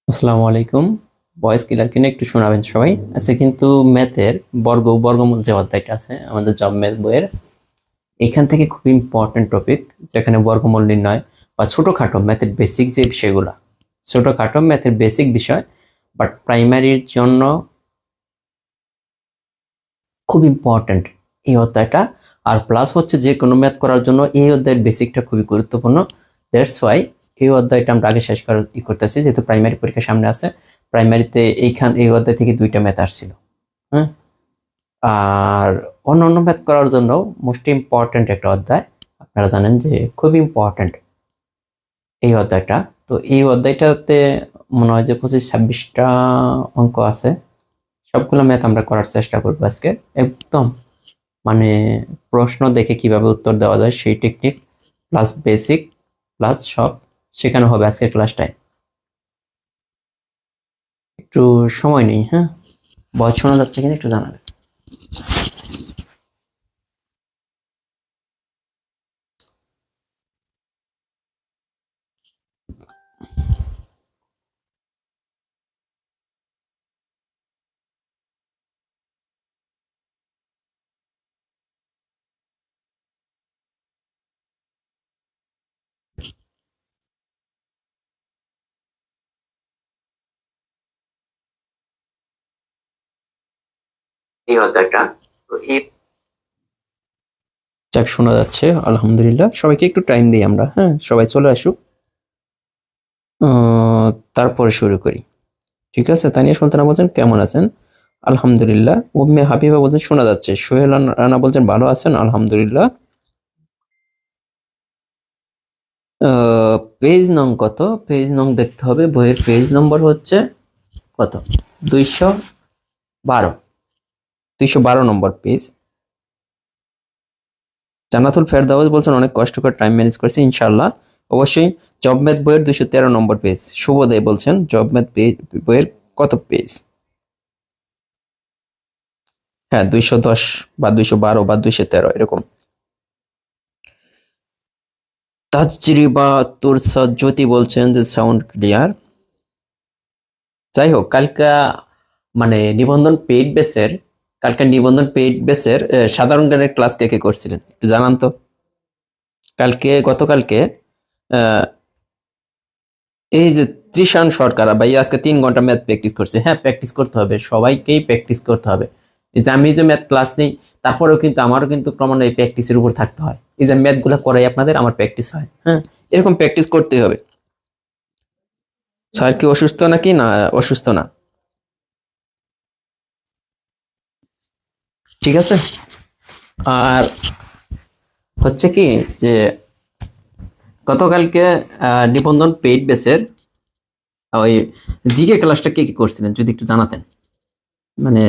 আসসালামু আলাইকুম। Voice clear কিনা একটু শোনাবেন সবাই। আচ্ছা, কিন্তু ম্যাথের বর্গমূল যে অধ্যায়টা আছে আমাদের জব ম্যাথ বইয়ের, এখান থেকে খুব ইম্পর্টেন্ট টপিক, যেখানে বর্গমূল নির্ণয় বা ছোটখাটো ম্যাথের বেসিক যে বিষয়গুলো, ছোটখাটো ম্যাথের বেসিক বিষয়, বাট প্রাইমারির জন্য খুব ইম্পর্টেন্ট এই অধ্যায়টা। আর প্লাস হচ্ছে যে কোনো ম্যাথ করার জন্য এই অধ্যায়ের বেসিকটা খুবই গুরুত্বপূর্ণ। দ্যাটস ওয়াই এই অধ্যায়টা আমরা আগে শেষ করতেছি, যেহেতু প্রাইমারি পরীক্ষা সামনে আছে। প্রাইমারিতে এই অধ্যায় থেকে 2টা ম্যাথ আসছিল। হ্যাঁ, আর অন্য ম্যাথ করার জন্য মোস্ট ইম্পর্টেন্ট একটা অধ্যায়, আপনারা জানেন যে খুব ইম্পর্টেন্ট এই অধ্যায়টা। তো এই অধ্যায়টাতে মনে হয় যে 25-26টা অঙ্ক আছে। সবগুলো ম্যাথ আমরা করার চেষ্টা করবো আজকে। একদম মানে প্রশ্ন দেখে কিভাবে উত্তর দেওয়া যায় সেই টেকনিক, প্লাস বেসিক, প্লাস সব শেখানো হবে আজকের ক্লাসটায়। একটু সময় নেই, হ্যাঁ। ভয়েস শোনা যাচ্ছে কিনা একটু জানাবেন। এই অধ্যায়টা তো এই যাক, শোনা যাচ্ছে আলহামদুলিল্লাহ। সবাইকে একটু টাইম দিই আমরা, হ্যাঁ, সবাই চলে আসুক। তারপরে শুরু করি, ঠিক আছে? তানিয়া সুলতানা বলছেন কেমন আছেন? আলহামদুলিল্লাহ। উম্মে হাবিবা বলছেন শোনা যাচ্ছে। সোহেল রানা বলছেন ভালো আছেন? আলহামদুলিল্লাহ। পেজ নং কত? পেজ নং দেখতে হবে, বইয়ের পেজ নম্বর হচ্ছে কত? 212, 212 নম্বর পেজ। জান্নাতুল ফেরদাউস বলছেন অনেক কষ্ট করে টাইম ম্যানেজ করছি ইনশাআল্লাহ। অবশ্যই জব ম্যাথ বইয়ের 213 নম্বর পেজ। শুভদয় বলছেন জব ম্যাথ বইয়ের কত পেজ? হ্যাঁ, 210 বা 212 বা 213 এরকম। তাজরিবা তুরসা জ্যোতি বলছেন যে সাউন্ড ক্লিয়ার। যাই হোক, কালকে নিবন্ধন পেইড বেসের সাধারণ জ্ঞানের ক্লাস কে কে করছিলেন একটু জানান তো। গতকালকে আহ, এই যে ত্রিশান সরকার ভাই আজকে 3 ঘন্টা ম্যাথ প্র্যাকটিস করছে। হ্যাঁ, প্র্যাকটিস করতে হবে, সবাইকেই প্র্যাকটিস করতে হবে। এই যে আমি যে ম্যাথ ক্লাস নেই, তারপরেও কিন্তু আমারও কিন্তু ক্রমান্বয়ে এই প্র্যাকটিসের উপর থাকতে হয়। এই যে ম্যাথ গুলা করাই আপনাদের, আমার প্র্যাকটিস হয়। হ্যাঁ, এরকম প্র্যাকটিস করতে হবে। স্যার কি অসুস্থ নাকি? না, অসুস্থ না। ঠিক আছে। আর হচ্ছে কি যে গতকালকে নিবন্ধন পেইড বেসের ওই জিকে ক্লাসটা কে কি করছিলেন যদি একটু জানাতেন। মানে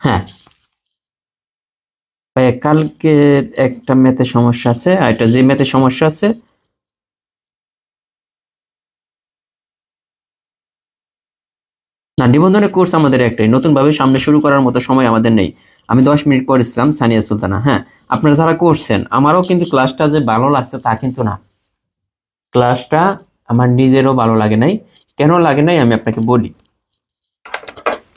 হ্যাঁ, কালকে একটা ম্যাথে সমস্যা আছে, আর একটা যে ম্যাথে সমস্যা আছে। না, নিবন্ধনের কোর্স আমাদের একটাই, নতুন ভাবে সামনে শুরু করার মতো সময় আমাদের নেই। আমি 10 মিনিট করেছিলাম সানিয়া সুলতানা। হ্যাঁ, আপনারা যারা করছেন, আমারও কিন্তু ক্লাসটা যে ভালো লাগছে তা কিন্তু না। ক্লাসটা আমার নিজেরও ভালো লাগে নাই। কেন লাগে নাই আমি আপনাকে বলি।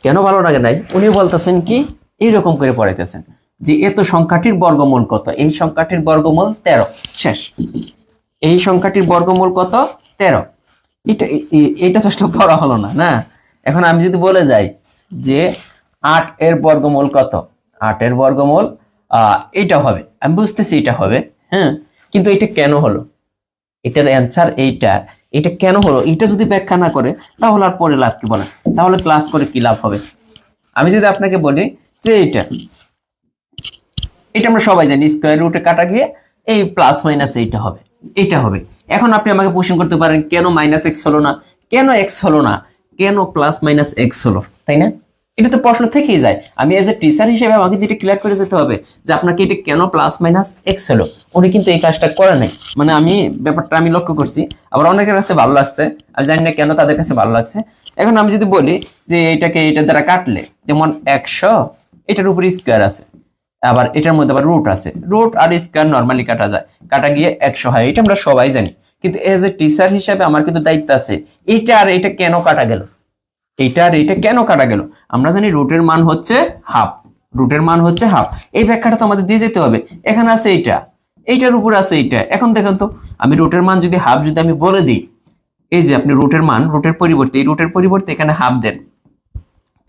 কেন ভালো লাগে নাই? উনি বলতেছেন কি এইরকম করে পড়াইতেছেন যে এত সংখ্যাটির বর্গমূল কত, এই সংখ্যাটির বর্গমূল 13, শেষ। এই সংখ্যাটির বর্গমূল কত? 13। এটা তো আসলে পড়া হলো না, না? এখন আমি যদি বলে যাই যে 8 এর বর্গমূল কত, 8 এর বর্গমূল এটা হবে, আমি বুঝতেছি এটা হবে, হ্যাঁ, কিন্তু এটা কেন হলো, এটার অ্যান্সার এইটা, এটা কেন হলো এটা যদি ব্যাখ্যা না করে তাহলে আর পরে লাভ কি বলেন? তাহলে ক্লাস করে কি লাভ হবে? আমি যদি আপনাকে বলি যে এটা আমরা সবাই জানি স্কোয়ার রুটে কাটা গিয়ে এই প্লাস মাইনাস এইটা হবে, এটা হবে। এখন আপনি আমাকে কোশ্চেন করতে পারেন কেন মাইনাস এক্স হলো না, কেন এক্স হলো না, কেন প্লাস মাইনাস এক্স হলো, তাই না? এটা তো প্রশ্ন থেকেই যায়। আমি এজ এ টিচার হিসেবে আমাকে যেটা ক্লিয়ার করে যেতে হবে যে আপনাকে এটা কেন প্লাস মাইনাস এক্স হলো। উনি কিন্তু এই কাজটা করে নাই, মানে আমি ব্যাপারটা আমি লক্ষ্য করছি, আবার অনেকের কাছে ভালো লাগছে, আমি জানি না কেন তাদের কাছে ভালো লাগছে। এখন আমি যদি বলি যে এটাকে এটা দ্বারা কাটলে, যেমন 100, এটার উপরে স্কোয়ার আছে, আবার এটার মধ্যে আবার রুট আছে, রুট আর স্কয়ার নরমালি কাটা যায়, কাটা গিয়ে 100 হয়, এটা আমরা সবাই জানি। কিন্তু এজ এ টিচার হিসেবে আমার কিন্তু দায়িত্ব আছে এটা আর এটা কেন কাটা গেল, এইটা আর এইটা কেন কাটা গেল। আমরা জানি রুটের মান হচ্ছে হাফ, রুটের মান হচ্ছে হাফ, এই ব্যাখ্যাটা তো আমাদের দিয়ে যেতে হবে। এখানে আছে এইটা, এইটার উপর আছে এইটা। এখন দেখেন তো, আমি রুটের মান যদি হাফ যদি আমি বলে দিই, এই যে আপনি রুটের মান, রুটের পরিবর্তে, এই রুটের পরিবর্তে এখানে হাফ দেন,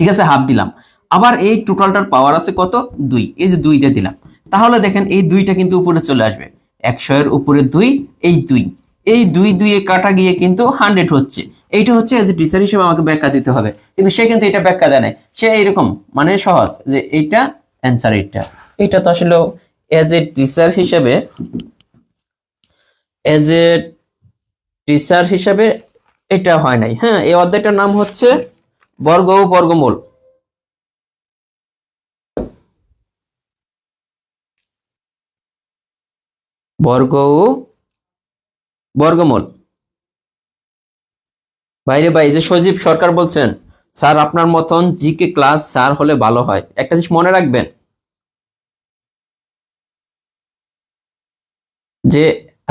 ঠিক আছে, হাফ দিলাম। আবার এই টোটালটার পাওয়ার আছে কত? 2, এই যে 2টা দিলাম, তাহলে দেখেন এই 2টা কিন্তু উপরে চলে আসবে, 100 এর উপরে 2, এই 2, এই 2 এ কাটা গিয়ে কিন্তু 100 হচ্ছে। এইটা হচ্ছে এজ এ টিচার হিসেবে আমাকে ব্যাখ্যা দিতে হবে, কিন্তু সে কিন্তু এটা ব্যাখ্যা দেয় নাই। সে এইরকম মানে সহজ যে এইটা অ্যান্সার, এইটা, এটা তো আসলে এজ এ টিচার হিসেবে, এজ এ টিচার হিসেবে এটা হয় নাই। হ্যাঁ, এই অধ্যায়টার নাম হচ্ছে বর্গ ও বর্গমূল। বর্গ ও বর্গমূল। বাইরে ভাই, যে সজীব সরকার বলছেন স্যার আপনার মতন জিকে ক্লাস স্যার হলে ভালো হয়। একটা জিনিস মনে রাখবেন যে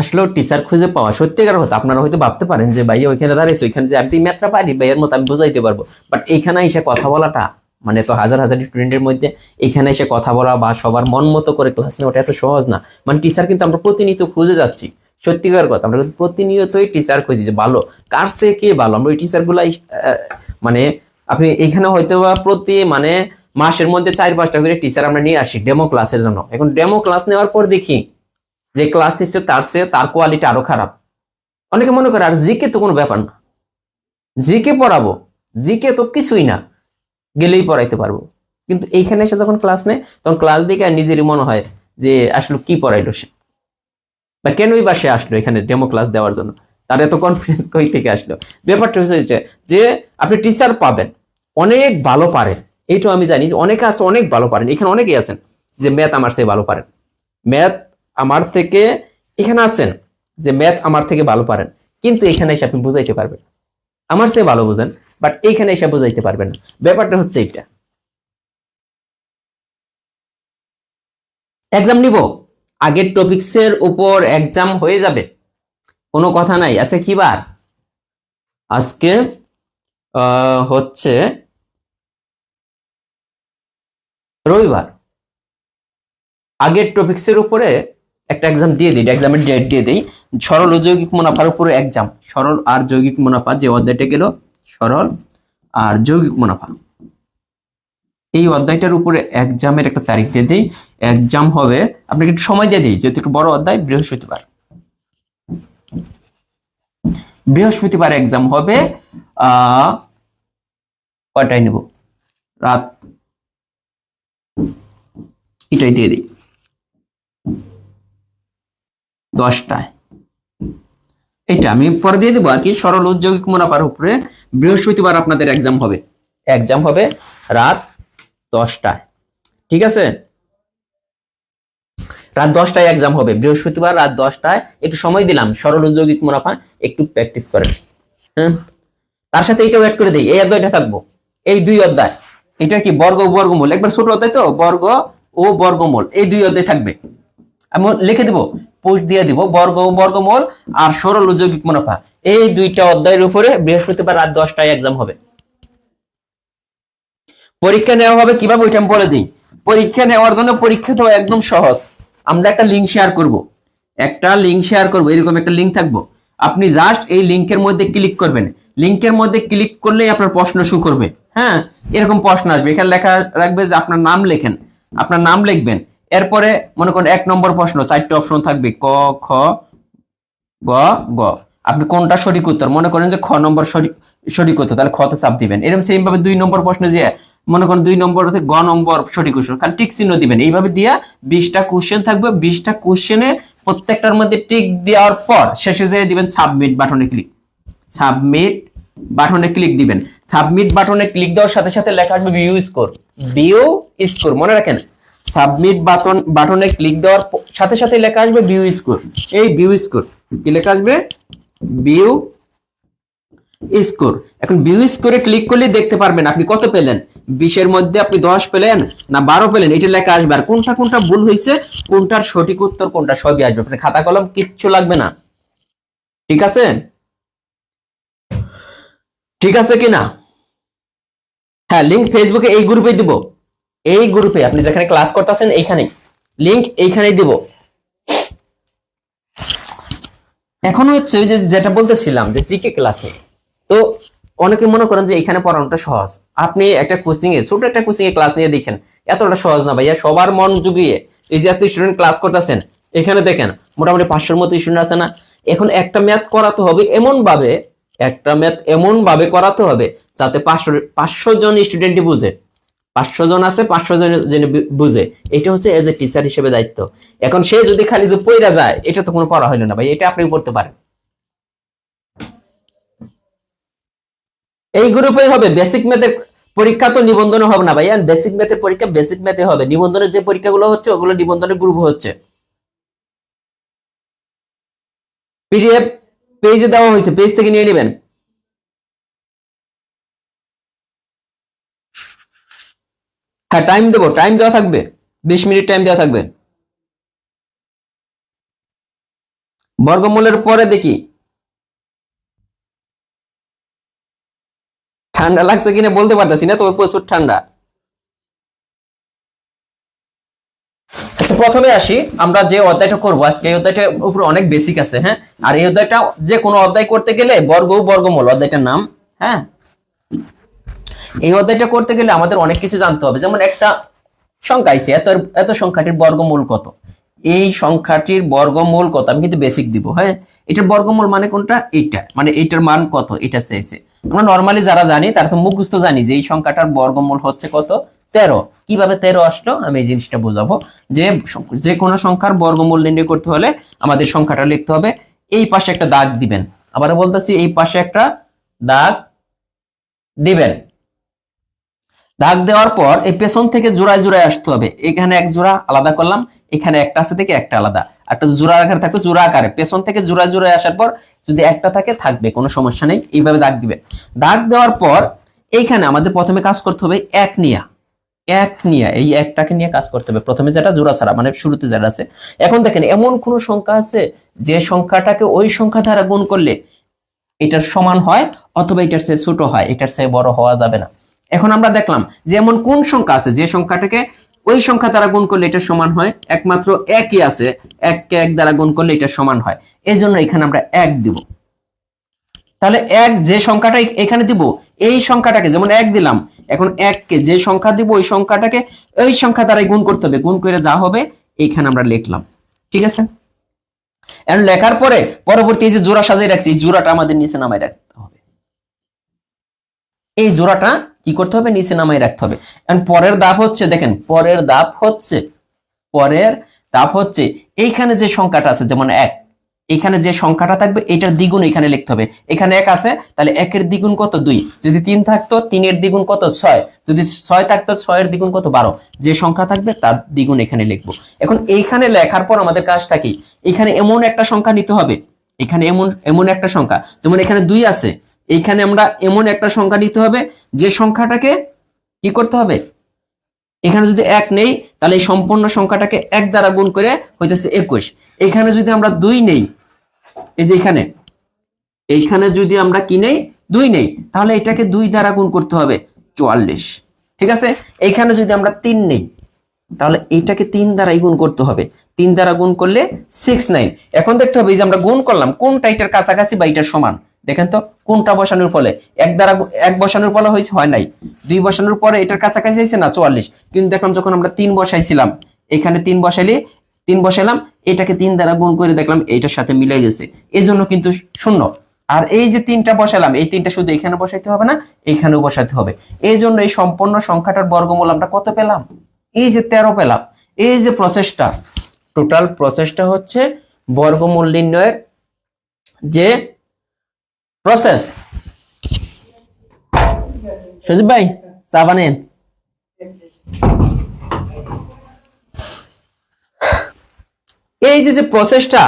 আসলে টিচার খুঁজে পাওয়া সত্যিকার কথা। আপনারা হয়তো ভাবতে পারেন যে ভাই ওইখানে দাঁড়িয়েছে, ওইখানে যে আমি ম্যাথটা পারি ভাইয়ের মতো আমি বুঝাইতে পারবো, বাট এইখানে এসে কথা বলাটা, মানে তো হাজার হাজার স্টুডেন্টের মধ্যে এখানে এসে কথা বলা বা সবার মন মতো করে ক্লাস নেওয়াটা এত সহজ না। মানে টিচার কিন্তু আমরা প্রতিনিয়ত খুঁজে যাচ্ছি, সত্যিকার কথা। আমরা কিন্তু প্রতিনিয়তই টিচার খুঁজি যে ভালো কার চেয়ে কে ভালো। আমরা ওই টিচার গুলাই মানে আপনি এখানে হয়তো বা প্রতি মানে মাসের মধ্যে 4-5টা করে টিচার আমরা নিয়ে আসি ডেমো ক্লাসের জন্য। এখন ডেমো ক্লাস নেওয়ার পর দেখি যে ক্লাস নিচ্ছে তার চেয়ে তার কোয়ালিটি আরো খারাপ। অনেকে মনে করে আর জিকে তো কোনো ব্যাপার না, জিকে পড়াবো, জিকে তো কিছুই না, গেলেই পড়াইতে পারবো। কিন্তু এইখানে এসে যখন ক্লাস নেয় তখন ক্লাস দেখে আর নিজেরই মনে হয় যে আসলে কি পড়াইলো সে, বা কেনই বা সে আসলো এখানে ডেমো ক্লাস দেওয়ার জন্য, তার এত কনফিডেন্স কই থেকে আসলো। ব্যাপারটা হচ্ছে যে আপনি টিচার পাবেন অনেক ভালো পারেন, এইটাও আমি জানি যে অনেকে আছে অনেক ভালো পারেন, এখানে অনেকেই আছেন যে ম্যাথ আমার চেয়ে ভালো পারেন, ম্যাথ আমার থেকে, এখানে আছেন যে ম্যাথ আমার থেকে ভালো পারেন, কিন্তু এখানে এসে আপনি বুঝাইতে পারবেন, আমার চেয়ে ভালো বুঝেন, বাট এইখানে এসে বুঝাইতে পারবেন না। ব্যাপারটা হচ্ছে এটা। এক্সাম নিব, আগের টপিক্সের উপর এক্সাম হয়ে যাবে, কোনো কথা নাই। আছে কি বার? আজকে হচ্ছে রবিবার। আগের টপিক্সের উপরে একটা এক্সাম দিয়ে দিই, এক্সামের ডেট দিয়ে দিই। সরল ও যৌগিক মুনাফার উপরে এক্সাম, সরল আর যৌগিক মুনাফা যে অধ্যায়টা গেল, সরল আর যৌগিক মুনাফা, এই অধ্যায়টার উপরে এক্সামের একটা তারিখ দিয়ে দিই। এক্সাম হবে, আপনাকে একটু সময় দিয়ে দিই যেহেতু একটু বড় অধ্যায়, বৃহস্পতিবার। বৃহস্পতিবার এক্সাম হবে। কয়টায় নেব? রাত, এটাই দিয়ে দিই 10টায়। এটা আমি পরে দিয়ে দেবো আর কি। সরল ও যৌগিক মুনাফার উপরে বৃহস্পতিবার আপনাদের এক্সাম হবে, এক্সাম হবে রাত 10টায়, ঠিক আছে? রাত 10টায় এক্সাম হবে, বৃহস্পতিবার রাত 10টায়। একটু সময় দিলাম, সরল ও যৌগিক মুনাফা একটু প্র্যাকটিস করেন। হ্যাঁ, তার সাথে এইটাও অ্যাড করে দিই, এই অধ্যায়টা থাকবো, এই 2 অধ্যায়। এটা কি বর্গ ও বর্গমূল, একবার ছোট অধ্যায় তো, বর্গ ও বর্গমূল, এই 2 অধ্যায় থাকবে। আমি লিখে দিব, পোস্ট দিয়ে দিব, বর্গ ও বর্গমূল আর সরল ও যৌগিক মুনাফা, এই 2টা অধ্যায়ের উপরে বৃহস্পতিবার রাত 10টায় এক্সাম হবে। পরীক্ষা নেওয়া হবে কিভাবে ওইটা আমি বলে দিই। পরীক্ষা নেওয়ার জন্য পরীক্ষাটা একদম সহজ। আমরা একটা লিঙ্ক শেয়ার করব, এরকম একটা লিঙ্ক থাকবো। আপনি জাস্ট এই লিঙ্কের মধ্যে ক্লিক করবেন। লিঙ্কের মধ্যে ক্লিক করলেই আপনার প্রশ্ন শো করবে। হ্যাঁ, এরকম প্রশ্ন আসবে, এখানে লেখা রাখবে যে আপনার নাম লেখেন, আপনার নাম লিখবেন। এরপরে মনে করেন 1 নম্বর প্রশ্ন 4টে অপশন থাকবে, ক, খ, গ, গ। আপনি কোনটা সঠিক উত্তর, মনে করেন যে খ নম্বর সঠিক উত্তর, তাহলে খতে চাপ দিবেন। এরকম সেম ভাবে 2 নম্বর প্রশ্নে যে মনে করেন 2 নম্বর থেকে গ নম্বর সঠিক উত্তর, খালি টিক চিহ্ন দিবেন। এইভাবে দিয়া 20টা কোশ্চেন থাকবে। 20টা কোশ্চেনে প্রত্যেকটার মধ্যে টিক দেওয়ার পর শেষে যেয়ে দিবেন সাবমিট বাটনে ক্লিক। সাবমিট বাটনে ক্লিক দিবেন। সাবমিট বাটনে ক্লিক দেওয়ার সাথে সাথে লেখা আসবে ভিউ স্কোর। ভিউ স্কোর মনে রাখেন, সাবমিট বাটনে ক্লিক দেওয়ার সাথে সাথে লেখা আসবে ভিউ স্কোর। এই ভিউ স্কোর কি লেখা আসবে, ভিউ স্কোর। এখন ভিউ স্কোরে ক্লিক করলে দেখতে পারবেন আপনি কত পেলেন। 20-এর মধ্যে আপনি 10 পেলেন না 12 পেলেন, এটা লেখা আসবে। আর কোনটা কোনটা ভুল হয়েছে, কোনটার সঠিক উত্তর কোনটা, সবই আসবে। আপনার খাতা কলম কিচ্ছু লাগবে না। ঠিক আছে, ঠিক আছে কিনা? হ্যাঁ, লিঙ্ক ফেসবুকে এই গ্রুপে দিব। এই গ্রুপে আপনি যেখানে ক্লাস করতেছেন এইখানে লিঙ্ক এইখানেই দিব। এখন হচ্ছে ওই যে যেটা বলতেছিলাম যে জিকে ক্লাস নিয়ে, তো অনেকে মনে করেন যে এখানে পড়ানোটা সহজ। আপনি একটা কোচিং এ, ছোট একটা কোচিং এ ক্লাস নিয়ে দেখেন, এতটা সহজ না ভাইয়া। সবার মন জুগিয়ে এই যে এত স্টুডেন্ট ক্লাস করতেছেন, এখানে দেখেন মোটামুটি 500-র মতো স্টুডেন্ট আছে না। এখন একটা ম্যাথ করাতে হবে এমন ভাবে করাতে হবে যাতে 500 জন স্টুডেন্টই বুঝে। 500 জন আছে, 500 জন বুঝে। এটা হচ্ছে এজ এ টিচার হিসেবে দায়িত্ব। এখন সে যদি খালি যে পড়া যায়, এটা তো কোনো পড়া হইলো না ভাই। এটা আপনি পড়তে পারেন। এই গ্রুপে হবে বেসিক ম্যাথের পরীক্ষা, তো নিবন্ধন হবে না ভাইয়া। বেসিক ম্যাথের পরীক্ষা বেসিক ম্যাথে হবে, নিবন্ধনের যে পরীক্ষাগুলো হচ্ছে ওগুলো নিবন্ধনের গ্রুপ হচ্ছে। পিডিএফ পেজে দেওয়া হয়েছে, পেজ থেকে নিয়ে নেবেন। হ্যাঁ, টাইম দেবো, টাইম দেওয়া থাকবে, 20 মিনিট টাইম দেওয়া থাকবে। বর্গমূলের পরে দেখি ঠান্ডা লাগছে কিনা বলতে পারতেছি না, তবে প্রচুর ঠান্ডা। আচ্ছা, প্রথমে আসি আমরা যে অধ্যায়টা করবো আজকে। এই অধ্যায়টার উপরে অনেক বেসিক আছে। হ্যাঁ, আর এই অধ্যায়টা যে কোনো অধ্যায় করতে গেলে বর্গ বর্গমূল অধ্যায়টার নাম। হ্যাঁ, এই অধ্যায়টা করতে গেলে আমাদের অনেক কিছু জানতে হবে। যেমন একটা সংখ্যা আইছে, এত এত সংখ্যাটির বর্গমূল কত, এই সংখ্যাটির বর্গমূল কত আমি কিন্তু বেসিক দিব। হ্যাঁ, এটার বর্গমূল মানে কোনটা, এইটা মানে এইটার মান কত, এটা চাইছে। আমরা নরমালি যারা জানি তারা তো মুখস্থ জানি যে এই সংখ্যাটার বর্গমূল হচ্ছে কত, 13। কিভাবে 13 আসলো আমি এই জিনিসটা বোঝাবো। যে কোনো সংখ্যার বর্গমূল নির্ণয় করতে হলে আমাদের সংখ্যাটা লিখতে হবে। এই পাশে একটা দাগ দিবেন, আবারও বলতেছি এই পাশে একটা দাগ দিবেন। দাগ দেওয়ার পর এই পেছন থেকে জোড়ায় জোড়ায় আসতে হবে। এখানে এক জোড়া আলাদা করলাম, এখানে একটা আছে থেকে একটা আলাদা, একটা জোড়া আকারে থাকতো, জোড়া আকারে পেছন থেকে জোড়ায় জোড়ায় আসার পর যদি একটা থাকে থাকবে, কোনো সমস্যা নেই। এইভাবে দাগ দিবে। দাগ দেওয়ার পর এইখানে আমাদের প্রথমে কাজ করতে হবে এক নিয়া। এই একটাকে নিয়ে কাজ করতে হবে প্রথমে, যেটা জোড়া ছাড়া মানে শুরুতে যেটা আছে। এখন দেখেন এমন কোন সংখ্যা আছে যে সংখ্যাটাকে ওই সংখ্যা দ্বারা গুণ করলে এটার সমান হয়, অথবা এটার চেয়ে ছোট হয়, এটার চেয়ে বড় হওয়া যাবে না। এখন আমরা দেখলাম যে এমন কোন সংখ্যা আছে যে সংখ্যাটাকে ওই সংখ্যা দ্বারা গুণ করলে এটা সমান হয়, একমাত্র একই আছে, এককে এক দ্বারা গুণ করলে এটা সমান হয়। এই জন্য এখানে আমরা এক দিব। তাহলে এক যে সংখ্যাটা এখানে দিব, এই সংখ্যাটাকে যেমন এক দিলাম, এখন এককে যে সংখ্যা দিব ওই সংখ্যাটাকে ওই সংখ্যা দ্বারাই গুণ করতে হবে। গুণ করে যা হবে এইখানে আমরা লিখলাম। ঠিক আছে, এখন লেখার পরে পরবর্তী যে জোড়া সাজিয়ে রাখছি, এই জোড়াটা আমাদের নিচে নামায় রাখতে হবে। এই জোড়াটা কি করতে হবে, নিচে নামায় রাখতে হবে। এখন পরের ধাপ হচ্ছে, দেখেন পরের ধাপ হচ্ছে এইখানে যে সংখ্যাটা আছে, যেমন এক, এখানে যে সংখ্যাটা থাকবে এটার দ্বিগুণ এখানে লিখতে হবে। এখানে এক আছে, তাহলে একের দ্বিগুণ কত, 2। যদি 3 থাকতো 3-এর দ্বিগুণ কত, 6। যদি 6 থাকতো 6-এর দ্বিগুণ কত, 12। যে সংখ্যা থাকবে তার দ্বিগুণ এখানে লিখবো। এখন এইখানে লেখার পর আমাদের কাজটা কি, এখানে এমন একটা সংখ্যা নিতে হবে, এখানে এমন একটা সংখ্যা, যেমন এখানে 2 আছে, এইখানে আমরা এমন একটা সংখ্যা নিতে হবে যে সংখ্যাটাকে কি করতে হবে, এখানে যদি এক নেই তাহলে এই সম্পূর্ণ সংখ্যাটাকে এক দ্বারা গুণ করে হইতেছে 21। এখানে যদি আমরা 2 নেই, এই যে এইখানে যদি আমরা কি নেই, 2 নেই, তাহলে এটাকে 2 দ্বারা গুণ করতে হবে 44। ঠিক আছে, এইখানে যদি আমরা 3 নেই তাহলে এটাকে 3 দ্বারা গুণ করতে হবে, 3 দ্বারা গুণ করলে 6 9। এখন দেখতে হবে এই যে আমরা গুণ করলাম কোনটা এটার কাছাকাছি বা এটার সমান। দেখেন তো কোনটা বসানোর ফলে, এক দ্বারা এক বসানোর ফলে হয়েছে হয় নাই, 2 বসানোর পরে এটার কাছাকাছি হয়েছে না 44, কিন্তু দেখলাম যখন আমরা 3 বসাইছিলাম এখানে 3 বসাইলে 3 বসাইলাম, এটাকে 3 দ্বারা গুণ করে দেখলাম এটার সাথে মিলে গেছে, এই জন্য কিন্তু শূন্য। আর এই যে 3টা বসালাম এই 3টা শুধু এখানে বসাইতে হবে না, এখানেও বসাতে হবে। এই জন্য এই সম্পূর্ণ সংখ্যাটার বর্গমূল আমরা কত পেলাম, এই যে 13 পেলাম। এই যে প্রসেসটা, টোটাল প্রসেসটা হচ্ছে বর্গমূল নির্ণয়ের যে প্রসেস। সজীব ভাই চা বানেন। এই যে প্রসেসটা,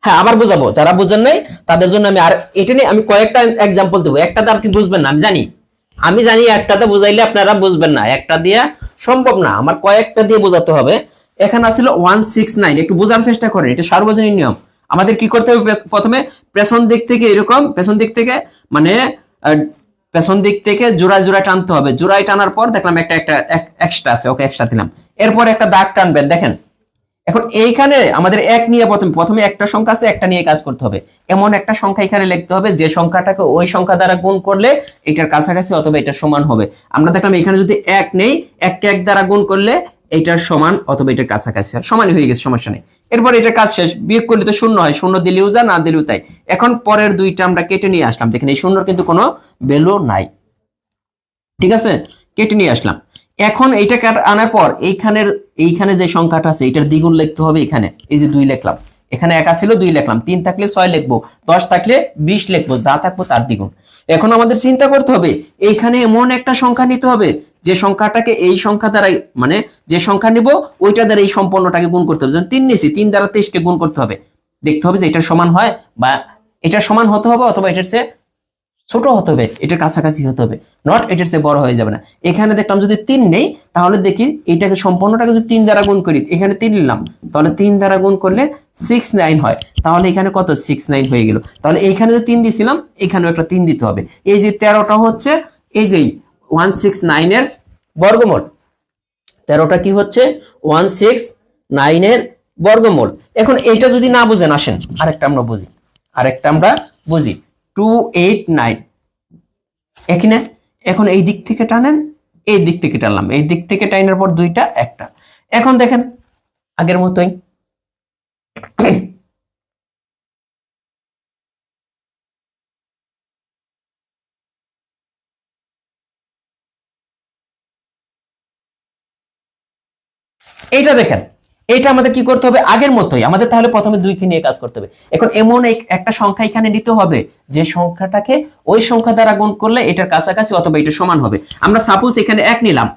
হ্যাঁ আবার বোঝাবো, যারা বুঝেন নাই তাদের জন্য আমি আর এটা নিয়ে আমি কয়েকটা এক্সাম্পল দেবো। একটাতে আপনি বুঝবেন না আমি জানি একটাতে বুঝাইলে আপনারা বুঝবেন না, একটা দিয়ে সম্ভব না, আমার কয়েকটা দিয়ে বোঝাতে হবে। এখানে আছিল 169, একটু বোঝার চেষ্টা করেন, এটা সার্বজনীন নিয়ম। আমাদের কি করতে হবে, প্রথমে পেছন দিক থেকে এরকম পেছন দিক থেকে মানে পেছন দিক থেকে জোড়ায় জোড়ায় টানতে হবে, জোড়ায় টানার পর দেখলাম একটা একটা এক্সট্রা আছে, ওকে এক্সট্রা দিলাম। এরপর একটা দাগ টানবেন, দেখেন এখন এইখানে আমাদের এক নিয়ে প্রথমে একটা সংখ্যা আছে, একটা নিয়ে কাজ করতে হবে। এমন একটা সংখ্যা এখানে লিখতে হবে যে সংখ্যাটাকে ওই সংখ্যা দ্বারা গুণ করলে এটার কাছাকাছি অথবা এটার সমান হবে। আমরা দেখলাম এখানে যদি এক নেই, এককে এক দ্বারা গুণ করলে এটার সমান অথবা এটার কাছাকাছি হয়, সমানই হয়ে গেছে, সমস্যা নেই। এরপর এটার কাজ শেষ, বিয়োগ করলে তো শূন্য হয়, শূন্য দিলেও যা না দিলেও তাই। এখন পরের দুইটা আমরা কেটে নিয়ে আসলাম, দেখেন এই শূন্যর কিন্তু কোনো ভ্যালু নাই, ঠিক আছে, কেটে নিয়ে আসলাম। এখন এইটা আনার পর এইখানে যে সংখ্যাটা আছে এটার দ্বিগুণ লিখতে হবে। এখানে এই যে 2 লিখলাম, এখানে একা ছিল 2 লিখলাম, 3 থাকলে 6 লিখবো, 10 থাকলে 20 লিখবো, যা থাকবো তার দ্বিগুণ। এখন আমাদের চিন্তা করতে হবে এইখানে এমন একটা সংখ্যা নিতে হবে যে সংখ্যাটাকে এই সংখ্যা দ্বারা মানে যে সংখ্যা নিব ওইটা দ্বারা এই সম্পূর্ণটাকে গুণ করতে হবে। যেমন 3 নিছি, 3 দ্বারা 23 কে গুণ করতে হবে, দেখতে হবে যে এটার সমান হয় বা এটার সমান হতে হবে অথবা এটার চেয়ে ছোট হতে হবে, এটার কাছাকাছি হতে হবে, নট এটার চেয়ে বড় হয়ে যাবে না। এখানে দেখলাম যদি 3 নেই তাহলে দেখি এটাকে সম্পূর্ণটাকে যদি 3 দ্বারা গুণ করি, এখানে 3 নিলাম তাহলে 3 দ্বারা গুণ করলে 69 হয়, তাহলে এখানে কত 69 হয়ে গেল। তাহলে এইখানে যে 3 দিছিলাম এখানেও একটা 3 দিতে হবে। এই যে 13টা হচ্ছে এই যে 169 এর বর্গমূল, 13টা কি হচ্ছে 169 এর বর্গমূল। এখন এইটা যদি না বুঝেন আসেন আরেকটা আমরা বুঝি 289 এখানে। এখন এই দিক থেকে টানেন, এই দিক থেকে টানলাম, এই দিক থেকে টাইনার পর দুইটা একটা। এখন দেখেন আগের মতোই এইটা দেখেন, এটা আমাদের কি করতে হবে আগের মতোই, আমাদের তাহলে প্রথমে 2 কে নিয়ে কাজ করতে হবে। এখন এমন একটা সংখ্যা এখানে নিতে হবে যে সংখ্যাটাকে ওই সংখ্যা দ্বারা গুণ করলে এটার কাছাকাছি অথবা এটা সমান হবে। আমরা সাপোজ এখানে 1 নিলাম,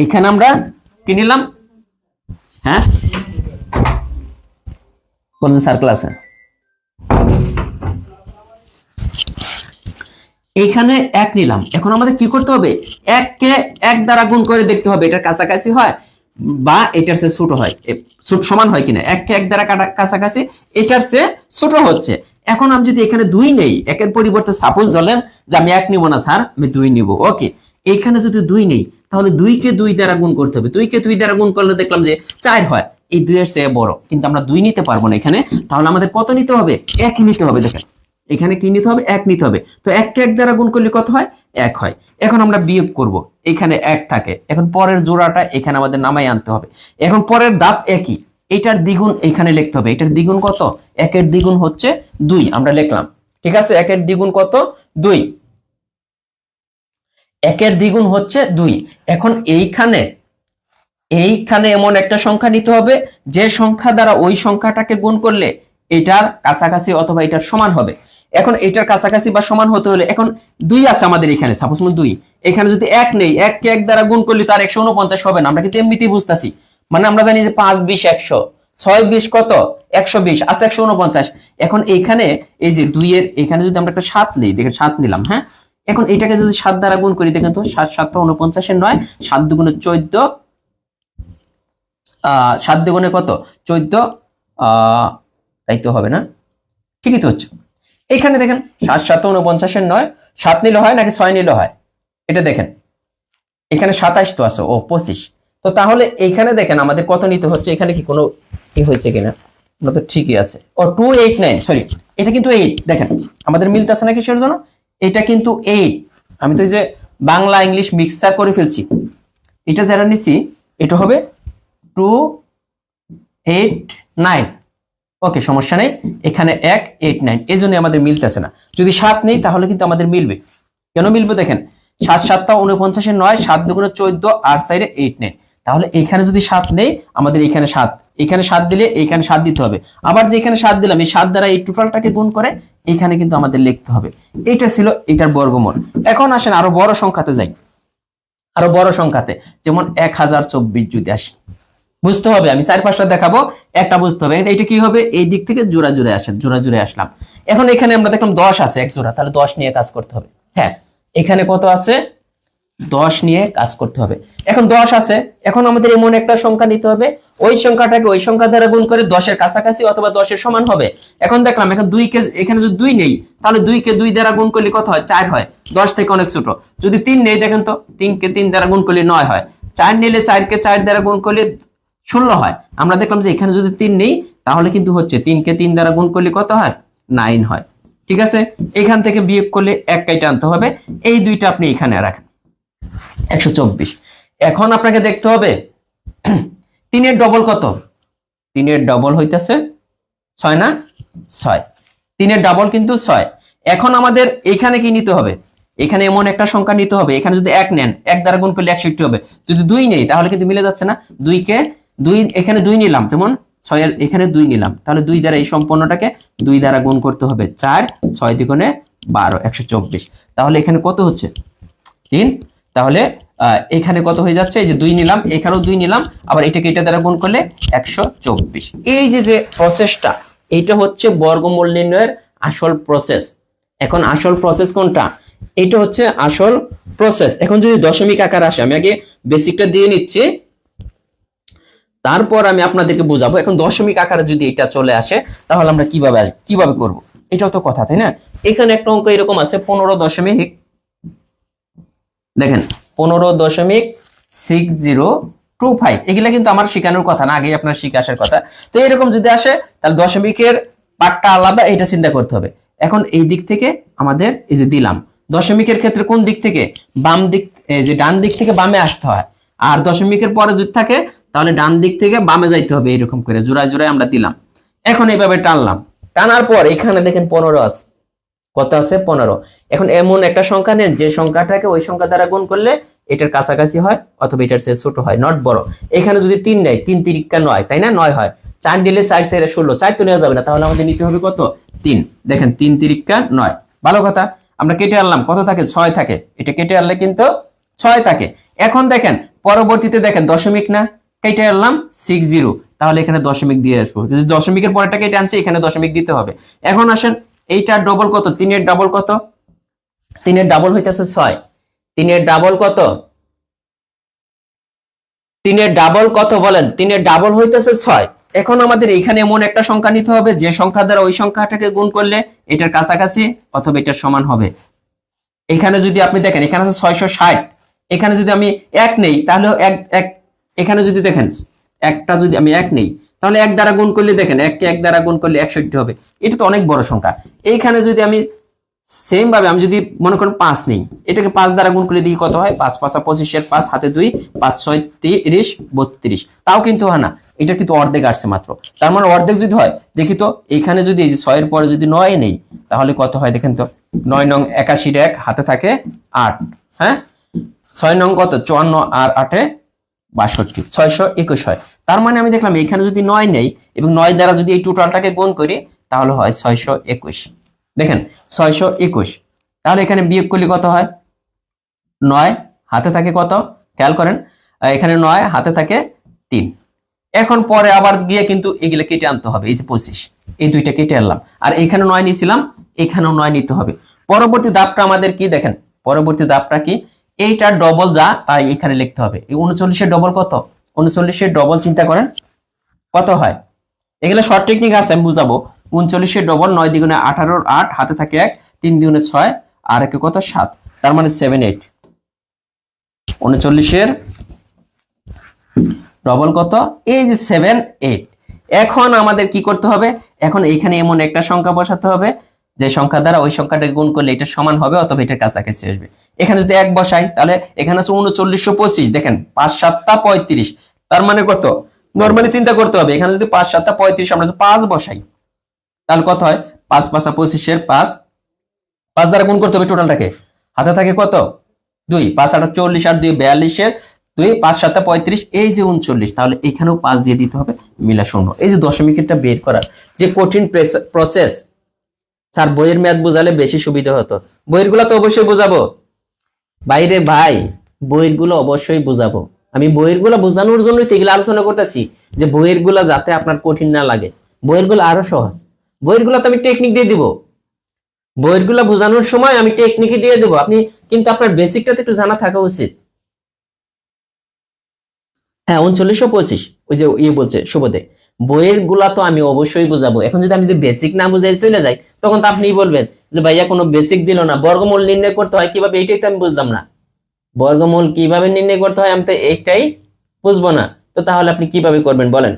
এখানে আমরা কি নিলাম, হ্যাঁ কোন সার্কেল আছে, এখানে 1 নিলাম। এখন আমাদের কি করতে হবে 1 কে 1 দ্বারা গুণ করে দেখতে হবে এটার কাছাকাছি হয় বা এটার চেয়ে ছোট হয়, সমান হয় কিনা। 1 কে 1 দ্বারা কাছাকাছি, এটার চেয়ে ছোট হচ্ছে। এখন আমি যদি এখানে 2 নেই, একের পরিবর্তে সাপোজ ধরেন যে আমি 1 নিব না স্যার, আমি 2 নিব, ওকে। এখানে যদি 2 নেই তাহলে 2 কে 2 দ্বারা গুণ করতে হবে, 2 কে 2 দ্বারা গুণ করলে দেখলাম যে 4 হয়, এই 2 এর চেয়ে বড়, কিন্তু আমরা 2 নিতে পারবো না এখানে। তাহলে আমাদের কত নিতে হবে 1 নিতে হবে। দেখেন এখানে কি নিতে হবে 1 নিতে হবে। তো 1 কে 1 দ্বারা গুণ করলে কত হয় 1 হয়। এখন আমরা বিয়োগ করব, এখানে 1 থাকে, এখন পরের জোড়াটা এখানে আমাদের নামাই আনতে হবে। এখন পরের ধাপ একই, এটার দ্বিগুণ এখানে লিখতে হবে। এটার দ্বিগুণ কত, 1 এর দ্বিগুণ হচ্ছে 2, আমরা লিখলাম, ঠিক আছে। 1 এর দ্বিগুণ কত 2, 1 এর দ্বিগুণ হচ্ছে 2। এখন এইখানে এমন একটা সংখ্যা নিতে হবে যে সংখ্যা দ্বারা ওই সংখ্যাটাকে গুণ করলে এটার কাছাকাছি অথবা এটার সমান হবে। এখন এটার কাছাকাছি বা সমান হতে হলে এখন 2 আছে আমাদের এখানে, সাপোজ 2, এখানে যদি 1 নেই, 1 কে 1 দ্বারা গুণ করলে তার 149 হবে না, আমরা কিন্তু এমনিতেই বুঝতাছি। মানে আমরা জানি যে 5 20 100, 6 20 কত 120 আছে 149। এখন এইখানে এই যে 2 এর এখানে যদি আমরা একটা 7 নেই, দেখেন 7 নিলাম, হ্যাঁ। এখন এটাকে যদি 7 দ্বারা গুণ করি, দেখেন তো 7 7 49 এর 9, 7 দুগুণে 14, 7 দুগুণে কত 14, তাই তো হবে না, ঠিকই তো হচ্ছে। এখানে দেখেন 7 7 49 এর 9, 7 নিলে হয় নাকি 6 নিলে হয়, এটা দেখেন এখানে 27 তো আছে, ও 25। তো তাহলে এইখানে দেখেন আমাদের কত নিতে হচ্ছে, এখানে কি কোনো কি হয়েছে কিনা, না তো ঠিকই আছে। ও 289, সরি এটা কিন্তু 8, দেখেন আমাদের মিলতেছে না কিসের জন্য, এটা কিন্তু 8। আমি তো এই যে বাংলা ইংলিশ মিক্সার করে ফেলছি, এটা যারা নিছি এটা হবে 289। ওকে, সমস্যা নেই, এখানে 189, এই জন্য আমাদের মিলতেছে না। যদি 7 নেই তাহলে কিন্তু আমাদের মিলবে। কেন মিলবে দেখেন, 7 7 49 9, 7 2 14, আর সাইডে 8 9। তাহলে এখানে যদি 7 নেই, আমাদের এখানে 7, এখানে 7 দিলে এখানে 7 দিতে হবে। আবার যে এখানে 7 দিলাম, এই 7 দ্বারা এই টোটালটাকে গুণ করে এখানে কিন্তু আমাদের লিখতে হবে। এটা ছিল এটার বর্গমূল। এখন আসেন আরো বড় সংখ্যাতে যাই, আরো বড় সংখ্যাতে, যেমন 1024 যদি আসি, বুঝতে হবে, আমি 4-5টা দেখাবো, একটা বুঝতে হবে। এটা কি হবে, এই দিক থেকে জোড়া জুড়ে আসেন, জোড়া জুড়ে আসলাম। এখন এখানে আমরা দেখলাম 10 আছে এক জোড়া, তাহলে 10 নিয়ে কাজ করতে হবে। হ্যাঁ, এখানে কত আছে, 10 নিয়ে কাজ করতে হবে। এখন 10 আছে, এখন আমাদের এমন একটা সংখ্যা নিতে হবে, ওই সংখ্যাটাকে ওই সংখ্যা দ্বারা গুণ করে 10-এর কাছাকাছি অথবা 10-এর সমান হবে। এখন দেখলাম এখন 2 কে, এখানে যদি 2 নেই, তাহলে 2 কে 2 দ্বারা গুণ করলে কত হয়, 4 হয়, 10 থেকে অনেক ছোট। যদি 3 নেই, দেখেন তো 3 কে 3 দ্বারা গুণ করলে 9 হয়, 4 নিলে 4 কে 4 দ্বারা গুণ করলে 16 হয়। আমরা দেখলাম যে এখানে যদি 3 নেই, তাহলে কিন্তু হচ্ছে 3 কে 3 দ্বারা গুণ করলে কত হয়, 9 হয়। ঠিক আছে, এখান থেকে বিয়োগ করলে 1 কাইটা আনতে হবে, এই দুইটা আপনি এখানে রাখেন, 124। এখন আপনাকে দেখতে হবে 3 এর ডবল কত, 3 এর ডবল হইতেছে 6 না, 6, 3 এর ডাবল কিন্তু 6। এখন আমাদের এখানে কি নিতে হবে, এখানে এমন একটা সংখ্যা নিতে হবে, এখানে যদি 1 নেন, 1 দ্বারা গুণ করলে 61 হবে। যদি 2 নেই তাহলে কিন্তু মিলে যাচ্ছে না, 2 কে 2, এখানে 2 নিলাম, যেমন 6 এর এখানে 2 নিলাম, তাহলে 2 দ্বারা এই সম্পূর্ণটাকে 2 দ্বারা গুণ করতে হবে, 4, 6 দ্বিগুণে 12, 124। তাহলে এখানে কত হচ্ছে, 3। তাহলে এখানে কত হয়ে যাচ্ছে, এই যে 2 নিলাম, এখানেও 2 নিলাম, আবার এটাকে এটা দ্বারা গুণ করলে 124। এই যে যে প্রসেসটা, এইটা হচ্ছে বর্গমূল নির্ণয়ের আসল প্রসেস। এখন আসল প্রসেস কোনটা, এটা হচ্ছে আসল প্রসেস। এখন যদি দশমিক আকার আসে, আমি আগে বেসিকটা দিয়ে নিচ্ছি, তারপর আমি আপনাদেরকে বোঝাবো। এখন দশমিক আকারে যদি এটা চলে আসে, তাহলে আমরা কিভাবে করব, এটাও তো কথা, তাই না? এখানে একটা অঙ্ক এরকম আছে 15 দশমিক, দেখেন 15.6025, এগুলা কিন্তু আমার শেখানোর কথা না, আগে আপনার শিখে আসার কথা। তো এরকম যদি আসে, তাহলে দশমিকের পার্টটা আলাদা, এটা চিন্তা করতে হবে। এখন এই দিক থেকে আমাদের এই যে দিলাম, দশমিকের ক্ষেত্রে কোন দিক থেকে, বাম দিক, এই যে ডান দিক থেকে বামে আসতে হয়। আর দশমিকের পরে যদি থাকে, তাহলে ডান দিক থেকে বামে যাইতে হবে, এরকম করে জোড়ায় জোড়ায় আমরা দিলাম। এখন এইভাবে টানলাম, টানার পর এখানে দেখেন 15 আছে, কত আছে, 15। এখন এমন একটা সংখ্যা নেন যে সংখ্যাটাকে ওই সংখ্যা দ্বারা গুণ করলে এটার কাছাকাছি হয় অথবা এটার চেয়ে ছোট হয়, নট বড়। এখানে যদি 3 নেই, 3 তিরিকা 9, তাই না, 9 হয়। 4 নিলে 4 × 16, 4 তো নেওয়া যাবে না, তাহলে আমাদের নিতে হবে কত, 3। দেখেন 3 তিরিকা 9, ভালো কথা। আমরা কেটে আনলাম, কত থাকে, 6 থাকে, এটা কেটে আনলে কিন্তু 6 থাকে। এখন দেখেন পরবর্তীতে দেখেন দশমিক না, কেটে আনলাম 60, তাহলে এখানে দশমিক দিয়ে আসবো। যদি দশমিকের পরেরটা কেটে আনছি, এখানে দশমিক দিতে হবে। এখন আসেন এইটার ডবল কত, 3 এর ডাবল কত, 3 এর ডাবল হইতেছে 6, 3 এর ডাবল কত, 3 এর ডাবল কত বলেন, 3 এর ডাবল হইতেছে 6। এখন আমাদের এখানে এমন একটা সংখ্যা নিতে হবে যে সংখ্যা দ্বারা ওই সংখ্যাটাকে গুণ করলে এটার কাছাকাছি অথবা এটার সমান হবে। এখানে যদি আপনি দেখেন, এখানে আছে 660, এখানে যদি আমি 1 নেই, তাহলে এখানে যদি দেখেন একটা যদি আমি 1 নেই, তাহলে 1 দ্বারা গুণ করলে দেখেন 1 কে 1 দ্বারা গুণ করলে 61 হবে। এটা তো অনেক বড় সংখ্যা। এইখানে যদি আমি সেম ভাবে আমি যদি মনে করেন 5 নেই, এটাকে 5 দ্বারা গুণ করলে দেখি কত হয়, 5 5 25 এর 5, হাতে 2, 5 6 30 32, তাও কিন্তু হয় না, এটা কিন্তু অর্ধেক আসছে মাত্র। তার মানে অর্ধেক যদি হয়, দেখি তো এখানে যদি এই যে 6 এর পরে যদি 9 নেই, তাহলে কত হয় দেখেন তো, 9 নং 81 1, হাতে থাকে 8, হ্যাঁ, 6 নং কত, 54 আর 8 62, 621 হয়। তার মানে আমি দেখলাম এখানে যদি 9 নেই এবং 9 দ্বারা যদি এই টোটালটাকে গুণ করি, তাহলে হয় 621। দেখেন 621, তাহলে এখানে বিয়োগ করলে কত হয়, 9 হাতে থাকে কত, খেয়াল করেন, এখানে 9 হাতে থাকে 3। এখন পরে আবার গিয়ে কিন্তু এগুলো কেটে আনতে হবে, এই যে 25, এই দুইটা কেটে আনলাম, আর এখানে 9 নিয়েছিলাম, এখানেও 9 নিতে হবে। পরবর্তী ধাপটা আমাদের কি দেখেন, পরবর্তী ধাপটা কি, এইটার ডবল যা তাই এখানে লিখতে হবে। এই 39 এর ডবল কত, 39 এর ডবল চিন্তা করেন কত হয়, এগুলো শর্ট টেকনিক আছে, আমি বুঝাবো। 39 এর ডবল 9 দ্বিগুণে 18, 8 হাতে থাকে 1, 3 দ্বিগুণে 6, আর একে কত 7, তার মানে 78। 39 ডবল কত, এই যে 7 8। এখন আমাদের কি করতে হবে, এখন এইখানে এমন একটা সংখ্যা বসাতে হবে যে সংখ্যা দ্বারা ওই সংখ্যাটাকে গুণ করলে এটা সমান হবে অথবা এটার কাছাকাছি আসবে। এখানে যদি 1 বসাই তাহলে এখানে আছে 3925, দেখেন 5 7 35, তার মানে কত, নরমালি চিন্তা করতে হবে, এখানে যদি 5 7 35 আমরা 5 বসাই তাহলে কত হয়, 5 5 25 এর 5 5 দ্বারা গুণ করতে হবে টোটালটাকে, হাতে থাকে কত 2, 5 8 40 আর 2 42 এর 2, 5 7 35, এই যে 39, তাহলে এখানেও 5 দিয়ে দিতে হবে, মিলা শূন্য। এই যে দশমিকটা বের করার যে কঠিন প্রসেস, স্যার বইয়ের ম্যাথ বোঝালে বেশি সুবিধা হতো। বইয়েরগুলো তো অবশ্যই বোঝাবো বাইরে ভাই, বইয়েরগুলো অবশ্যই বোঝাবো। আমি বইয়েরগুলো বোঝানোর জন্যই তো এগুলো আলোচনা করতেছি, যে বইয়েরগুলো যাতে আপনার কঠিন না লাগে। বইয়েরগুলো আরো সহজ, বইয়েরগুলো তো আমি টেকনিক দিয়ে দিব, বইয়েরগুলো বোঝানোর সময় আমি টেকনিকই দিয়ে দেবো, আপনি কিন্তু আপনার বেসিকটা তো একটু জানা থাকা উচিত। হ্যাঁ 3925, ওই যে ইয়ে বলছে শুভদে, বইয়ের গুলা তো আমি অবশ্যই বুঝাবো। এখন যদি আমি যদি বেসিক না বুঝাই চলে যাই তখন তো আপনি বলবেন যে ভাইয়া কোনো বেসিক দিল না, বর্গমূল নির্ণয় করতে হয় কিভাবে এইটাই তো আমি বুঝলাম না, বর্গমূল কিভাবে নির্ণয় করতে হয় আমি তো এইটাই বুঝবো না, তো তাহলে আপনি কিভাবে করবেন বলেন?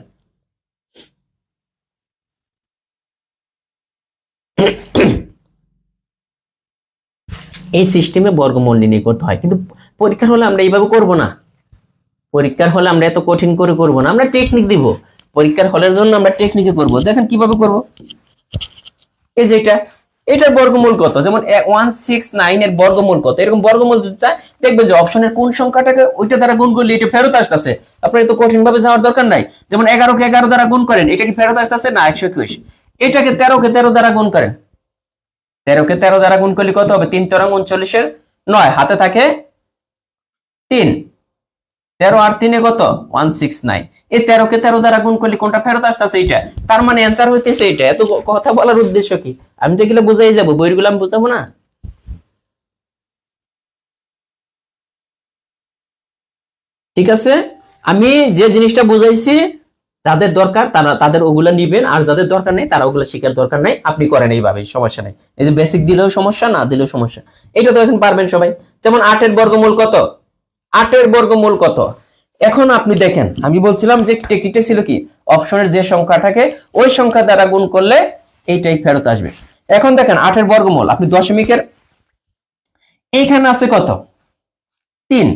এই সিস্টেমে বর্গমূল নির্ণয় করতে হয়, কিন্তু পরীক্ষার হলে আমরা এইভাবে করব না, পরীক্ষার হলে আমরা এত কঠিন করে করব না, আমরা টেকনিক দিব। পরীক্ষার হলের জন্য আমরা টেকনিকে করব। দেখেন কিভাবে করব, এই যে এটার বর্গমূল কত, যেমন 169 এর বর্গমূল কত, এরকম বর্গমূল যদি চাই দেখবেন যে অপশনের কোন সংখ্যাটাকে ওইটা দ্বারা গুণ করলে এটা ফেরত আসতেছে। আপনার এত কঠিন ভাবে যাওয়ার দরকার নাই। যেমন 11 কে 11 দ্বারা গুণ করেন, এটা কি ফেরত আসতেছে না 121। এটাকে 13 কে 13 দ্বারা গুণ করেন, 13 কে 13 দ্বারা গুণ করলে কত হবে, 3 13 39 এর 9, হাতে থাকে 3, 13 আর 3 কত 169। এই 13 কে 13 দ্বারা গুণ করলে কোনটা ফেরত আসতেছে এইটা, তার মানে অ্যান্সার হইতেছে এইটা। এত কথা বলার উদ্দেশ্য কি, আমি তো এগুলো বুঝাই যাবো, বইগুলো আমি বুঝাবো না। ঠিক আছে, আমি যে জিনিসটা বুঝাইছি যাদের দরকার তারা তাদের ওগুলা নিবেন, আর যাদের দরকার নেই তারা ওগুলা শিখার দরকার নাই, আপনি করেন এইভাবে, সমস্যা নেই। এই যে বেসিক দিলেও সমস্যা, না দিলেও সমস্যা, এটা তো এখন পারবেন সবাই। যেমন 8 এর বর্গমূল কত, 8 এর বর্গমূল কত। এখন আপনি দেখেন আমি বলছিলাম যে টেকনিকটা ছিল কি, অপশনের যে সংখ্যাটাকে ওই সংখ্যা দ্বারা গুণ করলে এইটাই ফেরত আসবে। এখন দেখেন 8 এর বর্গমূল, আপনি দশমিকের এইখানে আছে কত 3,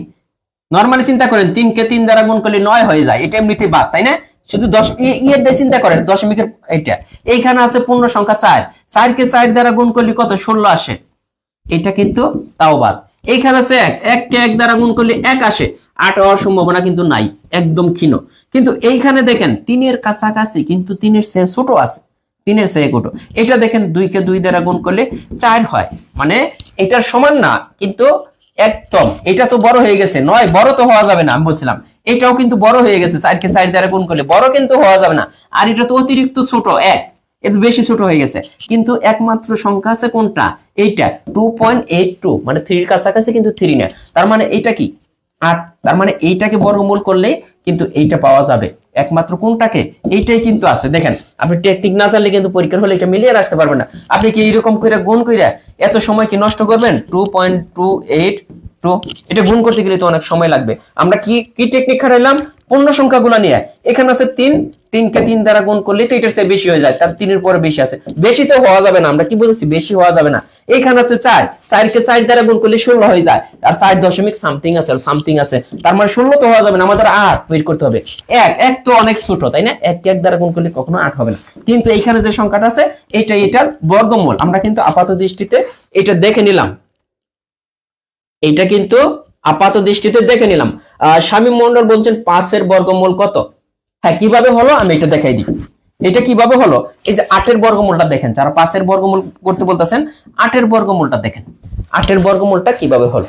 নরমালি চিন্তা করেন 3 কে 3 দ্বারা গুণ করলে 9 হয়ে যায়, এটা এমনিতেই বাদ, তাই না? শুধু 10 ইয়ের চিন্তা করেন দশমিকের এইটা, এইখানে আছে পূর্ণ সংখ্যা 4, 4 কে 4 দ্বারা গুণ করলে কত 16 আসে, এটা কিন্তু তাও বাদ। এইখানে আছে 1, 1 কে 1 দ্বারা গুণ করলে 1 আসে, 8 হওয়ার সম্ভাবনা কিন্তু নাই, একদম ক্ষীণ। কিন্তু এইখানে দেখেন 3 এর কাছাকাছি কিন্তু 3 এর চেয়ে ছোট আছে, 3 এর চেয়ে ছোট। এটা দেখেন 2 কে 2 দ্বারা গুণ করলে 4 হয়, মানে এটার সমান না কিন্তু একদম, এটা তো বড় হয়ে গেছে, 9 বড় তো হওয়া যাবে না, আমি বলছিলাম এটাও কিন্তু বড় হয়ে গেছে, 4 কে 4 দ্বারা গুণ করলে বড় কিন্তু হওয়া যাবে না, আর এটা তো অতিরিক্ত ছোট 1, এটা বেশি ছোট হয়ে গেছে। কিন্তু একমাত্র সংখ্যা আছে কোনটা, এইটা 2.82, মানে 3 এর কাছাকাছি কিন্তু 3 না, তার মানে এটা কি 8, তার মানে এইটাকে বর্গমূল করলে কিন্তু এইটা পাওয়া যাবে, একমাত্র কোনটাকে, এইটাই কিন্তু আছে। দেখেন আপনি টেকনিক না জানলে কিন্তু পরীক্ষার হলে এটা মিলিয়ে আসতে পারবেন না। আপনি কি এরকম করে গুণ কইরা এত সময় কি নষ্ট করবেন, 2.282, এটা গুণ করতে গেলে তো অনেক সময় লাগবে। আমরা কি কি টেকনিক খাটাইলাম, পূর্ণ সংখ্যাগুলো নিয়ে, এখানে আছে 3, 3 কে 3 দ্বারা গুণ করলে তো এটার চেয়ে বেশি হয়ে যায়, তার 3 এর পরে বেশি আছে, বেশি তো হওয়া যাবে না, আমরা কি বুঝেছি বেশি হওয়া যাবে না। এখানে আছে 4, 4 কে 4 দ্বারা গুণ করলে 16 হয়ে যায়, আর 4 দশমিক সামথিং আছে, তার মানে 16 তো হওয়া যাবে না, আমাদের 8 বের করতে হবে। 1 তো অনেক ছোট, তাই না, 1 কে 1 দ্বারা গুণ করলে কখনো 8 হবে না। কিন্তু এইখানে যে সংখ্যাটা আছে এটার বর্গমূল, আমরা কিন্তু আপাত দৃষ্টিতে এটা দেখে নিলাম, এটা কিন্তু আপাত দৃষ্টিতে দেখে নিলাম। শামীম মন্ডল বলছেন 5 এর বর্গমূল কত। হ্যাঁ কিভাবে হলো আমি এটা দেখাই দিই, এটা কিভাবে হলো। এই যে 8 এর বর্গমূলটা দেখেন, যারা 5 এর বর্গমূল করতে বলতেছেন 8 এর বর্গমূলটা দেখেন, 8 এর বর্গমূলটা কিভাবে হলো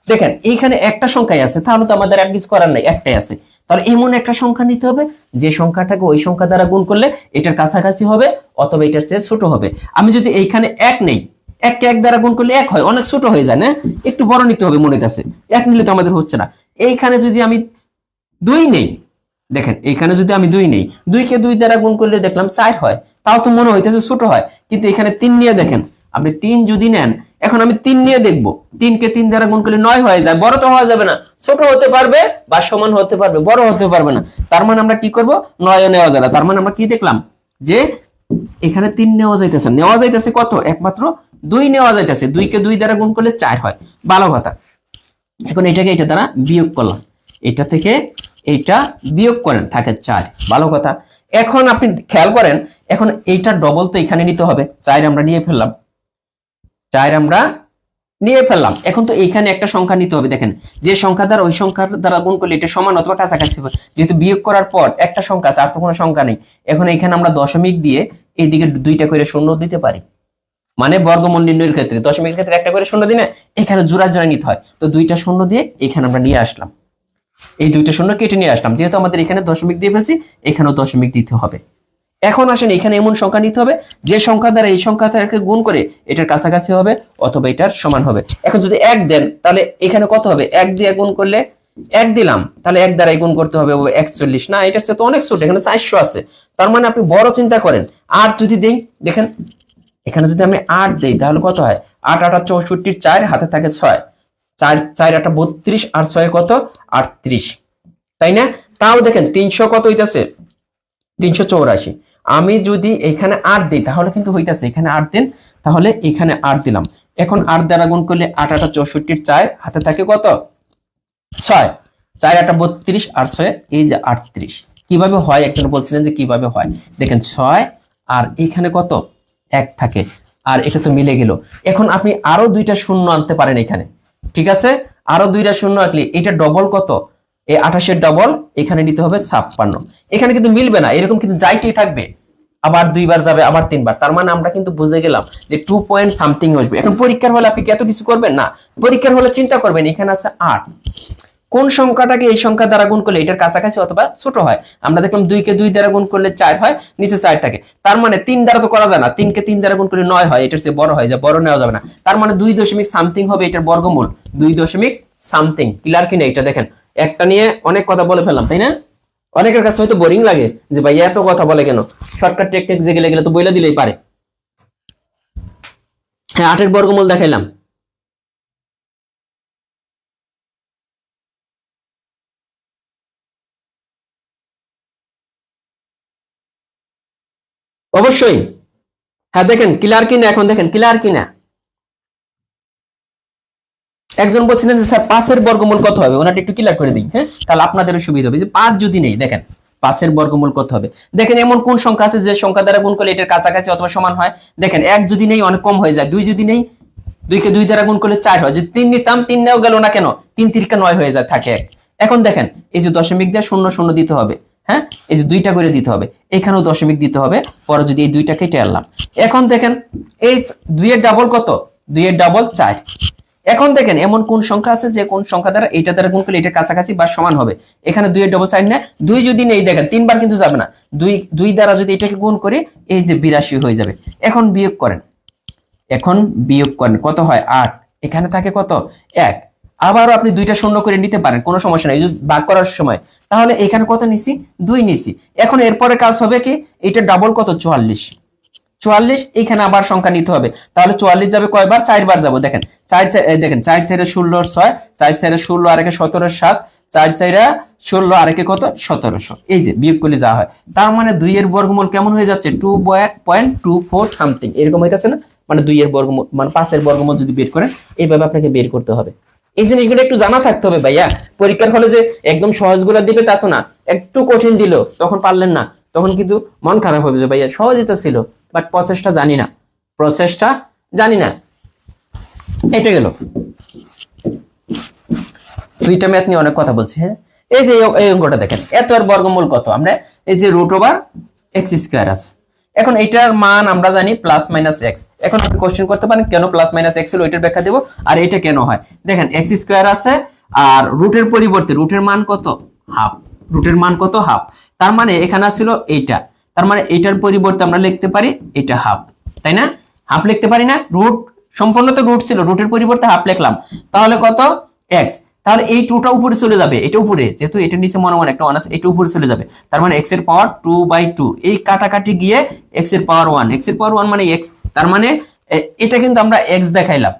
দেখেন। এইখানে একটা সংখ্যাই আছে, তাহলে তো আমাদের আর কিছু করার নাই, একটাই আছে, তাহলে এমন একটা সংখ্যা নিতে হবে যে সংখ্যাটাকে ওই সংখ্যা দ্বারা গুণ করলে এটার কাছাকাছি হবে অথবা এটার চেয়ে ছোট হবে। আমি যদি এইখানে 1 নেই, 1 কে 1 দ্বারা গুণ করলে 1 হয়, অনেক ছোট হয়ে যায় না, একটু বড় নিতে হবে মনে কাছে, 1 নিলে তো আমাদের হচ্ছে না। এইখানে যদি আমি 2 নেই, দেখেন এইখানে যদি আমি 2 নেই, 2 কে 2 দ্বারা গুণ করলে দেখলাম 4 হয়, তাও তো মনে হইতেছে ছোট হয়। কিন্তু এখানে 3 নিয়ে দেখেন, আপনি 3 যদি নেন এখন আমি 3 নিয়ে দেখবো, 3 কে 3 দ্বারা গুণ করলে 9 হয়ে যায়। বড় তো হওয়া যাবে না, ছোট হতে পারবে বা সমান হতে পারবে, বড় হতে পারবে না। তার মানে আমরা কি করব, 9 নেওয়া যাবে। তার মানে আমরা কি দেখলাম যে এখানে 3 নেওয়া যাইতেছে কত, একমাত্র 2 নেওয়া যাইতেছে। 2 কে 2 দ্বারা গুণ করলে 4 হয়, ভালো কথা। এখন এটাকে এটা দ্বারা বিয়োগ করলাম, এটা থেকে এইটা বিয়োগ করেন, থাকে 4, ভালো কথা। এখন আপনি খেয়াল করেন, এখন এইটা ডবল তো এখানে নিতে হবে, 4 আমরা নিয়ে ফেললাম, 4 আমরা নিয়ে ফেললাম। এখন তো এখানে একটা সংখ্যা নিতে হবে, দেখেন যে সংখ্যা দ্বারা ওই সংখ্যার দ্বারা গুণ করলে এটা সমান অথবা কাছাকাছি হবে। যেহেতু বিয়োগ করার পর একটা সংখ্যা আছে, আর তো কোনো সংখ্যা নেই। এখন এখানে আমরা দশমিক দিয়ে এইদিকে 2টা করে শূন্য দিতে পারি, মানে বর্গমূল নির্ণয়ের ক্ষেত্রে দশমিকের ক্ষেত্রে একটা করে শূন্য দিলে এখানে জোড়া জোড়া নিতে হয়। তো 2টা শূন্য দিয়ে এখানে আমরা নিয়ে আসলাম, এই 2টা শূন্য কেটে নিয়ে আসলাম। যেহেতু আমাদের এখানে দশমিক দিয়ে ফেলছি, এখানেও দশমিক দিতে হবে। এখন আসেন, এখানে এমন সংখ্যা নিতে হবে যে সংখ্যা দ্বারা এই সংখ্যা দ্বারা গুণ করে এটার কাছাকাছি হবে অথবা এটার সমান হবে। এখন যদি 1 দেন, তাহলে এখানে কত হবে, 1 দিয়ে গুণ করলে 1 দিলাম, তাহলে 1 দ্বারাই গুণ করতে হবে 41। না, এটার চেয়ে তো অনেক ছোট, এখানে 400 আছে। তার মানে আপনি বড় চিন্তা করেন। 8 যদি দেই, দেখেন এখানে যদি আমি 8 দেই তাহলে কত হয়, 8 8 64, 4 হাতে থাকে 6, 4 4 8 32 আর 6 কত 38, তাই না? তাও দেখেন 300 কত হইতাছে, 384। আমি যদি এখানে 8 দিই তাহলে কিন্তু হইতাছে, এখানে 8 দিন, তাহলে এখানে 8 দিলাম। এখন 8 দ্বারা গুণ করলে 8 8 64, 4 হাতে থাকে কত 6, 4 8 32 আর 6 এই যে 38। কিভাবে হয়, একজন বলছিলেন যে কিভাবে হয়, দেখেন 6 আর এখানে কত 1 থাকে, আর এটা তো মিলে গেল। এখন আপনি আরো 2টা শূন্য আনতে পারেন এখানে, ঠিক আছে? আরো 2টা শূন্য আনলে এটা ডবল কত, এই 28 ডবল এখানে নিতে হবে 56। এখানে কিন্তু মিলবে না, এরকম কিন্তু যাইতেই থাকবে, আবার 2 বার যাবে, আবার 3 বার। তার মানে আমরা কিন্তু বুঝে গেলাম যে 2 পয়েন্ট সামথিং আসবে। এখন পরীক্ষার হলে আপনি কি এত কিছু করবেন না? পরীক্ষার হলে চিন্তা করবেন, এখানে আছে 8, কোন সংখ্যাটাকে এই সংখ্যা দ্বারা গুণ করলে এটার কাছাকাছি অথবা ছোট হয়। আমরা দেখলাম 2 কে 2 দ্বারা গুণ করলে 4 হয়, নিচে 4 থাকে। তার মানে 3 দ্বারা তো করা যায় না, 3 কে 3 দ্বারা গুণ করলে 9 হয়, এটার চেয়ে বড় হয়, যা বড় নেওয়া যাবে না। তার মানে 2 দশমিক সামথিং হবে এটার বর্গমূল, 2 দশমিক সামথিং। ক্লিয়ার কিনা? এটা দেখেন, একটা নিয়ে অনেক কথা বলে ফেললাম, তাই না? অনেকের কাছে হয়তো বোরিং লাগে যে ভাই এত কথা বলে কেন, শর্টকাট টেকনিক যে গেলে তো বইলা দিলেই পারে। হ্যাঁ, 8 এর বর্গমূল দেখাইলাম। অবশ্যই, হ্যাঁ দেখেন ক্লিয়ার কিনা, এখন দেখেন ক্লিয়ার কিনা। একজন বলছিলেন যে স্যার 5 এর বর্গমূল কত হবে, ওনাটা একটু ক্লিয়ার করে দিই। হ্যাঁ, তাহলে আপনাদেরও সুবিধা হবে। যে 5 যদি নেই, দেখেন 5 এর বর্গমূল কত হবে। দেখেন এমন কোন সংখ্যা আছে যে সংখ্যা দ্বারা গুণ করলে এটার কাছাকাছি অথবা সমান হয়। দেখেন 1 যদি নেই অনেক কম হয়ে যায়, 2 যদি নেই 2 কে 2 দ্বারা গুণ করলে 4 হয়, যে 3 নিতাম 3 নেও গেল না কেন, 3 3 9 হয়ে যায়, থাকে 1। এখন দেখেন এই যে দশমিক দিয়ে 0 0 দিতে হবে, হ্যাঁ এই যে 2টা করে দিতে হবে, এখানেও দশমিক দিতে হবে, পরে যদি এই 2টা কেটে আনলাম। এখন দেখেন এই 2 এর ডাবল কত, 2 এর ডাবল 4। এখন দেখেন এমন কোন সংখ্যা আছে যে কোন সংখ্যা দ্বারা এটা দ্বারা গুণ করলে এটার কাছাকাছি বা সমান হবে। এখানে 2 এর ডবল 4 না, 2 যদি নেই, দেখেন 3 বার কিন্তু যাবে না, 2 দ্বারা যদি এটাকে গুণ করি এই যে 82 হয়ে যাবে। এখন বিয়োগ করেন, এখন বিয়োগ করেন কত হয় 8, এখানে থাকে কত 1। আবারও আপনি 2টা শূন্য করে নিতে পারেন, কোনো সমস্যা নাই ভাগ করার সময়। তাহলে এখানে কত নিছি, 2 নিছি। এখন এরপরে কাজ হবে কি, এটা ডাবল কত 44, 44 এখানে আবার সংখ্যা নিতে হবে। তাহলে 44 যাবে কয়বার, 4 বার যাবো। দেখেন 4 দেখেন 4 4 16 6, 4 4 16 আর 17 7, 4 4 16 আর কত 1700। এই যে বিয়োগ করলে যা হয়, তার মানে 2 এর বর্গমূল কেমন হয়ে যাচ্ছে 2.24 সামথিং, এরকম হইতাছে না? মানে 2 এর বর্গমূল মানে 5 এর বর্গমূল যদি বের করেন এইভাবে আপনাকে বের করতে হবে। এই জিনিসগুলো একটু জানা থাকতে হবে ভাইয়া। পরীক্ষার হলে যে একদম সহজগুলো দিবে তা তো না, একটু কঠিন দিল তখন পারলেন না, তখন কিন্তু মন খারাপ হবে যে ভাইয়া সহজই তো ছিল, বাট প্রসেসটা জানি না, প্রসেসটা জানি না। এটা গেল 2টা ম্যাথ নিয়ে অনেক কথা বলছি। হ্যাঁ, এই যে এই অঙ্কটা দেখেন, এত এর বর্গমূল কত, আমরা এই যে √x² আছে। এখন এটার মান আমরা জানি +-x। এখন আপনি কোশ্চেন করতে পারেন কেন +-x হলো, এটার ব্যাখ্যা দেব। আর এটা কেন হয়, দেখেন x² আছে আর রুটের পরিবর্তে রুটের মান কত হাফ, রুটের মান কত হাফ। তার মানে এখানে ছিল এইটা, তার মানে এটার পরিবর্তে আমরা লিখতে পারি এটা হাফ, তাই না? হাফ লিখতে পারি না, রুট সম্পূর্ণ তো রুট ছিল, রুটের পরিবর্তে হাফ লিখলাম, তাহলে কত x। তাহলে এই 2টা উপরে চলে যাবে, এটা উপরে, যেহেতু এটা নিচে মনে মনে একটা 1 আছে, এটা উপরে চলে যাবে। তার মানে x এর পাওয়ার 2/2, এই কাটাকাটি গিয়ে x এর পাওয়ার 1, x এর পাওয়ার 1 মানে x। তার মানে এটা কিন্তু আমরা x দেখাইলাম,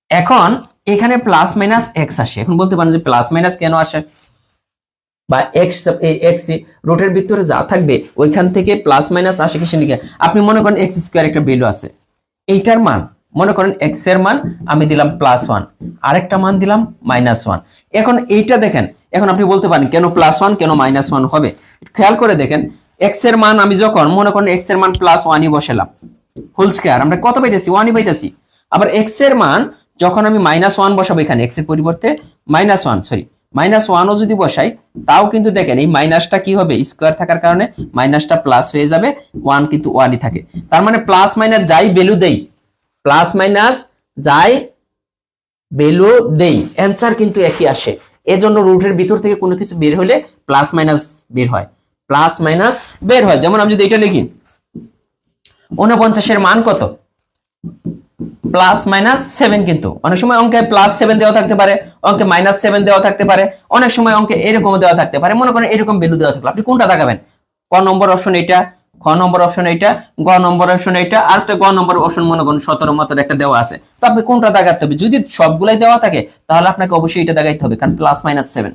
এখন এখানে প্লাস মাইনাস এক্স আসে। এখন বলতে পারেন যে প্লাস মাইনাস কেন আসে, বা এক্স এক্স রুটের ভিতরে যা থাকবে ওইখান থেকে প্লাস মাইনাস আসে কিসের দিকে? আপনি মনে করেন এক্স স্কোয়ার একটা ভ্যালু আছে, এইটার মান মনে করেন এক্স এর মান আমি দিলাম +1, আরেকটা মান দিলাম -1। এখন এইটা দেখেন, এখন আপনি বলতে পারেন কেন +1 কেন -1 হবে? খেয়াল করে দেখেন, এক্স এর মান আমি যখন মনে করেন এক্স এর মান +1ই বসালাম, হোল স্কয়ার আমরা কত পাইতেছি? 1ই পাইতেছি। আবার এক্স এর মান যখন আমি -1 বসাবো, এখানে এক্স এর পরিবর্তে -1ও যদি বসাই, তাও কিন্তু দেখেন এই মাইনাসটা কি হবে? স্কয়ার থাকার কারণে মাইনাসটা প্লাস হয়ে যাবে, 1 কিন্তু 1ই থাকে। তার মানে প্লাস মাইনাস যাই ভ্যালু দেই, প্লাস মাইনাস যাই ভ্যালু দেই, অ্যানসার কিন্তু একই আসে। এজন্য রুটের ভিতর থেকে কোনো কিছু বের হলে প্লাস মাইনাস বের হয়, প্লাস মাইনাস বের হয়। যেমন আমি যদি এটা লিখি 49 এর মান কত? +-7, কিন্তু অনেক সময় অঙ্কে +7 দেওয়া থাকতে পারে, অঙ্কে -7 দেওয়া থাকতে পারে, অনেক সময় অঙ্কে এরকম দেওয়া থাকতে পারে। মনে করেন এরকম ভ্যালু দেওয়া থাকলে আপনি কোনটা দেখাবেন? ক নম্বর অপশন এটা, খ নম্বর অপশন এটা, গ নম্বর অপশন এটা, আর একটা গ নম্বর অপশন মনে করেন 17 মতো একটা দেওয়া আছে। তো আপনি কোনটা দেখাতে হবে? যদি সবগুলাই দেওয়া থাকে তাহলে আপনাকে অবশ্যই এটা দেখাইতে হবে, কারণ +-7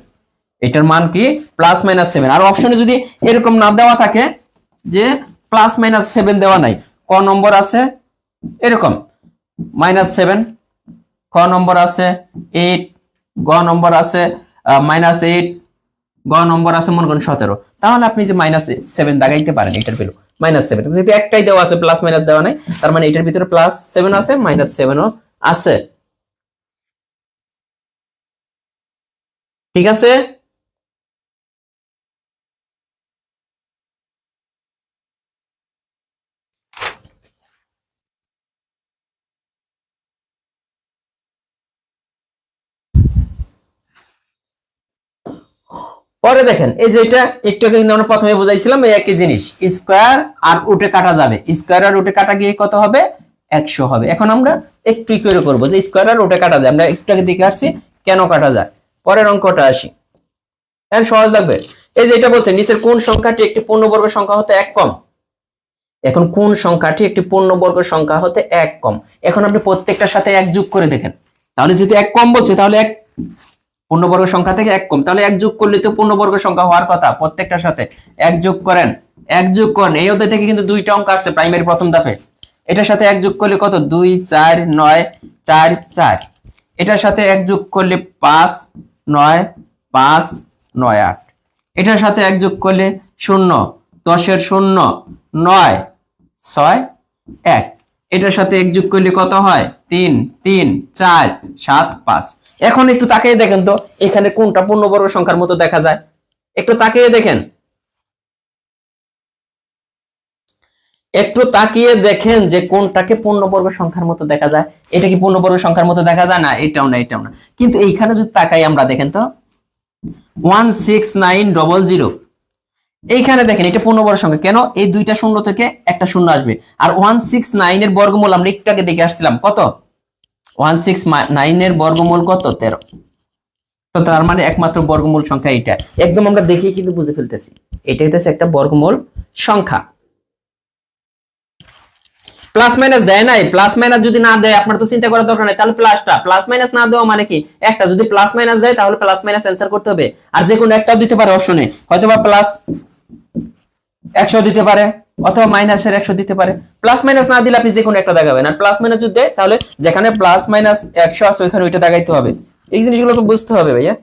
এটার মান কি? +-7। আর অপশনে যদি এরকম না দেওয়া থাকে যে +-7 দেওয়া নাই, ক নম্বর আছে এরকম -7, খ নম্বর আছে 8, গ নম্বর আছে -8, গ নম্বর আছে মনে করেন 17, তাহলে আপনি যে -7 দাগাইতে পারেন এটার ভ্যালু -7। যেহেতু একটাই দেওয়া আছে, প্লাস মাইনাস দেওয়া নাই, তার মানে এটার ভিতরে +7 আছে, -7ও আছে। ঠিক আছে? পরে দেখেন এই যে এটা একটু আগে কিন্তু আমরা প্রথমে বুঝাইছিলাম, এই একই জিনিস, স্কয়ার আর রুটে কাটা যাবে, স্কয়ার আর রুটে কাটা গিয়ে কত হবে? 100 হবে। এখন আমরা একটু করে করব যে স্কয়ার আর রুটে কাটা যায়, আমরা একটু আগে দেখে আসছি কেন কাটা যায়। পরের অঙ্কটা আসি, এখন সহজ লাগবে। এই যে এটা বলছে নিচের কোন সংখ্যাটি একটি পূর্ণবর্গ সংখ্যা হতে 1 কম? এখন কোন সংখ্যাটি একটি পূর্ণবর্গ সংখ্যা হতে 1 কম? এখন আপনি প্রত্যেকটার সাথে 1 যোগ করে দেখেন, তাহলে যেহেতু 1 কম বলছে তাহলে 1 পূর্ণবর্গ সংখ্যা থেকে 1 কম, তাহলে 1 যোগ করলে তো পূর্ণবর্গ সংখ্যা হওয়ার কথা। প্রত্যেকটার সাথে 1 যোগ করেন, 1 যোগ করেন। এই অধ্যায় থেকে কিন্তু দুইটা অঙ্ক আসছে প্রাইমারি প্রথম ধাপে। এটার সাথে 1 যোগ করলে কত? 2 4 9 4 4। এটার সাথে 1 যোগ করলে 5 9 5 9 8। এটার সাথে 1 যোগ করলে 0 10 এর 0 9 6 1। এটার সাথে 1 যোগ করলে কত হয়? 3 3 4 7 5। এখন একটু তাকিয়ে দেখেন তো এখানে কোনটা পূর্ণবর্গ সংখ্যার মতো দেখা যায়, একটু তাকিয়ে দেখেন, একটু তাকিয়ে দেখেন যে কোনটাকে পূর্ণবর্গ সংখ্যার মতো দেখা যায়। এটা কি পূর্ণবর্গ সংখ্যার মতো দেখা যায়? না, এটাও না, এটাও না। কিন্তু এইখানে যদি তাকাই আমরা, দেখেন তো 16900, এইখানে দেখেন এটা পূর্ণবর্গ সংখ্যা। কেন? এই দুইটা শূন্য থেকে একটা শূন্য আসবে। আর 169 এর বর্গমূল আমরা একটু আগে দেখে আসছিলাম কত? 169 এর বর্গমূল কত? 13। তো তার মানে একমাত্র বর্গমূল সংখ্যা এটা। একদম আমরা দেখেই কিন্তু বুঝে ফেলতেছি এটা হইতেছে একটা বর্গমূল সংখ্যা। প্লাস মাইনাস দেয় নাই, প্লাস মাইনাস যদি না দেয় আপনার তো চিন্তা করার দরকার নাই, তাহলে প্লাসটা প্লাস মাইনাস না দেওয়া মানে কি? একটা যদি প্লাস মাইনাস দেয় তাহলে প্লাস মাইনাস অ্যানসার করতে হবে। আর যে কোনো একটাও দিতে পারে অপশনে, হয়তো বা প্লাস 100 দিতে পারে অথবা মাইনাসের 100 দিতে পারে। প্লাস মাইনাস না দিলে আপনি যে কোনো একটা দেখাবেন, আর প্লাস মাইনাস যদি দেয় তাহলে যেখানে প্লাস মাইনাস 100 আছে ওইখানে ওইটা দেখাইতে হবে। এই জিনিসগুলো তো বুঝতে হবে ভাইয়া।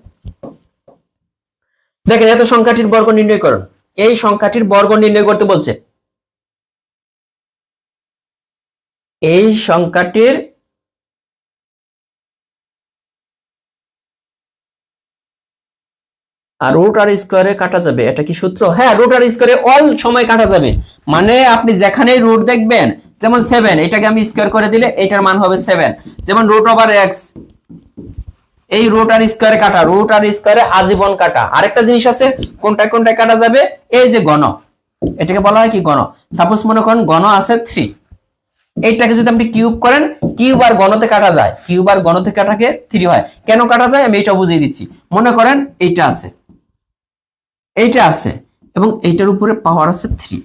দেখেন এত সংখ্যাটির বর্গ নির্ণয় করুন, এই সংখ্যাটির বর্গ নির্ণয় করতে বলছে। এই সংখ্যাটির আর রুট আর স্কয়ারে কাটা যাবে, এটা কি সূত্র? হ্যাঁ, রুট আর স্কয়ারে অল সময় কাটা যাবে। মানে আপনি যেখানে রুট দেখবেন, যেমন 7, এটাকে আমি স্কয়ার করে দিলে এটার মান হবে 7। যেমন √x, এই রুট আর স্কয়ারে কাটা, রুট আর স্কয়ারে আজীবন কাটা। আরেকটা জিনিস আছে কোনটায় কোনটায় কাটা যাবে, এই যে ঘন, এটাকে বলা হয় কি? ঘন। সাপোজ মনে করেন ঘন আছে 3, এইটাকে যদি আপনি কিউব করেন, কিউব আর ঘনতে কাটা যায়, কিউব আর ঘনতে কাটাকে 3 হয়। কেন কাটা যায় আমি এটা বুঝিয়ে দিচ্ছি। মনে করেন এইটা আছে, এইটা আছে এবং এইটার উপরে পাওয়ার আছে 3,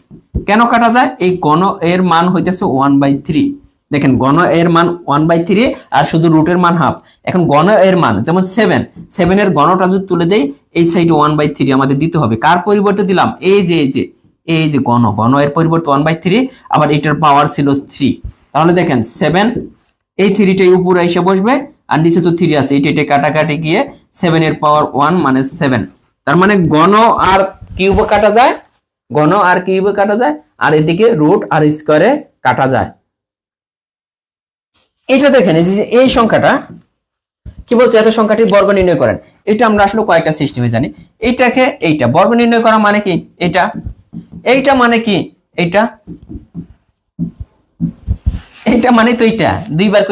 কেন কাটা যায়? এই ঘন এর মান হইতেছে 1/3, দেখেন গণ এর মান 1/3 আর শুধু রুটের মান হাফ। এখন গণ এর মান যেমন 7 এর গণটা যদি তুলে দেই এই সাইডে 1/3 আমাদের দিতে হবে। কার পরিবর্তে দিলাম? এই যে গণ এর পরিবর্তে 1/3, আবার এটার পাওয়ার ছিল 3। তাহলে দেখেন 7 এই 3টাই উপরে এসে বসবে আর নিচে তো 3 আছে, এটা কাটাকাটি গিয়ে 7 এর পাওয়ার 1 মানে 7। তার মানে গণ আর কিউবে কাটা যায়, গণ আর কিউবে কাটা যায়, আর এদিকে রুট আর স্কয়ারে কাটা যায়। এটা দেখেন এই সংখ্যাটা কি বলছে, এত সংখ্যাটির বর্গ নির্ণয় করেন। এটা আমরা আসলে কয়েকটা সিস্টেমে জানি। এইটাকে এইটা বর্গ নির্ণয় করা মানে কি, এইটা মানে কি, এইটা মানে তো এইটা দুইবার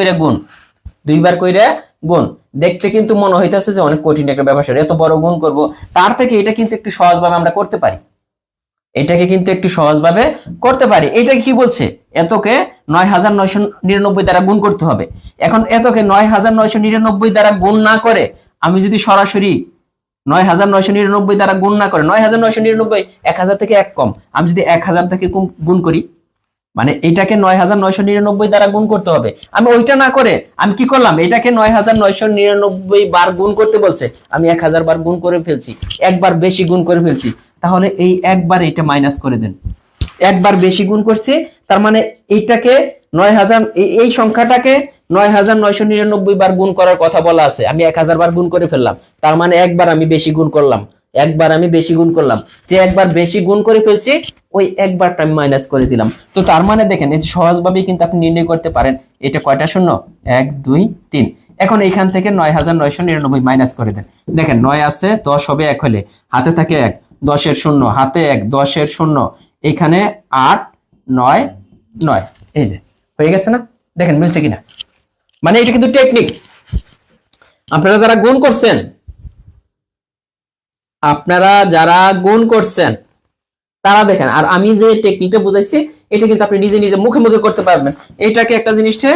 কইরা গুণ। দেখতে কিন্তু মনে হইতেছে যে অনেক কঠিন একটা ব্যাপার, এত বড় গুণ করব। তার থেকে এটা কিন্তু একটু সহজভাবে আমরা করতে পারি, এটাকে কিন্তু একটু সহজভাবে করতে পারি। এটাকে কি বলছে, এতকে 9999 দ্বারা গুণ করতে হবে। এখন এতকে 9999 দ্বারা গুণ না করে আমি যদি সরাসরি 9999 দ্বারা গুণ না করে 9999 1000 থেকে এক কম, আমি যদি 1000 থেকে গুণ করি, মানে এটাকে 9999 দ্বারা গুণ করতে হবে। আমি ওইটা না করে আমি কি করলাম, এটাকে 9999 বার গুণ করতে বলছে, আমি 1000 বার গুণ করে ফেলছি, একবার বেশি গুণ করে ফেলছি। তাহলে এই একবার এটা মাইনাস করে দেন, একবার বেশি গুণ করছি, তার মানে এইটাকে 9000, এই সংখ্যাটাকে 9999 বার গুণ করার কথা বলা আছে, আমি 1000 বার গুণ করে ফেললাম, তার মানে একবার আমি বেশি গুণ করলাম, যে একবার বেশি গুণ করে ফেলছি ওই একবারটা আমি মাইনাস করে দিলাম। তো তার মানে দেখেন এই সহজভাবে কিন্তু আপনি নির্ণয় করতে পারেন এটা কয়টা শূন্য, 1 2 3। এখন এইখান থেকে 9999 মাইনাস করে দেন, দেখেন 9 আছে 10 হবে 1 হলে, হাতে থাকে 1, 10 এর শূন্য, হাতে 1, 10 এর শূন্য, এখানে 8 9 9, এই যে হয়ে গেছে না? দেখেন মিলছে কিনা? মানে এটা কিন্তু টেকনিক। আপনারা যারা গুণ করছেন তারা দেখেন, আর আমি যে টেকনিকটা বুঝাইছি এটা কিন্তু আপনি নিজে নিজে মুখে মুখে করতে পারবেন। এটাকে একটা জিনিসটা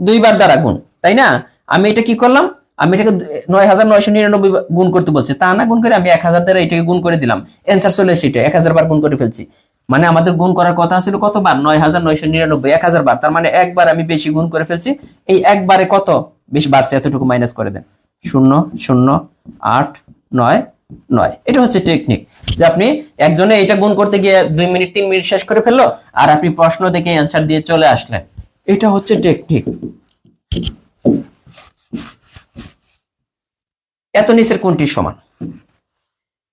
দুইবার দ্বারা গুণ, তাই না? আমি এটা কি করলাম, আমি এটাকে 9999 গুণ করতে বলছে, তা না গুণ করে আমি 1000 দ্বারা এটাকে গুণ করে দিলাম, অ্যান্সার চলে এসেছে, এটা 1000 বার গুণ করে ফেলছি। মানে আমাদের গুণ করার কথা ছিল কতবার, 9999, 1000 বার। তার মানে একবার আমি বেশি গুণ করে ফেলছি, এই একবারে কত বেশি বাড়ছে এতটুকু মাইনাস করে দেন, 0 0 8 9 9। এটা হচ্ছে টেকনিক, যে আপনি একজনে এটা গুণ করতে গিয়ে 2 মিনিট 3 মিনিট শেষ করে ফেললো, আর আপনি প্রশ্ন দেখে অ্যান্সার দিয়ে চলে আসলেন। এটা হচ্ছে টেকনিক। এত নিচের কোনটির সমান,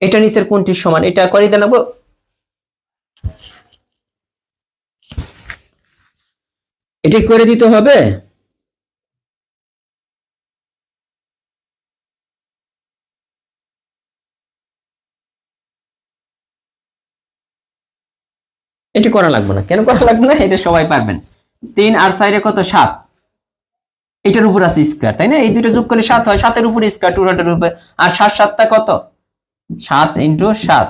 এটা নিচের কোনটির সমান, এটা করে দেনাবো। এটা করে দিতে হবে। এটা করা লাগবে না, কেন করা লাগবে না, এটা সবাই পারবেন। 3 আর 4 কত 7, এটার উপর আছে স্কয়ার, তাই না? এই দুটো যোগ করলে 7 হয়, 7 এর উপর স্কয়ার, 2 এর উপরে, আর 7 7টা কত, 7 × 7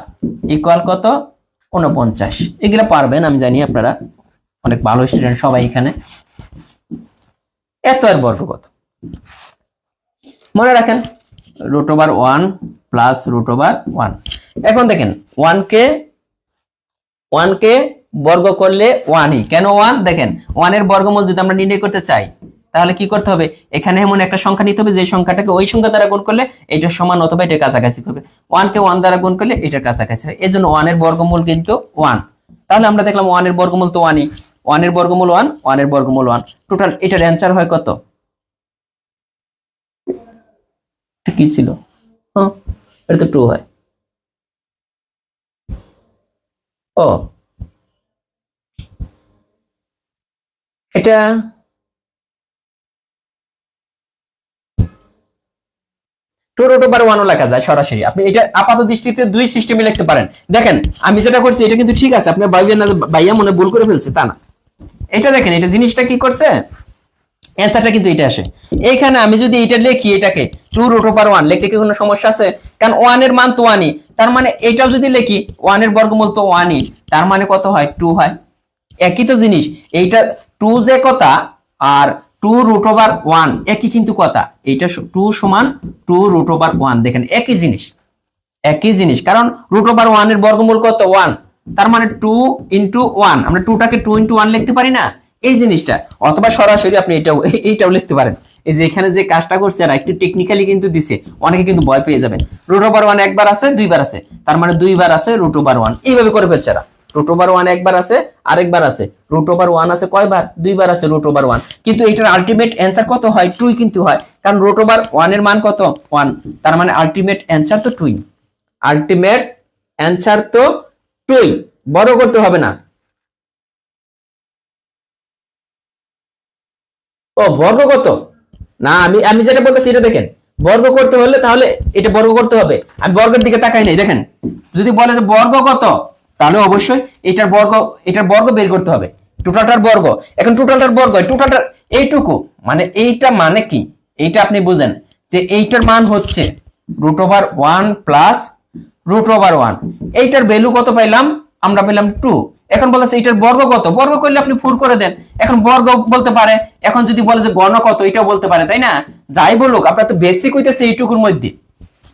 ইকুয়াল কত, 49। এগুলা পারবেন, আমি জানি আপনারা অনেক ভালো স্টুডেন্ট সবাই এখানে। এত এর বর্গ কত মনে রাখেন, √1 প্লাস √1। এখন দেখেন 1 কে বর্গ করলে 1ই, কেন 1? দেখেন 1 এর বর্গমূল যদি আমরা নির্ণয় করতে চাই তাহলে কি করতে হবে, এখানে এমন একটা সংখ্যা নিতে হবে যে সংখ্যাটাকে ওই সংখ্যা দ্বারা গুণ করলে এটা সমান অথবা এটার কাছাকাছি হবে। 1 কে 1 দ্বারা গুণ করলে এটার কাছাকাছি হয়, এজন্য 1 এর বর্গমূল কিন্তু 1। তাহলে আমরা দেখলাম 1 এর বর্গমূল তো 1ই, 1 এর বর্গমূল 1, 1 এর বর্গমূল 1, টোটাল এটার অ্যানসার হয় কত, কি ছিল, এটা তো 2 হয়। ও এটা √1ও লেখা যায় সরাসরি, আপনি এটা আপাত দৃষ্টিতে দুই সিস্টেমে লিখতে পারেন। দেখেন আমি যেটা করছি এটা কিন্তু ঠিক আছে, আপনি ভাইয়া মনে ভুল করে ফেলছে তা না। এটা দেখেন, এটা জিনিসটা কি করছে, অ্যানসারটা কিন্তু এটা আসে। এখানে আমি যদি এটা লিখি, এটাকে 2√1 লিখতে কি কোনো সমস্যা আছে? কারণ 1 এর মান তো 1ই, তার মানে এটাও যদি লিখি 1 এর বর্গমূল তো 1ই, তার মানে কত হয়, 2 হয়। একই তো জিনিস, এইটা 2 যে কথা আর 2√1 একই কিন্তু কথা, এইটা 2 সমান 2√1, দেখেন একই জিনিস, কারণ √1 এর বর্গমূল কত, 1, তার মানে 2 × 1, আমরা 2টাকে 2 × 1 লিখতে পারি না, এই জিনিসটা, অথবা সরাসরি আপনি এইটাও লিখতে পারেন। এই যে এখানে যে কাজটা করছে আর একটু টেকনিক্যালি কিন্তু দিছে, অনেকে কিন্তু ভয় পেয়ে যাবেন। √1 একবার আছে, দুইবার আছে, তার মানে দুইবার আছে √1, এইভাবে করে ফেলছে এরা। √1 একবার আছে, আরেকবার আছে। √1 আছে কয়বার? দুইবার আছে √1। কিন্তু এটার আলটিমেট অ্যান্সার কত হয়? 2 কিন্তু হয়, কারণ √1 এর মান কত? 1, তার মানে আলটিমেট অ্যান্সার তো 2। আলটিমেট অ্যান্সার তো 2, বড় করতে হবে না। ও বর্গ কত? না, আমি আমি যেটা বলতেছি এটা দেখেন, বর্গ করতে হলে তাহলে এটা বর্গ করতে হবে। আমি বর্গের দিকে তাকাই নাই, দেখেন যদি বলে যে বর্গ কত, তাহলে অবশ্যই এটার বর্গ বের করতে হবে, টোটালটার বর্গ। এখন টোটালটার বর্গ, টোটালটার এইটুকু মানে এইটা মানে কি, এইটা আপনি বুঝেন যে এইটার মান হচ্ছে √1 প্লাস √1। এইটার ভ্যালু কত পাইলাম? আমরা পেলাম 2। এখন বলেছে এটার বর্গ কত? বর্গ করলে আপনি 4 করে দেন। এখন বর্গ বলতে পারে, এখন যদি বলে যে গণ কত, এটাও বলতে পারে, তাই না? যাই বলুক, আপনার তো বেসিক হইতেছে এইটুকুর মধ্যে।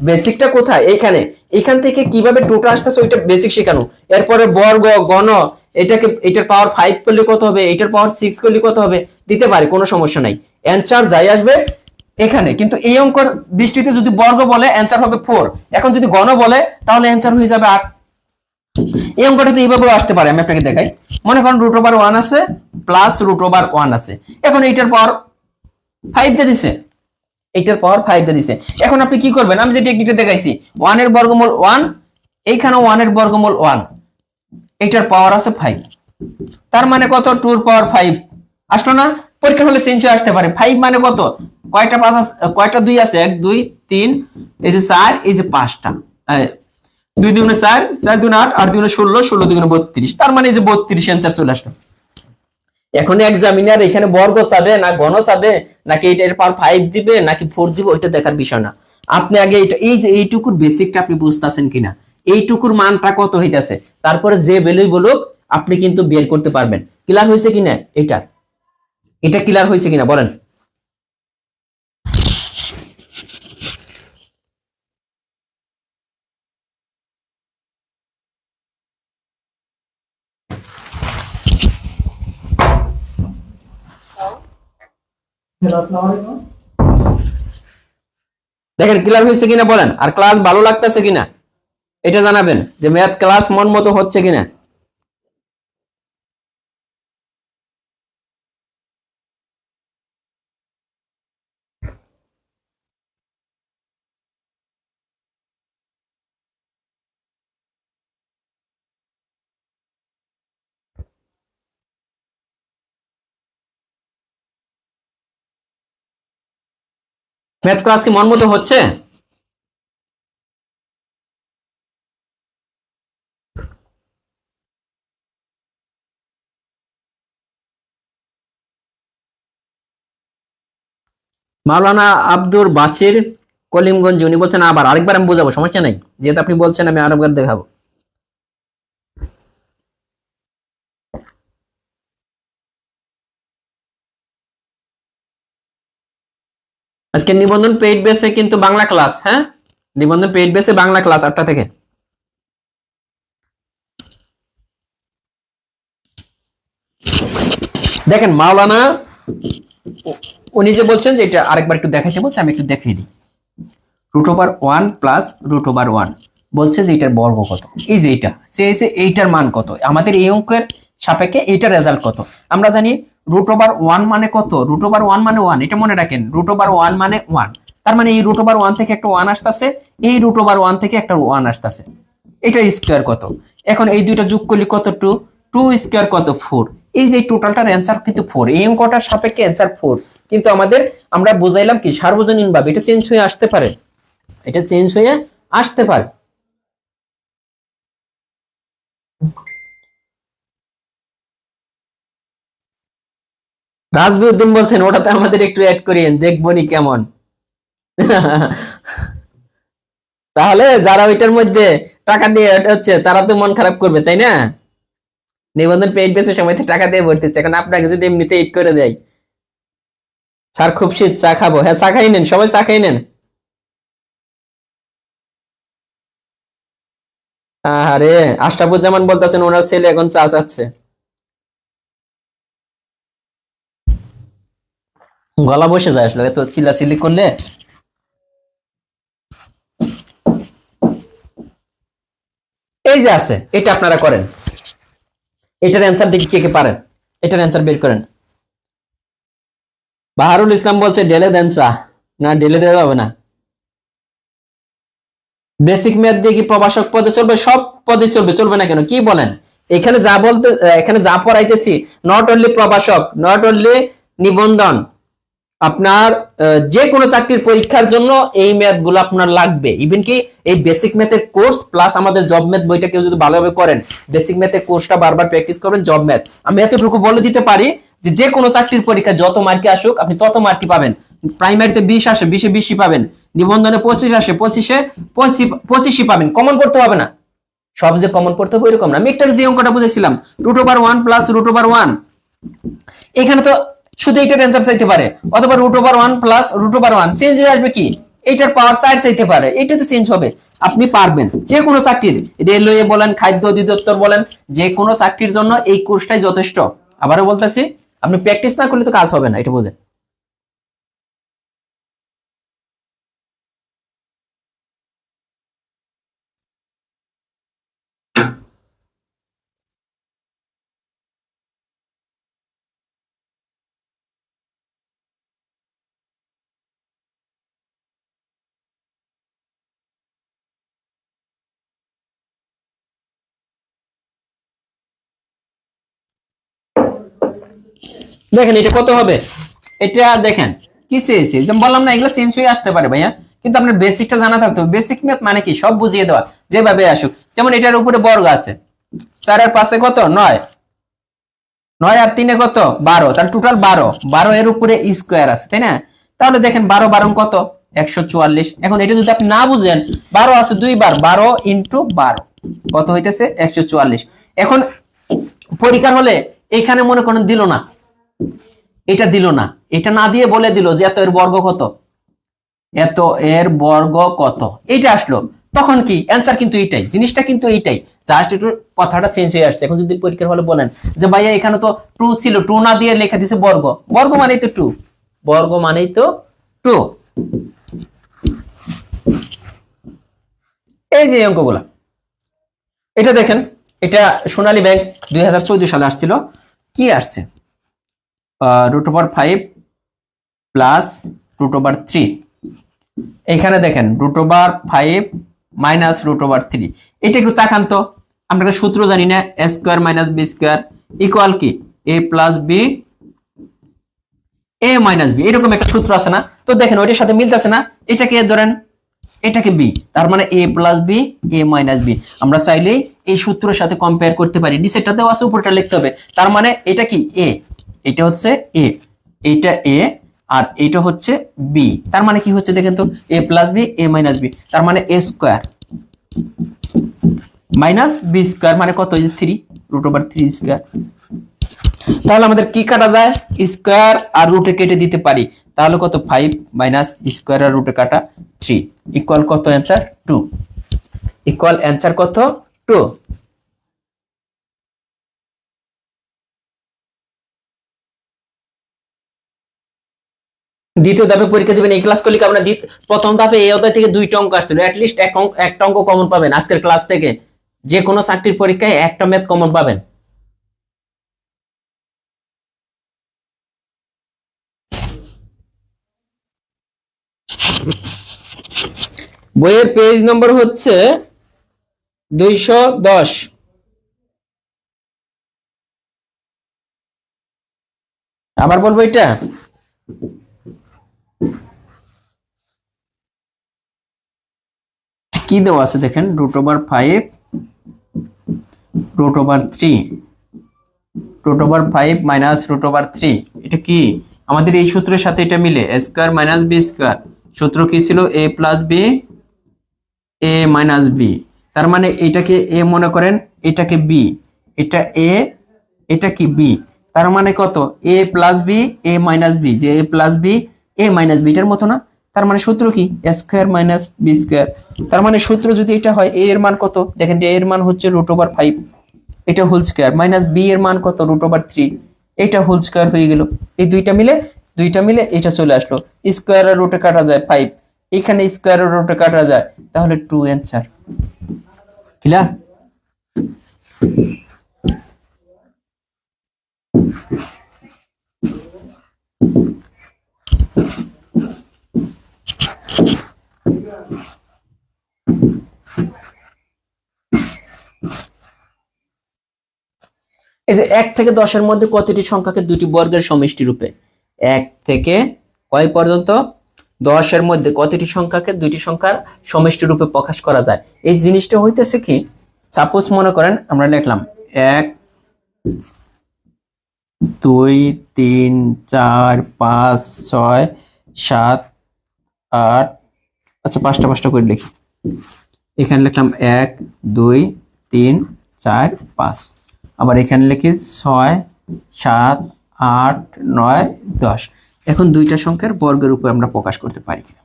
বেসিকটা কোথায়? এখানে। এখান থেকে কিভাবে টোটাল আসতেছে ওইটা বেসিক শেখানো। এরপরে বর্গ, গণ, এটার পাওয়ার 5 করলে কত হবে, এটার পাওয়ার 6 করলে কত হবে দিতে পারে, কোনো সমস্যা নাই। অ্যানসার যাই আসবে এখানে। কিন্তু এই অঙ্কের দৃষ্টিতে যদি বর্গ বলে অ্যানসার হবে 4, এখন যদি গণ বলে তাহলে অ্যানসার হয়ে যাবে 8। এই অঙ্কটা তো এইভাবেও আসতে পারে, আমি আপনাকে দেখাই। মনে করেন √1 আছে প্লাস √1 আছে, এখন এইটার পাওয়ার 5 দিয়ে দিছে, এইটার পাওয়ার 5 দিয়ে দিছে। এখন আপনি কি করবেন? আমি যে টেকনিকটা দেখাইছি, 1 এর বর্গমূল 1, এইখানে 1 এর বর্গমূল 1, এইটার পাওয়ার আছে 5, তার মানে কত? 2 এর পাওয়ার 5 আসলো না? পরীক্ষা হলে চেঞ্জ হয়ে আসতে পারে। 5 মানে কত? কয়টা 5 আছে, কয়টা 2 আছে? 1 2 3, এই যে 4, এই যে 5টা, 2 2 4, 4 2 8, 8 2 16, 16 2 32, তার মানে এই যে 32 অ্যান্সার চলে আসলো। এখন এক্সামিনার এখানে বর্গ চাবে না ঘন চাবে, নাকি এটার পাওয়ার 5 দিবে নাকি 4 দিবে, ওইটা দেখার বিষয় না। আপনি আগে এটা, এই যে এইটুকুর বেসিকটা আপনি বুঝতেছেন কিনা, এইটুকুর মানটা কত হইতাছে, তারপরে যে ভ্যালুই বলুক আপনি কিন্তু বের করতে পারবেন। ক্লিয়ার হয়েছে কিনা? এটা ক্লিয়ার হয়েছে কিনা বলেন? দেখেন ক্লিয়ার হয়েছে কিনা বলেন, আর ক্লাস ভালো লাগতেছে কিনা এটা জানাবেন, যে ম্যাথ ক্লাস মন মতো হচ্ছে কিনা। ম্যাথ ক্লাস কি মন মতো হচ্ছে? মাওলানা আব্দুর বাছির, কলিমগঞ্জ, উনি বলছেন আবার আরেকবার আমি বোঝাবো, সমস্যা নাই, যেহেতু আপনি বলছেন আমি আরেকবার দেখাবো। আজকে নিবন্ধন পেইড বেসে কিন্তু বাংলা ক্লাস, হ্যাঁ, নিবন্ধন পেইড বেসে বাংলা ক্লাস 8টা থেকে। দেখেন মাওলানা উনি যে বলছেন যে এটা আরেকবার একটু দেখাইতে বলছে, আমি একটু দেখিয়ে দিই। √1 প্লাস √1 বলছে যে এটার বর্গ কত, এই যে এটা চেয়েছে, এইটার মান কত, আমাদের এই অঙ্কের সাপেক্ষে এইটার রেজাল্ট কত। আমরা জানি √1 মানে কত, √1 মানে 1, এটা মনে রাখেন, √1 মানে 1, তার মানে এই √1 থেকে একটা 1 আসতেছে, এই √1 থেকে একটা 1 আসতেছে, এটা স্কোয়ার কত। এখন এই দুইটা যোগ করলে কত? 2, 2 স্কোয়ার কত? 4। এই যে টোটালটার অ্যান্সার কিন্তু 4, এই অঙ্কটার সাপেক্ষে অ্যান্সার 4। কিন্তু আমাদের আমরা বুঝাইলাম কি সার্বজনীন ভাবে, এটা চেঞ্জ হয়ে আসতে পারে, এটা চেঞ্জ হয়ে আসতে পারে। রাজবিউদ্দিন বলছেন ওটাতে আমাদের একটু অ্যাড করিয়েন, দেখবনি কেমন। তাহলে যারা ওইটার মধ্যে টাকা দিয়ে add হচ্ছে তারা তো মন খারাপ করবে, তাই না? নিবন্ধন পেইড বেসের সময় তো টাকা দিয়ে ভর্তিছে, এখন আপনাকে যদি এমনিতে এড করে দেয়, স্যার খুব শীত, চা খাবো, হ্যাঁ চা খাই নেন, সবাই চা খাই নেন। আরে আশরাফুজ্জামান বলতেছেন ওনার ছেলে এখন চা চাচ্ছে। গলা বসে যায় আসলে তো চিল্লাচিল্লি করলে। এই যে আছে, এটা আপনারা করেন। এটার অ্যান্সার দেখি কে কে পারেন, এটার অ্যান্সার বের করেন। বাহারুল ইসলাম বলছে ডেলে দেন চা। না, ডেলে দেওয়া হবে না। বেসিক ম্যাথ দিয়ে কি প্রভাষক পদে চলবে? সব পদে চলবে, চলবে না কেন? কি বলেন? এখানে যা বলতে, এখানে যা পড়াইতেছি, নট অনলি প্রভাষক, নট অনলি নিবন্ধন, আপনার যে কোনো চাকরির পরীক্ষার জন্য এই ম্যাথ গুলো আপনার লাগবে। ইভেন কি এই বেসিক ম্যাথের কোর্স প্লাস আমাদের জব ম্যাথ বইটা কেউ যদি ভালোভাবে করেন, বেসিক ম্যাথের কোর্সটা বারবার প্র্যাকটিস করবেন, জব ম্যাথ আমি এতটুকু বলে দিতে পারি যে যে কোনো চাকরির পরীক্ষা যত মার্কে আসুক আপনি তত মার্কই পাবেন। প্রাইমারিতে 20 আসে, 20-এ 20ই পাবেন। নিবন্ধনে 25 আসে, 25-এ 25ই পাবেন। কমন পড়তে হবে না, সব যে কমন পড়তে হবে এরকম না। আমি একটা যে অঙ্কটা বুঝেছিলাম, √1 প্লাস √1, এখানে তো শুধু এইটার অ্যান্সার চাইতে পারে, অথবা √1 প্লাস √1 চেঞ্জ হয়ে আসবে কি, এইটার পাওয়ার 4 চাইতে পারে, এটা তো চেঞ্জ হবে। আপনি পারবেন যে কোনো চাকরির, রেলওয়ে বলেন, খাদ্য অধিদপ্তর বলেন, যে কোনো চাকরির জন্য এই কোর্সটাই যথেষ্ট। আবারও বলতেছি, আপনি প্র্যাকটিস না করলে তো কাজ হবে না, এটা বোঝেন। দেখেন এটা কত হবে, এটা দেখেন কি চেয়েছে, যেমন বললাম না এগুলো চেঞ্জ হয়ে আসতে পারে ভাইয়া, কিন্তু আপনার বেসিকটা জানা থাকতে হবে। বেসিক ম্যাথ মানে কি, সব বুঝিয়ে দেওয়া যেভাবে আসুক। যেমন এটার উপরে বর্গ আছে, 4 আর 5 কত 9, 9 আর 3 কত 12, তাহলে টোটাল 12, 12 এর উপরে স্কোয়ার আছে, তাই না? তাহলে দেখেন 12 12 কত 144। এখন এটা যদি আপনি না বুঝেন, 12 আছে দুইবার, 12 ইন্টু 12 কত হইতেছে 144। এখন পরীক্ষার হলে এখানে মনে করেন দিল না, এটা দিল না, এটা না দিয়ে বলে দিল যে এত এর বর্গ কত, এত এর বর্গ কত, এটা আসলো, তখন কি অ্যান্সার কিন্তু এইটাই, জিনিসটা কিন্তু এইটাই, জাস্ট একটু কথাটা চেঞ্জ হয়ে আসছে। এখন যদি পরীক্ষার হলে বলেন যে ভাইয়া এখানে তো 2 ছিল, 2 না দিয়ে লেখা দিছে বর্গ, বর্গ মানেই তো 2, বর্গ মানেই তো 2। এই যে অঙ্কগুলা, এটা দেখেন, এটা সোনালী ব্যাংক 2014 সালে আসছিল। কি আসছে, √5 প্লাস √3। এখানে দেখেন √5 মাইনাস √3। এটা একটু তাকান তো, আমরা একটা সূত্র জানি না, a square minus b square equal কি a plus b a minus b, এরকম একটা সূত্র আছে না? তো দেখেন ওইটার সাথে মিলতেছে না, এটাকে ধরেন, এটাকে b, তার মানে a plus b a minus b। আমরা চাইলেই এই সূত্রের সাথে কম্পেয়ার করতে পারি, নিচেরটা দেওয়া আছে উপরটা লিখতে হবে। তার মানে এটা কি a, এটা হচ্ছে a, এটা a, আর এটা হচ্ছে b। তার মানে কি হচ্ছে দেখেন তো, a plus b a minus b, তার মানে a square minus b square মানে কত, এই যে 3, √3 স্কয়ার। তাহলে আমাদের কি কাটা যায়, স্কয়ার আর রুটে কেটে দিতে পারি, তাহলে কত 5 মাইনাস স্কয়ার আর রুটে কাটা 3 ইকুয়াল কত, অ্যান্সার 2, ইকুয়াল অ্যান্সার কত 2। দ্বিতীয় ধাপে পরীক্ষা দিবেন, এই ক্লাস করলে কি আপনার প্রথম ধাপে এই অধ্যায় থেকে 2টা অঙ্ক আসছিল, অ্যাটলিস্ট একটা অঙ্ক কমন পাবেন আজকের ক্লাস থেকে। যে কোনো চাকরির পরীক্ষায় একটা ম্যাথ কমন পাবেন। বইয়ের পেজ নম্বর হচ্ছে 210। আবার বলবো, এটা কি দেওয়া আছে দেখেন, √5 √3, √5 মাইনাস √3, এটা কি আমাদের এই সূত্রের সাথে এটা মিলে, a square minus b square. সূত্র কি ছিল, a plus b a minus b। তার মানে এটাকে a মনে করেন, এটাকে b, এটা a, এটা কি b। তার মানে কত, a plus b a minus b, যে a plus b a minus b এটার মতো না? তার মানে সূত্র কি, a square minus b square. তার মানে সূত্র যদি এটা হয়, a এর মান কত দেখেন, a এর মান হচ্ছে √5, এটা হোল স্কয়ার, মাইনাস b এর মান কত √3, এটা হোল স্কয়ার হয়ে গেল। এই দুইটা মিলে দুইটা মিলে এটা চলে আসলো, স্কোয়ারের রুটে কাটা যায় 5, এখানে স্কোয়ারের রুটে কাটা যায়, তাহলে 2 অ্যান্সার। ক্লিয়ার? এই যে 1 থেকে 10 মধ্যে কতটি সংখ্যাকে দুটি বর্গের সমষ্টি রূপে, 1 থেকে কয় পর্যন্ত 10 মধ্যে কতটি সংখ্যাকে দুইটি সংখ্যার সমষ্টি রূপে প্রকাশ করা যায়, এই জিনিসটা হইতেছে কি, সাপোজ মনে করেন আমরা লিখলাম 1 2 3 4 5 6 7 8, আচ্ছা পাঁচটা পাঁচটা করে লিখি, এখানে লিখলাম 1 2 3 4 5, আবার এখানে লিখি 6 7 8 9 10। এখন দুইটা সংখ্যার বর্গের উপর আমরা প্রকাশ করতে পারি কিনা,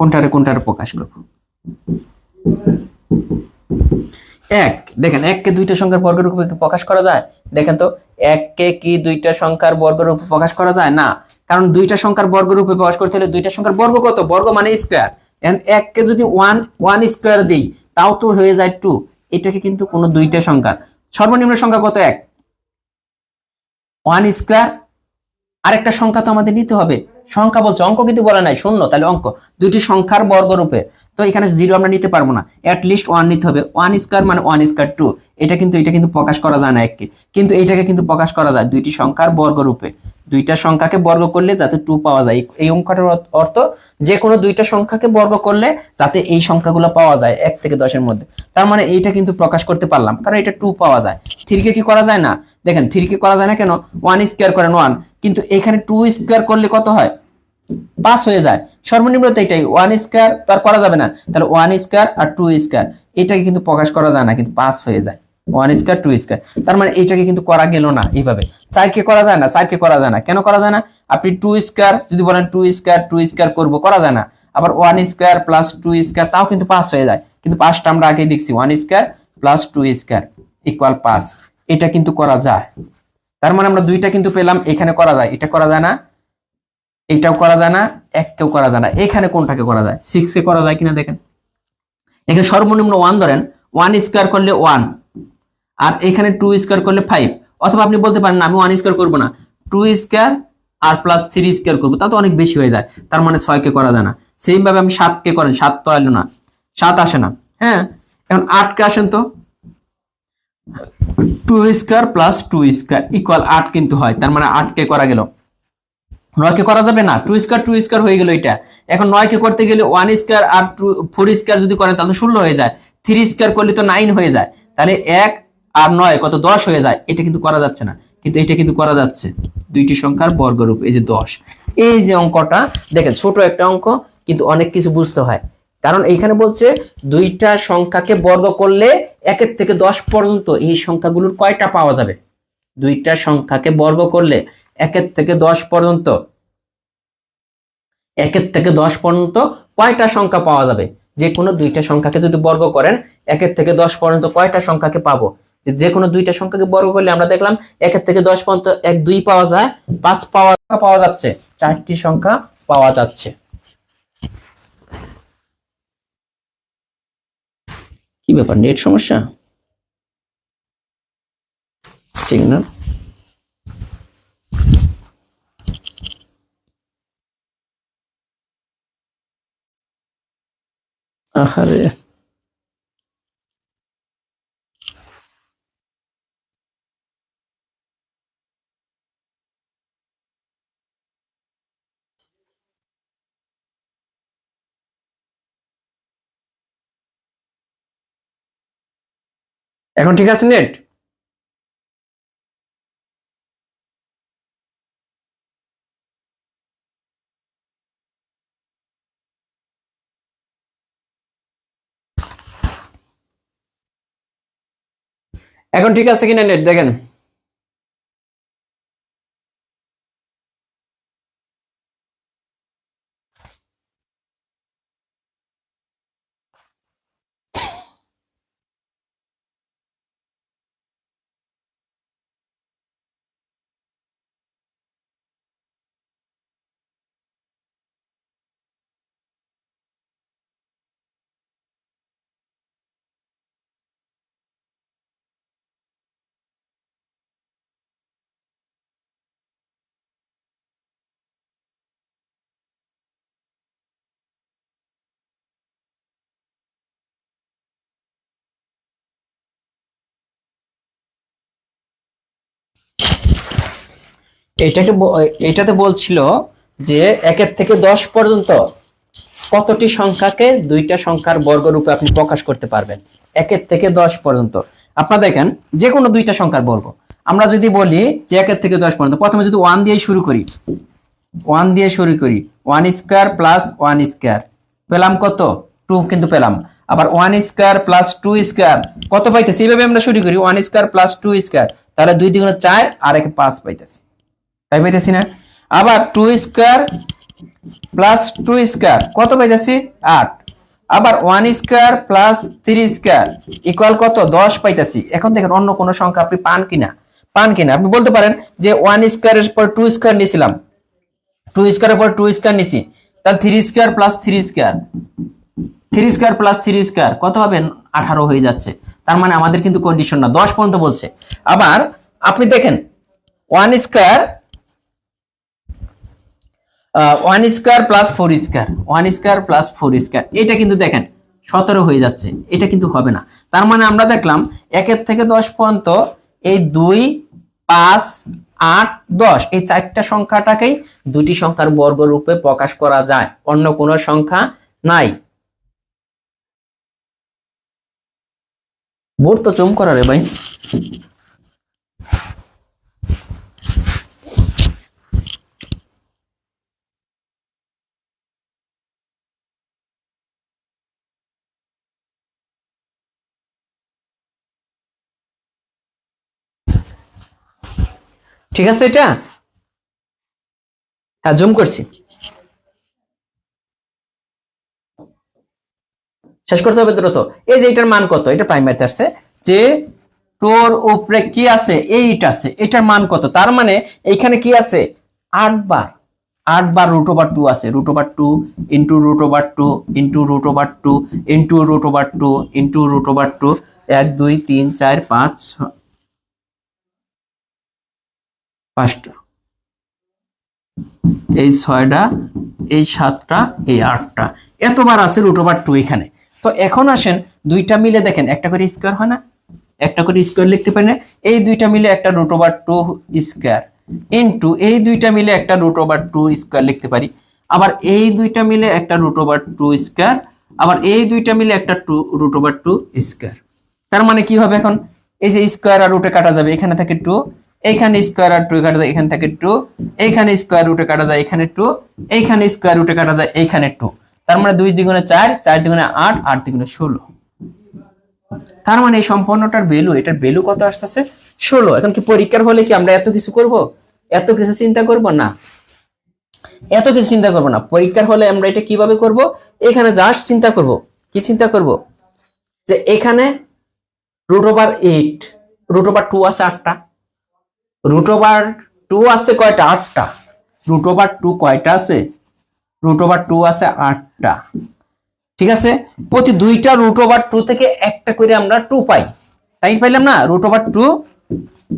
কোনটারে প্রকাশ করব? এক, দেখেন 1 কে দুইটা সংখ্যার বর্গের উপর প্রকাশ করা যায়? দেখেন তো 1 কে কি দুইটা সংখ্যার বর্গের উপর প্রকাশ করা যায় না, কারণ দুইটা সংখ্যার বর্গের উপর প্রকাশ করতে হলে দুইটা সংখ্যার বর্গ কত, বর্গ মানে স্কয়ার, এন্ড 1 কে যদি 1 স্কয়ার দেই তাও তো হয়ে যায় 2, এটাকে কিন্তু কোনো দুইটা সংখ্যা, সর্বনিম্ন সংখ্যা কত 1, 1 স্কয়ার, আরেকটা সংখ্যা তো আমাদের নিতে হবে, সংখ্যা বলছে, অঙ্ক কিন্তু বলা নাই শূন্য, তাহলে অঙ্ক দুইটি সংখ্যার বর্গরূপে, তো এখানে 0 আমরা নিতে পারবো না, অ্যাট লিস্ট 1 নিতে হবে, 1 স্কয়ার মানে 1 স্কয়ার 2, এটা কিন্তু প্রকাশ করা যায় না এককে, কিন্তু এটাকে কিন্তু প্রকাশ করা যায় দুইটি সংখ্যার বর্গরূপে, দুইটা সংখ্যাকে বর্গ করলে যাতে 2 পাওয়া যায়, এই অঙ্কটার অর্থ যে কোনো দুইটা সংখ্যাকে বর্গ করলে যাতে এই সংখ্যাগুলো পাওয়া যায় 1 থেকে 10 মধ্যে, তার মানে এইটা কিন্তু প্রকাশ করতে পারলাম, কারণ এটা 2 পাওয়া যায়। 3 কে কি করা যায় না? দেখেন 3 কে করা যায় না কেন, 1 স্কয়ার করেন 1, কিন্তু এখানে 2 স্কয়ার করলে কত হয়, 5 হয়ে যায়, সর্বনিম্ন তো এটাই, 1 স্কয়ার তার করা যাবে না, তাহলে 1 স্কয়ার আর 2 স্কয়ার এটাকে কিন্তু প্রকাশ করা যায় না, কিন্তু 5 হয়ে যায়, 1 স্কয়ার 2 স্কয়ার, তার মানে এটাকে কিন্তু করা গেল না। এইভাবে 4 কে করা যায় না, 4 কে করা যায় না, কেন করা যায় না? আপনি 2 স্কয়ার যদি বলেন 2 স্কয়ার করব, করা যায় না, আবার 1 স্কয়ার প্লাস 2 স্কয়ার তাও কিন্তু 5 হয়ে যায়, কিন্তু 5টা আমরা আগেই দেখছি, 1 স্কয়ার প্লাস 2 স্কয়ার ইকুয়াল 5, এটা কিন্তু করা যায়, তার মানে আমরা দুইটা কিন্তু পেলাম, এখানে করা যায়, এটা করা যায় না, এটাও করা যায় না, এককেও করা যায় না, এখানে কোনটাকে করা যায়, 6 এ করা যায় কিনা দেখেন, এখানে সর্বনিম্ন 1 ধরেন, 1 স্কয়ার করলে 1, আর এখানে 2 স্কয়ার করলে 5, অথবা আপনি বলতে পারেন না আমি 1 স্কয়ার করব না, 2 স্কয়ার আর প্লাস 3 স্কয়ার করব, তা তো অনেক বেশি হয়ে যায়, তার মানে 6 কে করা যায় না। সেম ভাবে আমি 7 কে করেন, 7 তো এলো না, 7 আসে না, হ্যাঁ, এখন 8 কে আসেন তো, 2 স্কয়ার প্লাস 2 স্কয়ার ইকুয়াল 8 কিন্তু হয়, তার মানে 8 কে করা গেল। 9 কে করা যাবে না, 2 স্কয়ার হয়ে গেল এটা, এখন 9 কে করতে গেলে 1 স্কয়ার আর 4 স্কয়ার যদি করেন তাহলে 16 হয়ে যায়, 3 স্কয়ার করলে তো 9 হয়ে যায়, তাহলে 1 আর 9 কত, 10 হয়ে যায়, এটা কিন্তু করা যাচ্ছে না, কিন্তু এটা কিন্তু করা যাচ্ছে, দুইটি সংখ্যার বর্গরূপ, এই যে 10, এই যে অঙ্কটা দেখেন, ছোট একটা অঙ্ক কিন্তু অনেক কিছু বুঝতে হয়, কারণ এইখানে বলছে দুইটা সংখ্যাকে বর্গ করলে 1 থেকে 10 পর্যন্ত এই সংখ্যাগুলোর কয়টা পাওয়া যাবে, দুইটা সংখ্যাকে বর্গ করলে 1 থেকে 10 পর্যন্ত, 1 থেকে 10 পর্যন্ত কয়টা সংখ্যা পাওয়া যাবে, যে কোনো দুইটা সংখ্যাকে যদি বর্গ করেন 1 থেকে 10 পর্যন্ত কয়টা সংখ্যাকে পাবো, যে কোনো দুইটা সংখ্যাকে বর্গ করলে আমরা দেখলাম 1 থেকে 10 পর্যন্ত 1 2 পাওয়া যায়, 5 পাওয়া যাচ্ছে, 4টি সংখ্যা পাওয়া যাচ্ছে। কি ব্যাপার, নেট সমস্যা, সিগন্যাল, আহারে এখন ঠিক আছে নেট? এখন ঠিক আছে কিনা নেট দেখেন। এটাতে বলছিল যে 1 থেকে 10 পর্যন্ত কতটি সংখ্যাকে দুইটা সংখ্যার বর্গরূপে আপনি প্রকাশ করতে পারবেন। 1 থেকে 10 পর্যন্ত আপনারা দেখেন যে কোনো দুইটা সংখ্যার বর্গ। আমরা যদি বলি যে 1 থেকে 10 পর্যন্ত, প্রথমে যদি 1 দিয়ে শুরু করি, 1 দিয়ে শুরু করি, 1 স্কয়ার প্লাস 1 স্কয়ার পেলাম কত? 2 কিন্তু পেলাম। আবার 1 স্কয়ার প্লাস 2 স্কয়ার কত পাইতেছি? এইভাবে আমরা শুরু করি 1 স্কয়ার প্লাস 2 স্কয়ার, তাহলে 2 দ্বিগুণ 4 আর 1 5 পাইতেছি, তাই পাইতেছি না? আবার 2 স্কয়ার প্লাস 2 স্কয়ার কত পাইতেছি? 8। আবার 1 স্কয়ার প্লাস 3 স্কয়ার ইকুয়াল কত? 10 পাইতেছি। এখন দেখেন অন্য কোন সংখ্যা আপনি পান কিনা, আপনি বলতে পারেন যে 1 স্কয়ারের পর 2 স্কয়ার নিয়েছিলাম, 2 স্কয়ারের পর 2 স্কয়ার নিছি, তাহলে 3 square plus 3 square, 3 square plus 3 square কত হবে? 18 হয়ে যাচ্ছে। তার মানে আমাদের কিন্তু কন্ডিশন না, 10 পর্যন্ত বলছে। আবার আপনি দেখেন 1 square 1 square plus 4 square, 1 square plus 4 square, এটা কিন্তু দেখেন 17 হয়ে যাচ্ছে, এটা কিন্তু হবে না। তার মানে আমরা দেখলাম 1 থেকে 10 পর্যন্ত এই 2, 5, 8, 10 এই চারটা সংখ্যাটাকেই দুটি সংখ্যার বর্গরূপে প্রকাশ করা যায়, অন্য কোনো সংখ্যা নাই। বোর্ড তো চুম করা রে ভাই। ঠিক আছে, এটা হ্যাঁ জুম করছি, শেষ করতে হবে দ্রুত। এই যে এটার মান কত? এটা প্রাইমারিতে আসছে যে টোর উপরে কি আছে? 8 আছে, এটার মান কত? তার মানে এইখানে কি আছে? 8 বার, 8 বার রুট ওভার 2 আছে, root over 2 into root over 2 into root over 2 into root over 2 into root over 2, 1 2 3 4 5 5টা, এই 6টা, এই 7টা, এই 8টা, এতবার আছে রুট ওভার 2 এখানে। তো এখন আসেন দুইটা মিলে দেখেন একটা করে স্কয়ার হয় না? একটা করে স্কয়ার লিখতে পারি না? এই দুইটা মিলে একটা রুট ওভার 2 স্কয়ার ইনটু এই দুইটা মিলে একটা রুট ওভার 2 স্কয়ার লিখতে পারি। আবার এই দুইটা মিলে একটা রুট ওভার 2 স্কয়ার, আবার এই দুইটা মিলে একটা রুট ওভার 2 স্কয়ার। তার মানে কি হবে এখন? এই যে স্কয়ার আর রুটে কাটা যাবে, এখানে থাকে 2, এইখানে স্কয়ার আর 2 কাটা যায়, এখানে থাকে 2, এইখানে স্কয়ার রুটে কাটা যায়, এখানে 2, এইখানে স্কয়ার রুটে কাটা যায়, এইখানে 2। তার মানে 2 দ্বিগুণে 4, 4 দ্বিগুণে 8, 8 দ্বিগুণে 16। তার মানে এই সম্পূর্ণটার ভ্যালু, এটার ভ্যালু কত আসতেছে? 16। এখন কি পরীক্ষার হলে কি আমরা এত কিছু করব? এত কিছু চিন্তা করব না, এত কিছু চিন্তা করব না। পরীক্ষার হলে আমরা এটা কিভাবে করব? এখানে জাস্ট চিন্তা করব, কি চিন্তা করব? যে এখানে রুট ওভার 8, রুট ওভার 2 আছে 8টা, রুট ওভার 2 আছে কয়টা? 8টা। রুট ওভার 2 কয়টা আছে? রুট ওভার 2 আছে 8টা। ঠিক আছে, প্রতি দুইটা রুট ওভার 2 থেকে একটা করে আমরা 2 পাই, তাই পাইলাম না? রুট ওভার 2,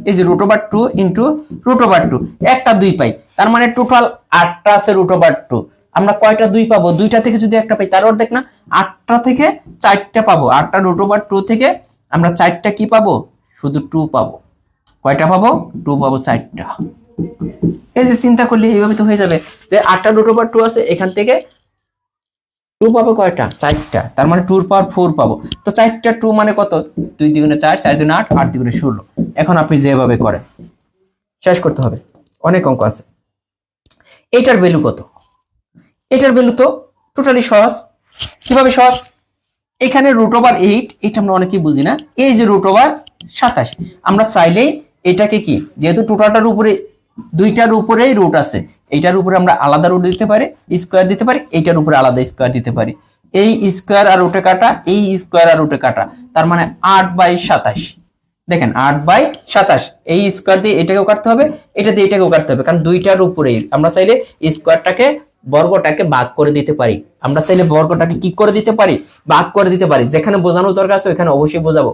এই যে root over 2 into root over 2, একটা 2 পাই। তার মানে টোটাল 8টা আছে রুট ওভার 2। আমরা কয়টা 2 পাবো? দুইটা থেকে যদি একটা পাই তার অর্ধেক না? 8টা থেকে 4টা পাবো। 8টা রুট ওভার 2 থেকে আমরা 4টা কি পাবো? শুধু 2 পাবো। কয়টা পাবো? 2 পাবো 4টা। এই যে চিন্তা করলে এইভাবে তো হয়ে যাবে যে 8টা রুট ওভার 2 আছে, এখান থেকে 2 পাবো কয়টা? 4টা। তার মানে 2 এর পাওয়ার 4 পাবো। তো 4টা 2 মানে কত? 2 দ্বিগুণে 4, 4 দ্বিগুণে 8, 8 দ্বিগুণে 16। এখন আপনি যেভাবে করেন শেষ করতে হবে, অনেক অঙ্ক আছে। এটার ভ্যালু কত? এটার ভ্যালু তো টোটালি সহজ। কিভাবে সহজ? এখানে রুট ওভার 8, এটা আমরা অনেকেই বুঝি না। এই যে রুট ওভার 27, আমরা চাইলেই এটাকে কি, যেহেতু টোটালটার উপরে দুইটার উপরেই রুট আছে, এইটার উপরে আমরা আলাদা রুট দিতে পারি, স্কয়ার দিতে পারি, এইটার উপরে আলাদা স্কয়ার দিতে পারি। এই স্কয়ার আর রুটে কাটা, এই স্কয়ার আর রুটে কাটা, তার মানে 8/27। দেখেন 8/27, এই স্কয়ার দিয়ে এটাকেও কাটতে হবে, এটা দিয়ে এটাকেও কাটতে হবে, কারণ দুইটার উপরেই। আমরা চাইলে স্কয়ারটাকে, বর্গটাকে ভাগ করে দিতে পারি। আমরা চাইলে বর্গটাকে কি করে দিতে পারি? ভাগ করে দিতে পারি। যেখানে বোঝানোর দরকার আছে ওখানে অবশ্যই বোঝাবো।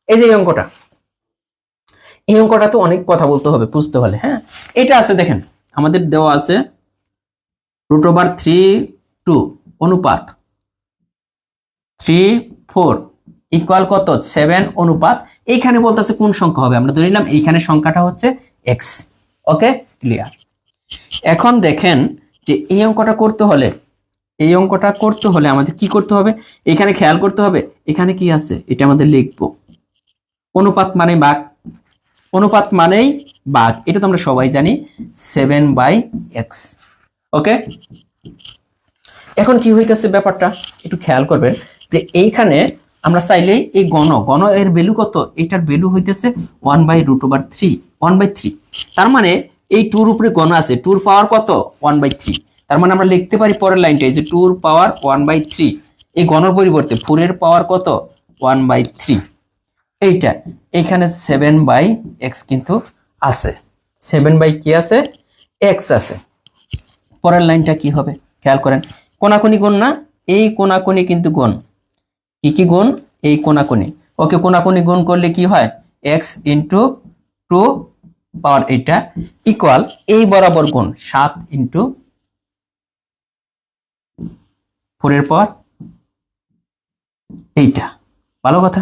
এই যে এই অঙ্কটা, এই অঙ্কটা তো অনেক কথা বলতে হবে বুঝতে হলে। হ্যাঁ, এটা আছে দেখেন, আমাদের দেওয়া আছে রুট ওভার 3/2 অনুপাত 3/4 ইকুয়াল কত? 7 অনুপাত। এইখানে বলতেছে কোন সংখ্যা হবে। আমরা ধরে নিলাম এইখানে সংখ্যাটা হচ্ছে x। ওকে, ক্লিয়ার। এখন দেখেন যে এই অঙ্কটা করতে হলে আমাদের কি করতে হবে, এখানে খেয়াল করতে হবে এখানে কি আছে এটা আমাদের লিখবো। অনুপাত মানে ভাগ, অনুপাত মানেই ভাগ, এটা তো আমরা সবাই জানি 7/x। ওকে, এখন কি হইতেছে ব্যাপারটা একটু খেয়াল করবেন যে এইখানে আমরা চাইলেই এই গণ এর ভ্যালু কত, এটার ভ্যালু হইতেছে 1/√3, 1/3। তার মানে এই 2 উপরে গণ আছে, 2 পাওয়ার কত 1/3। তার মানে আমরা লিখতে পারি পরের লাইনটা এই যে 2 পাওয়ার 1/3, এই গণর পরিবর্তে 4 এর পাওয়ার কত 1/3। এইটা এখানে 7/x কিন্তু আছে, 7 কি আছে x আছে। পরের লাইনটা কি হবে খেয়াল করেন, কোনাকুনি গুণ না, এই কোনাকুনি কিন্তু গুণ, কি গুণ এই কোনাকুনি। ওকে, কোনাকুনি গুণ করলে কি হয় x ইন্টু 2 পাওয়ার এটা ইকুয়াল এই বরাবর গুণ 7 ইন্টু 4 এর পাওয়ার এইটা। ভালো কথা,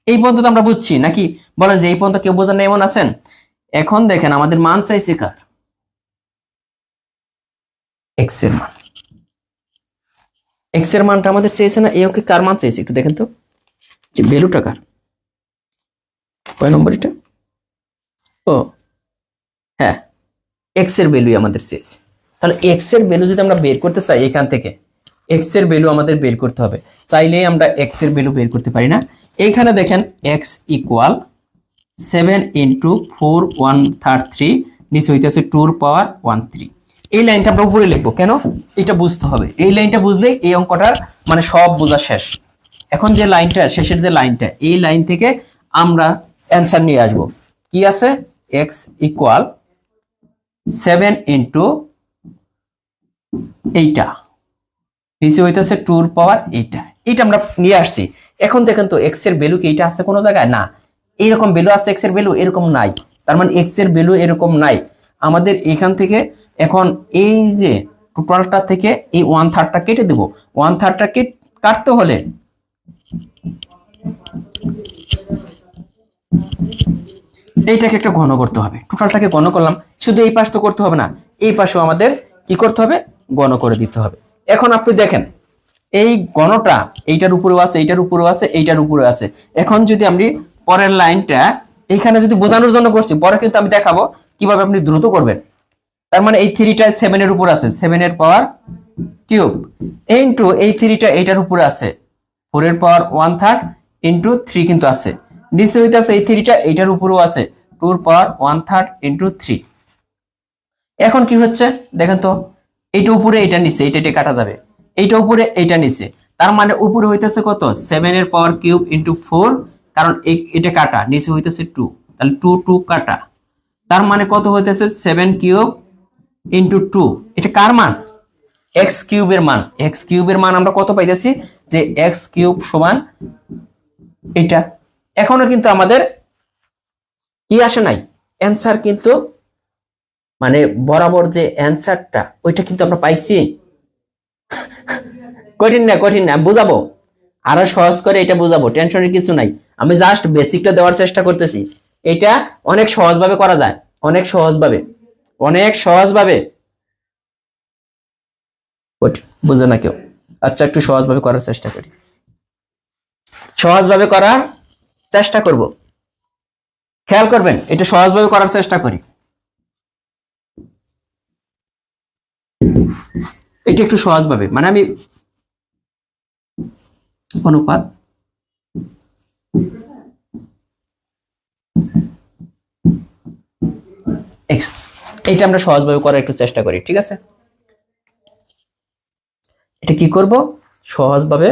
এই পর্যন্ত আমরা বুঝছি নাকি বলেন যে এই পর্যন্ত কেউ বোঝেন না এমন আছেন? এখন দেখেন আমাদের মান চাইছে কার, x এর মান। x এর মানটা আমাদের চেয়েছে না, এই ওকে কার মান চাইছে একটু দেখেন তো, যে ভ্যালুটা কার, কয় নম্বর এটা, ও হ্যাঁ x এর ভ্যালু আমাদের চেয়েছে। তাহলে x এর ভ্যালু যদি আমরা বের করতে চাই এখান থেকে x এর ভ্যালু আমাদের বের করতে হবে, চাইলেই আমরা x এর ভ্যালু বের করতে পারি না। এইখানে দেখেন x ইকুয়াল 7 ইন্টু 4 1/3, নিচে হইতেছে 2 এর পাওয়ার 13। এই লাইনটা আমরা উপরে লিখবো কেন, এটা বুঝতে হবে, এই লাইনটা বুঝলেই এই অঙ্কটার মানে সব বোঝা শেষ। এখন যে লাইনটা শেষের যে লাইনটা, এই লাইন থেকে আমরা অ্যান্সার নিয়ে আসব। কি আছে x ইকুয়াল 7 ইন্টু এইটা, নিচে হইতেছে 2 এর পাওয়ার এইটা, এটা আমরা নিয়ে আসছি। এখন দেখেন তো x এর ভ্যালু কি এইটা আছে কোনো জায়গায়, না এরকম ভ্যালু আছে x এর ভ্যালু এরকম নাই, তার মানে x এর ভ্যালু এরকম নাই। আমাদের এখান থেকে এখন এই যে টোটালটা থেকে এই 1/3টা কেটে দেব, 1/3টা কাটতে হলে এইটাকে একটা ঘন করতে হবে, টোটালটাকে ঘন করলাম, শুধু এই পাশ তো করতে হবে না, এই পাশেও আমাদের কি করতে হবে ঘন করে দিতে হবে। এখন আপনি দেখেন এই গণটা এইটার উপরেও আছে, এইটার উপরেও আছে, এইটার উপরে আছে। এখন যদি আমি পরের লাইনটা এইখানে যদি বোঝানোর জন্য করছি, পরে কিন্তু আমি দেখাবো কিভাবে আপনি দ্রুত করবেন। তার মানে এই 3টা 7 এর উপর আছে, 7 এর পাওয়ার কিউব ইনটু এই 3টা এইটার উপরে আছে 4 এর পাওয়ার 1/3 ইনটু 3 কিন্তু আছে, নিচে হইতাছে এই 3টা এইটার উপরেও আছে 2 এর পাওয়ার 1/3 ইনটু 3। এখন কি হচ্ছে দেখেন তো, এইটা উপরে এইটা নিচে, এইটা কাটা যাবে, এইটা উপরে এইটা নিচে, তার মানে উপরে হইতেছে কত 7 এর পাওয়ার কিউব ইনটু 4, কারণ এটা কাটা, নিচে হইতেছে 2, তাহলে 2 2 কাটা, তার মানে কত হইতেছে 7 কিউব ইনটু 2। এটা কার মান x কিউবের মান, x কিউবের মান আমরা কত পাইতেছি যে x কিউব সমান এটা। এখনো কিন্তু আমাদের কি আসে নাই অ্যান্সার, কিন্তু মানে বরাবর যে অ্যান্সারটা ওইটা কিন্তু আমরা পাইছি। কঠিন না বুঝাবো, আরো সহজ করে এটা বুঝাবো, টেনশনের কিছু নাই, আমি জাস্ট বেসিকটা দেওয়ার চেষ্টা করতেছি। এটা অনেক সহজভাবে করা যায়, অনেক সহজভাবে বুঝে না কেউ, আচ্ছা একটু সহজভাবে করার চেষ্টা করি, সহজভাবে করার চেষ্টা করব, খেয়াল করবেন এটা সহজভাবে করার চেষ্টা করি। এটা একটু সহজভাবে, মানে আমি অনুপাত x, এটা আমরা সহজভাবে করার একটু চেষ্টা করি, ঠিক আছে? এটা কি করব, সহজভাবে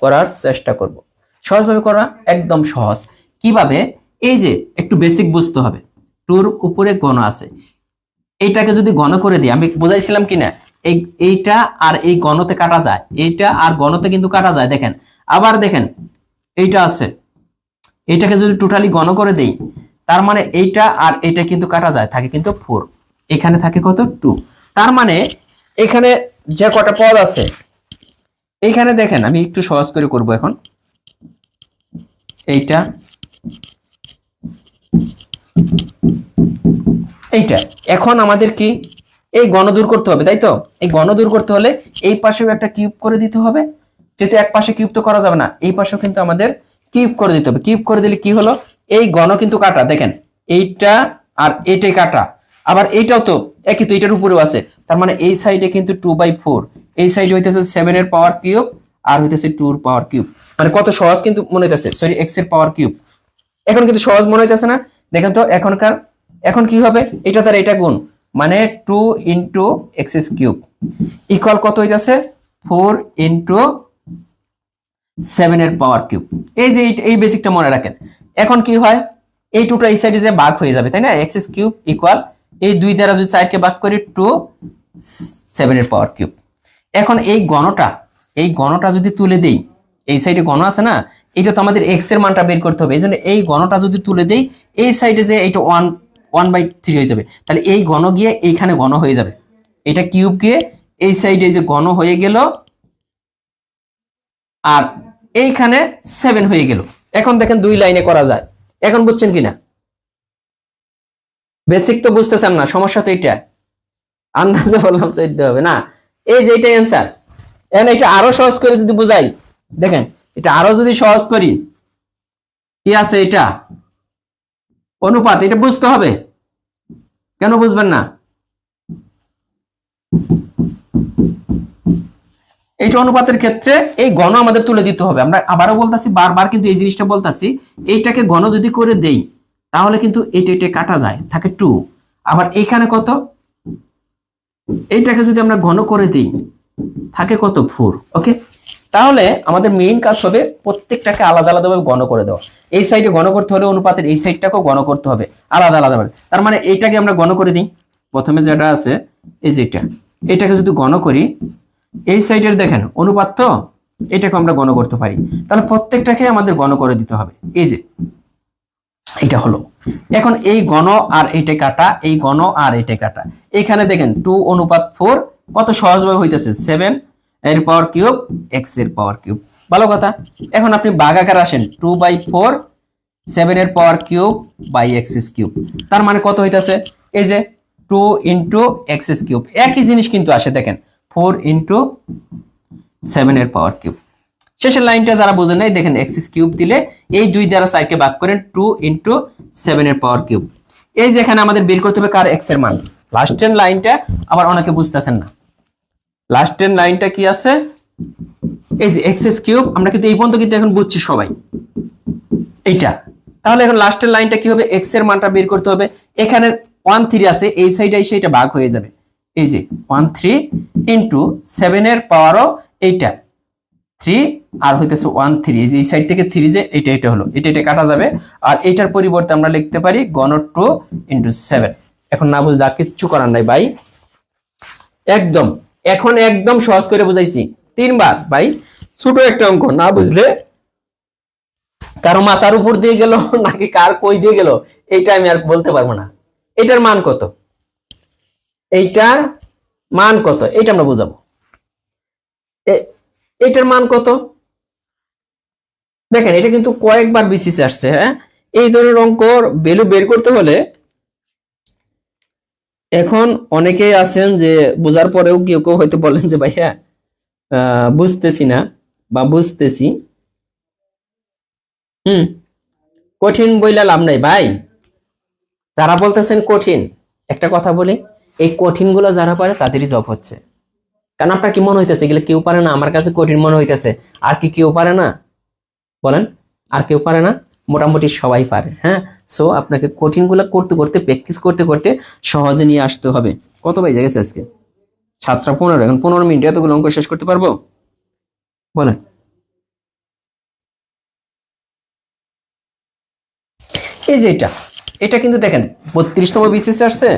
করার চেষ্টা করব। সহজভাবে করা একদম সহজ, কিভাবে, এই যে একটু বেসিক বুঝতে হবে, 2 এর উপরে ঘন আছে, এইটাকে যদি ঘন করে দিই, আমি বুঝাইছিলাম কিনা এইটা আর এই ঘনতে কাটা যায়, এইটা আর ঘনতে কিন্তু কাটা যায়, দেখেন আবার দেখেন এইটা আছে, এইটাকে যদি টোটালি ঘন করে দেই, তার মানে এইটা আর এইটা কিন্তু কাটা যায়, থাকে কিন্তু 4, এখানে থাকে কত 2, তার মানে এখানে যে কটা পদ আছে, এইখানে দেখেন আমি একটু সহজ করে করব এখন, এইটা এইটা এখন আমাদের কি এই গণ দূর করতে হবে, তাই তো? এই গণ দূর করতে হলে এই পাশেও একটা কিউব করে দিতে হবে, যেহেতু এক পাশে কিউব তো করা যাবে না, এই পাশেও কিন্তু আমাদের কিউব করে দিতে হবে। কিউব করে দিলে কি হলো, এই গণ কিন্তু কাটা, দেখেন এইটা আর এইটাই কাটা, আবার এইটাও তো একই, তো এইটার উপরেও আছে, তার মানে এই সাইডে কিন্তু 2/4, এই সাইডে হইতেছে 7 এর পাওয়ার কিউব আর হইতেছে 2 এর পাওয়ার কিউব। মানে কত সহজ কিন্তু মনে হইতেছে, সরি x এর পাওয়ার কিউব। এখন কিন্তু সহজ মনে হইতেছে না? দেখেন তো এখনকার, এখন কি হবে, এটা তার এটা গুণ, মানে 2 ইন্টু এক্স কিউব ইকুয়াল কত হইতেছে 4 ইন্টু 7 এর পাওয়ার কিউব। এই যে এই বেসিকটা মনে রাখেন। এখন কি হয়, এই টুটা এই সাইডে যে ভাগ হয়ে যাবে, তাই না? এক্স কিউব ইকুয়াল এই 2 দ্বারা যদি 4 কে ভাগ করি 2 7 এর পাওয়ার কিউব। এখন এই গণটা যদি তুলে দেই, এই সাইডে গণ আছে না, এটা তো আমাদের এক্স এর মানটা বের করতে হবে, এই জন্য এই গণটা যদি তুলে দেই, এই সাইডে যে এইটা 1/3 হয়ে যাবে, তাহলে এই গণ গিয়ে এইখানে গণ হয়ে যাবে, এটা কিউব গিয়ে এই সাইডে যে গণ হয়ে গেল, আর এইখানে 7 হয়ে গেল। এখন দেখেন 2 লাইনে করা যায়, এখন বুঝছেন কিনা? বেসিক তো বুঝতেছেন না, সমস্যা তো এটা, আন্দাজে বললাম চৈদ্দ হবে না, এই যে এটাই অ্যান্সার। এখন এটা আরো সহজ করে যদি বুঝাই, দেখেন এটা আরো যদি সহজ করি, কি আছে এটা অনুপাত, এটা বুঝতে হবে, কেন বুঝবেন না? এইটা অনুপাতের ক্ষেত্রে এই গণ আমাদের তুলে দিতে হবে। আমরা আবারও বলতাছি, বারবার কিন্তু এই জিনিসটা বলতাছি, এইটাকে গণ যদি করে দেই তাহলে কিন্তু এটা কাটা যায়, থাকে 2, আবার এইখানে কত, এইটাকে যদি আমরা ঘন করে দিই থাকে কত 4। ওকে, তাহলে আমাদের মেইন কাজ হবে প্রত্যেকটাকে আলাদা আলাদাভাবে গণ করে দেওয়া। এই সাইডে গণ করতে হলে অনুপাতের এই সাইডটাকেও গণ করতে হবে আলাদা আলাদাভাবে। তার মানে এইটাকে আমরা গণ করে দিই, প্রথমে যেটা আছে এই যে এটাকে যদি গণ করি, এই সাইডের দেখেন অনুপাত তো, এটাকে আমরা গণ করতে পারি, তাহলে প্রত্যেকটাকে আমাদের গণ করে দিতে হবে। এই যে এটা হলো, এখন এই গণ আর এইটা কাটা, এই গণ আর এইটা কাটা, এখানে দেখেন 2:4 কত সহজভাবে হইতেছে 7 এর পাওয়ার কিউব এক্স এর পাওয়ার কিউব। ভালো কথা। এখন আপনি ভাগাকার আসেন, 2/4 7 এর power cube by x cube, তার মানে কত হইতেছে, এই যে 2 ইন্টু এক্স কিউব, একই জিনিস কিন্তু আসে, দেখেন 4 ইন্টু 7 এর পাওয়ার কিউব। শেষের লাইনটা যারা বুঝেন নাই, দেখেন এক্স কিউব দিলে এই 2 দ্বারা 4 কে ভাগ করেন 2 ইন্টু 7 এর পাওয়ার কিউব। এই যে এখানে আমাদের বের করতে হবে কার, এক্স এর মান। লাস্টের লাইনটা আবার অনেকে বুঝতেছেন না, লাস্টের লাইনটা কি আছে, এই যে এক্স কিউব, আমরা কিন্তু এই পর্যন্ত কিন্তু এখন বুঝছি সবাই এইটা। তাহলে এখন লাস্টের লাইনটা কি হবে, এক্স এর মানটা বের করতে হবে। এখানে 1/3 আছে, এই সাইডে এসে এটা ভাগ হয়ে যাবে, এই যে 1/3 ইন্টু 7 এর পাওয়ারও এইটা 3 আর হইতেছে 1/3, এই সাইড থেকে 3 যে এটা হলো, এটা কাটা যাবে, আর এটার পরিবর্তে আমরা লিখতে পারি গণ 2 ইন্টু 7। এখন না বুঝলে আর কিচ্ছু করার নাই ভাই, একদম এখন একদম সহজ করে বুঝাইছি 3 বার ভাই। ছোট একটা অঙ্ক, না বুঝলে কারো মাথার উপর দিয়ে গেল নাকি কার কই দিয়ে গেল এইটা আমি আর বলতে পারবো না। এটার মান কত, এইটার মান কত, এটা আমরা বুঝাবো। এটার মান কত, দেখেন এটা কিন্তু কয়েকবার বিসিসে আসছে। হ্যাঁ, এই ধরনের অঙ্কর ভ্যালু বের করতে হলে, এখন অনেকেই আছেন যে বোঝার পরেও কেউ কেউ হয়তো বলেন যে ভাইয়া বুঝতেছি না বা বুঝতেছি, কঠিন বইলা লাভ নাই ভাই। যারা বলতেছেন কঠিন, একটা কথা বলি, এই কঠিন গুলো যারা পারে তাদেরই জব হচ্ছে। কারণ আপনার কি মনে হইতেছে এগুলো কেউ পারে না? আমার কাছে কঠিন মনে হইতেছে, আর কি কেউ পারে না বলেন? আর কেউ পারে না? মোটামুটি সবাই পারে। হ্যাঁ, সো আপনাকে কঠিন গুলো করতে করতে, প্র্যাকটিস করতে করতে সহজে নিয়ে আসতে হবে। কত বাজে গেছে আজকে? 7:15। এখন 15 মিনিট এতগুলো অঙ্ক শেষ করতে পারবো বলেন? এই যে এটা কিন্তু দেখেন 32তম বিসিসে আসছে,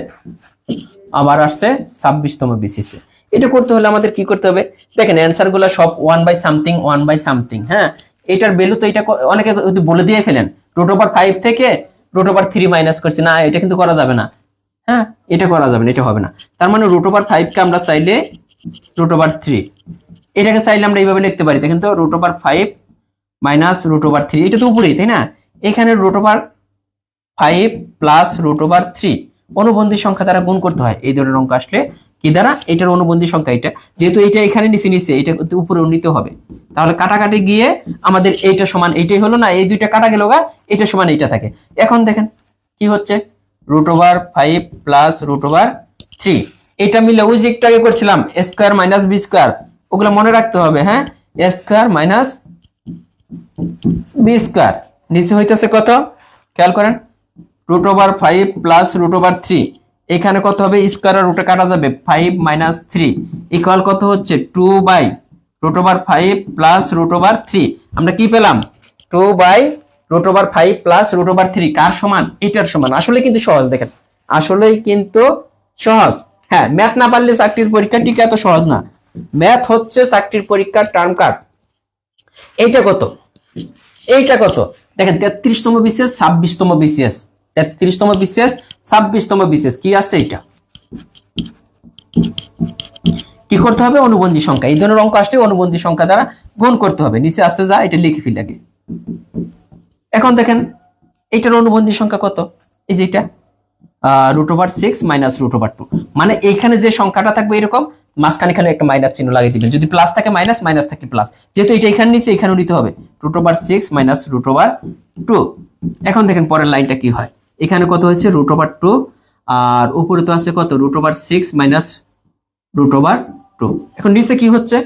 আবার আসছে 26তম বিসিসে। এটা করতে হলে আমাদের কি করতে হবে, দেখেন অ্যান্সার গুলো সব 1/something। হ্যাঁ, এটার ভ্যালু তো এটা অনেকে বলে দিয়ে ফেলেন, √5 থেকে √3 মাইনাস করছি না, এটা কিন্তু করা যাবে না। হ্যাঁ, এটা করা যাবে না, এটা হবে না। তার মানে √5 কে আমরা চাইলে √3, এটাকে চাইলে আমরা এইভাবে লিখতে পারি, দেখেন তো √5 মাইনাস √3, এটা তো উপরেই, তাই না? এখানে √5 প্লাস √3 অনুবন্ধী সংখ্যা দ্বারা গুণ করতে হয়। এই ধরনের অঙ্ক আসলে কি দ্বারা, এটার অনুবন্ধী সংখ্যা এটা, যেহেতু এটা এখানে নিচে এটা উপরে উন্নীত হবে, তাহলে কাটাকাটি গিয়ে আমাদের এইটা সমান এইটাই হলো না, এই দুইটা কাটা গেল গা, এটা সমান এইটা থাকে। এখন দেখেন কি হচ্ছে, √5 প্লাস √3, এটা মিলে ওই যে একটু আগে করছিলাম স্কয়ার মাইনাস বি স্কয়ার, ওগুলো মনে রাখতে হবে। হ্যাঁ, স্কয়ার মাইনাস বি স্কয়ার, নিচে হইতেছে কত খেয়াল করেন, √5 প্লাস √3, এখানে কত হবে, স্কয়ার আর রুটে কাটা যাবে, 5 মাইনাস 3 ইকুয়াল কত হচ্ছে 2/√5 প্লাস √3। আমরা কি পেলাম, 2/√5 প্লাস √3 কার সমান, এটার সমান। আসলে কিন্তু সহজ, দেখেন আসলেই কিন্তু সহজ। হ্যাঁ, ম্যাথ না পারলে চাকরির পরীক্ষা টিকা এত সহজ না, ম্যাথ হচ্ছে চাকরির পরীক্ষার টার্ম কাট। এইটা কত, এইটা কত, দেখেন 33তম বিসিএস 26তম বিসিএস, 33তম বিসিএস 26তম বিসিএস কি আসছে, এটা কি করতে হবে, অনুবন্ধী সংখ্যা। এই ধরনের অঙ্ক আসলে অনুবন্ধী সংখ্যা দ্বারা গুণ করতে হবে। নিচে আসছে যা, এটা লিখে ফেলি আগে। এখন দেখেন এটার অনুবন্ধী সংখ্যা কত, এই যে এটা √6 মাইনাস √2, মানে এইখানে যে সংখ্যাটা থাকবে এরকম, মাঝখানে খালি একটা মাইনাস চিহ্ন লাগিয়ে দিবেন, যদি প্লাস থাকে মাইনাস, মাইনাস থাকে প্লাস, যেহেতু এটা এখানে নিচে এখানেও নিতে হবে, √6 মাইনাস √2। এখন দেখেন পরের লাইনটা কি হয়, এখানে কত হয়েছে √2, আর উপরে তো আছে কত √6 মাইনাস √2। এখন নিচে কি হচ্ছে,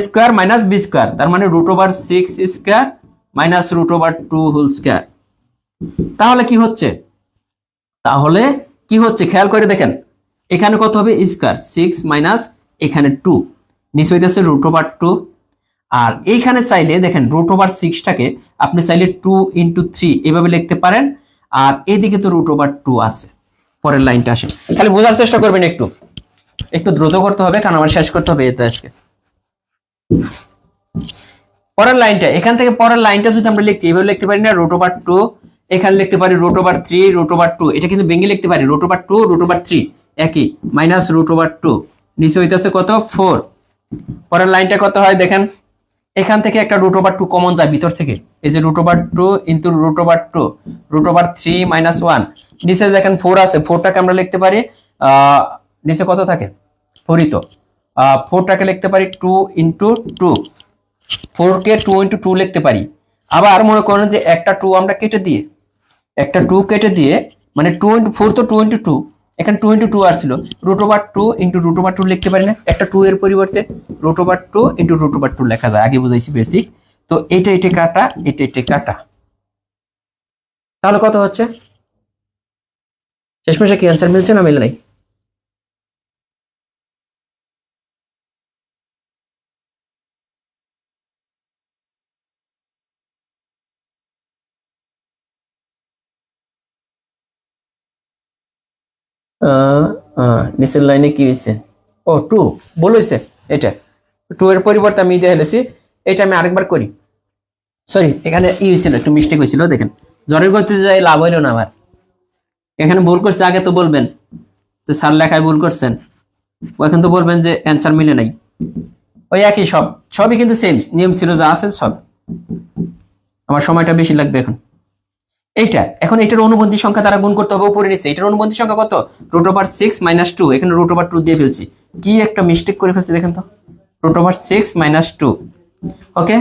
স্কয়ার মাইনাস বি স্কয়ার, তার মানে √6 স্কয়ার মাইনাস √2 হোল স্কয়ার। তাহলে কি হচ্ছে, তাহলে কি হচ্ছে খেয়াল করে দেখেন, এখানে কত হবে, স্কয়ার 6 মাইনাস এখানে 2, নিচে হইতেছে √2। আর এইখানে চাইলে দেখেন √6টাকে আপনি চাইলে 2 × 3 এভাবে লিখতে পারেন, আর এইদিকে তো √2 আছে। পরের লাইনটা আসে, খালি বোঝার চেষ্টা করবেন, একটু একটু দ্রুত করতে হবে কারণ আমার শেষ করতে হবে এটা আজকে। পরের লাইনটা, এখান থেকে পরের লাইনটা যদি আমরা লিখতে এভাবে লিখতে পারি না, √2, এখানে লিখতে পারি √3 √2, এটা কিন্তু ভেঙে লিখতে পারি √2 √3 একই, মাইনাস √2, নিচে হইতেছে কত 4। পরের লাইনটা কত হয় দেখেন, এখান থেকে একটা √2 কমন যায় ভিতর থেকে, এই যে √2 ইন্টু √2, √3 মাইনাস 1, নিচে দেখেন 4 আছে, 4টাকে আমরা লিখতে পারি নিচে কত থাকে 4ই তো, 4টাকে লিখতে পারি 2 × 2, 4কে 2 × 2 লিখতে পারি। আবার মনে করেন যে একটা 2 আমরা কেটে দিয়ে, একটা 2 কেটে দিয়ে, মানে 2 × 4 তো 2 × 2, এখানে 2 × 2 আসছিল, √2 × √2 লিখতে পারি না, একটা 2 এর পরিবর্তে √2 × √2 লেখা যায়, আগে বুঝাইছি বেসিক। তো এটা কাটা, এটা কাটা, তাহলে কত হচ্ছে, শেষমেশে কি অ্যান্সার মিলছে না মিলে নাই? নিচের লাইনে কি হয়েছে, ও 2 বলেছে, এটা 2 এর পরিবর্তে আমি দিয়ে ফেলেছি, এটা আমি আরেকবার করি, সরি এখানে ই হয়েছিল, একটু মিস্টেক হয়েছিল, দেখেন জ্বরের গতিতে যাই লাভ হইলো না আমার, এখানে ভুল করছে, আগে তো বলবেন যে স্যার লেখায় ভুল করছেন, এখন তো বলবেন যে অ্যান্সার মিলে নাই, ওই একই সবই কিন্তু সেম নিয়ম ছিল যা আছে সব। আমার সময়টা বেশি লাগবে এখন। এইটা এখন এটার অনুবন্ধী সংখ্যা দ্বারা গুণ করতে হবে উপরে নিচে, এটার অনুবন্ধী সংখ্যা কত, √6 - 2, এখানে √2 দিয়ে ফেলছি, কি একটা মিস্টেক করে ফেলছি দেখেন তো, √6 - 2। ওকে,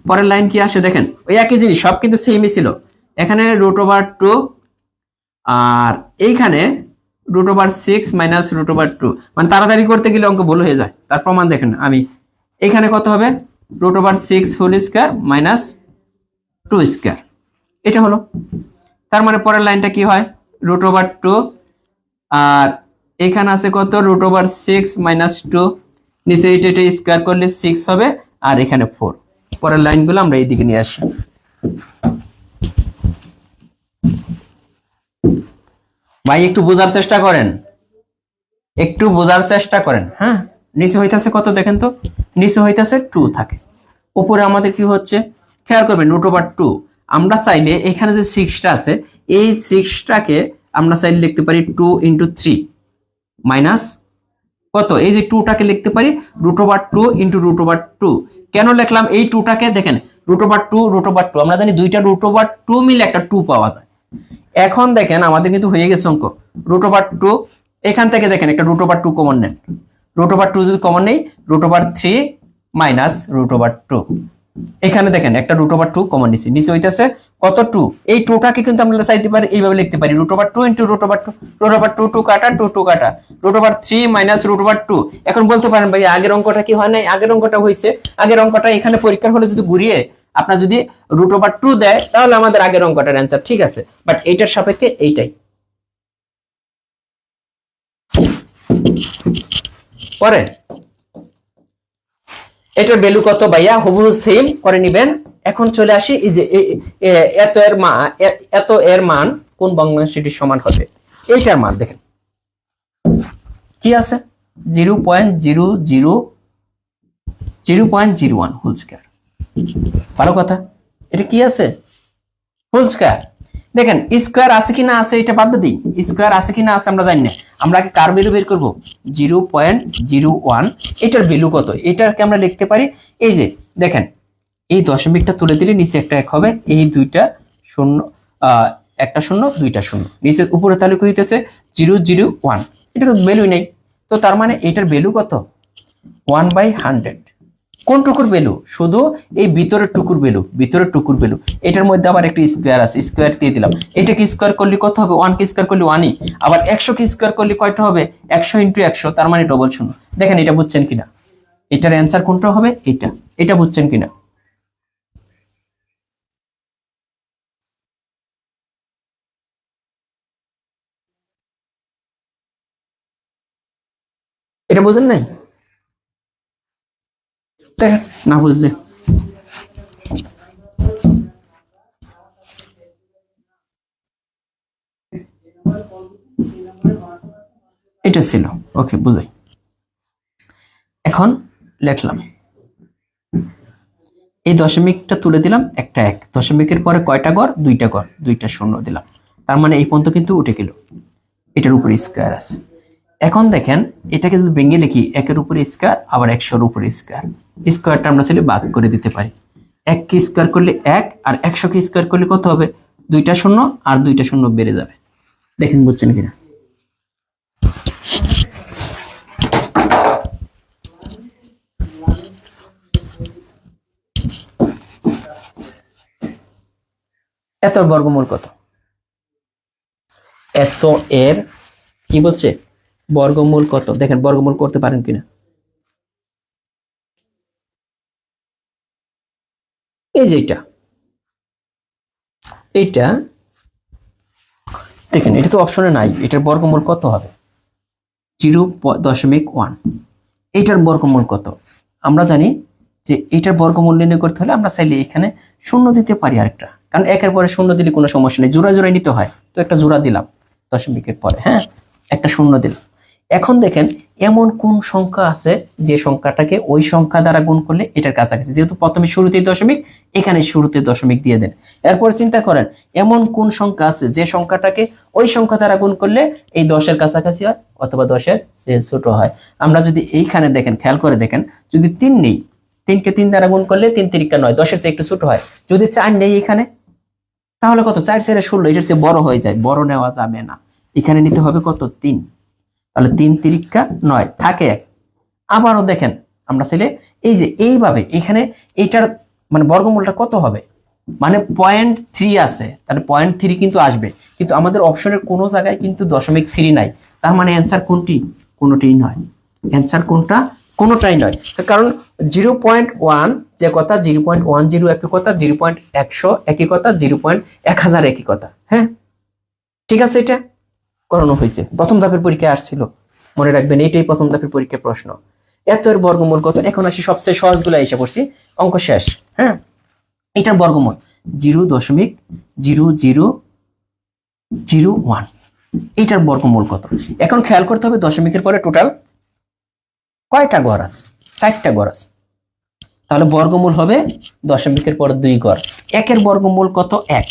পরের লাইন কি আসে দেখেন, ওই একই জিনিস, সব কিন্তু সেমই ছিল, এখানে √2 আর এইখানে √6 - √2, মানে তাড়াতাড়ি করতে গেলে অঙ্ক ভুল হয়ে যায়। তার প্রমাণ দেখেন, আমি এখানে কত হবে, √6 হোল স্কয়ার মাইনাস 2 স্কয়ার, এটা হলো। তার মানে পরের লাইনটা কি হয়, √2 আর এখানে আছে কত √6 - 2, নিচে এটা স্কয়ার করলে 6 হবে, আর এখানে 4। পরের লাইনগুলো আমরা এইদিকে নিয়ে আসি। ভাই একটু বোঝার চেষ্টা করেন, একটু বোঝার চেষ্টা করেন। হ্যাঁ, নিচে হইতাছে কত দেখেন তো, নিচে হইতাছে 2 থাকে, উপরে আমাদের কি হচ্ছে খেয়াল করবেন √2। আমরা চাইলে এখানে যে 6টা আছে, এই 6টাকে আমরা চাইলে লিখতে পারি 2 × 3 মাইনাস কত, এই যে 2টাকে লিখতে পারি √2 × √2। কেন লিখলাম এই 2টাকে, দেখেন √2 আমরা জানি দুইটা √2 মিলে একটা 2 পাওয়া যায়, এখন দেখেন আমাদের কিন্তু হয়ে গেছে অঙ্ক √2। এখান থেকে দেখেন একটা √2 কমন নেন, √2 যদি কমন নেই √3 মাইনাস √2। এখানে দেখেন একটা √2 কমন নিছি, নিচে হইতেছে কত 2। এই 2টাকে কিন্তু আমরা চাইতে পারি এইভাবে লিখতে পারি √2 ইনটু √2 2 কাটা 2 কাটা √3 মাইনাস √2। এখন বলতে পারেন ভাই আগের অঙ্কটা কি হয় নাই? আগের অঙ্কটা হয়েছে। আগের অঙ্কটা এখানে পরীক্ষার হলে যদি ঘুরিয়ে আপনার যদি √2 দেয় তাহলে আমাদের আগের অঙ্কটার অ্যান্সার ঠিক আছে, বাট এইটার সাপেক্ষে এইটাই। পরে এটার ভ্যালু কত ভাইয়া? হুবহু সেম করে নিবেন। এখন চলে আসি এই যে এত এর মান কোন ভগ্নাংশটির সমান হবে, এইটার মান দেখেন কি আছে 0.01 হোল স্কয়ার। ভালো কথা, এটা কি আছে? Whole square. দেখেন স্কয়ার আছে কিনা আছে এটা বাদ দিই, স্কয়ার আছে কিনা আছে আমরা জানি না, আমরা আগে কার ভ্যালু বের করব 0.01। এটার ভ্যালু কত এটাকে আমরা লিখতে পারি এই যে দেখেন এই দশমিকটা তুলে দিলে নিচে একটা 1 হবে, এই দুইটা শূন্য একটা শূন্য দুইটা শূন্য, নিচের উপরে তাহলে কি হইতেছে 001। এটা তো ভ্যালু নেই, তো তার মানে এটার ভ্যালু কত 1/100। কোন টুকুর ভ্যালু? শুধু এই ভিতরের টুকুর ভ্যালু, ভিতরের টুকুর ভ্যালু। এটার মধ্যে আবার একটা স্কয়ার আছে, স্কয়ার দিয়ে দিলাম। এটাকে স্কয়ার করলে কত হবে? 1 কে স্কয়ার করলে 1ই, আবার 100 কে স্কয়ার করলে কয়টা হবে? 100 ইনটু 100, তার মানে ডবল শূন্য। দেখেন এটা বুঝছেন কিনা? এটার অ্যান্সার কোনটা হবে? এটা। এটা বুঝছেন কিনা? এটা বুঝেন নাই? দেখেন না বুঝলে এটা ছিল। ওকে বুঝাই। এখন লিখলাম এই দশমিকটা তুলে দিলাম, একটা 1, দশমিকের পরে কয়টা ঘর? দুইটা ঘর, দুইটা শূন্য দিলাম, তার মানে এই পর্যন্ত কিন্তু উঠে গেল। এটার উপরে স্কয়ার আছে। এখন দেখেন এটাকে যদি ভেঙে লিখি 1-এর উপরে স্কয়ার আবার 100-এর উপরে স্কয়ার, স্কয়ারটা আমরা চাইলে ভাগ করে দিতে পারি। 1 কে স্কয়ার করলে 1 আর 100 কে স্কয়ার করলে কত হবে? দুইটা শূন্য আর দুইটা শূন্য বেড়ে যাবে। দেখেন বুঝছেন কিনা? এত বর্গমূল কত? এত এর কি বলছে বর্গমূল কত? দেখেন বর্গমূল করতে পারেন কিনা। এই যে এইটা দেখেন, এটা তো অপশনে নাই। এটার বর্গমূল কত হবে? 0.1। এইটার বর্গমূল কত? আমরা জানি যে এটার বর্গমূল নির্ণয় করতে হলে আমরা চাইলে এখানে শূন্য দিতে পারি আরেকটা, কারণ 1-এর পরে শূন্য দিলে কোনো সমস্যা নেই, জোড়া জোড়াই নিতে হয়। তো একটা জোড়া দিলাম দশমিকের পরে, হ্যাঁ একটা শূন্য দিলাম। এখন দেখেন এমন কোন সংখ্যা আছে যে সংখ্যাটাকে ওই সংখ্যা দ্বারা গুণ করলে এটার কাছাকাছি, যেহেতু প্রথমে শুরুতেই দশমিক, এখানে শুরুতে দশমিক দিয়ে দেন। এরপর চিন্তা করেন এমন কোন সংখ্যা আছে যে সংখ্যাটাকে ওই সংখ্যা দ্বারা গুণ করলে এই 10-এর কাছাকাছি হয় অথবা 10-এর চেয়ে ছোট হয়। আমরা যদি এইখানে দেখেন, খেয়াল করে দেখেন, যদি 3 নেই, 3 কে 3 দ্বারা গুণ করলে 3 3 9, 10-এর চেয়ে একটু ছোট হয়। যদি 4 নেই এখানে, তাহলে কত? 4 × 16, এটার চেয়ে বড় হয়ে যায়, বড় নেওয়া যাবে না। এখানে নিতে হবে কত? 3। তাহলে 3 3 9 থাকে 1। আবারও দেখেন আমরা চাইলে এই যে এইভাবে এখানে এইটার মানে বর্গমূলটা কত হবে? মানে 0.3 আছে, তাহলে 0.3 কিন্তু আসবে, কিন্তু আমাদের অপশনের কোনো জায়গায় কিন্তু 0.3 নাই। তার মানে অ্যান্সার কোনটি? কোনোটিই নয়। অ্যান্সার কোনটা? কোনোটাই নয়। কারণ 0.1 যে কথা, 0.10 একই কথা, 0.100 একই কথা, 0.1000 একই কথা। হ্যাঁ ঠিক আছে, এটা করানো হয়েছে, প্রথম ধাপের পরীক্ষায় আসছিল, মনে রাখবেন এইটাই প্রথম ধাপের পরীক্ষার প্রশ্ন। এত এর বর্গমূল কত? এখন আসি সবচেয়ে সহজগুলো এসে পড়ছি, অঙ্ক শেষ। হ্যাঁ এটার বর্গমূল 0.0001। এইটার বর্গমূল কত? এখন খেয়াল করতে হবে দশমিকের পরে টোটাল কয়টা ঘর আছে? 4টা ঘর আছে, তাহলে বর্গমূল হবে দশমিকের পর 2 ঘর। 1-এর বর্গমূল কত? 1।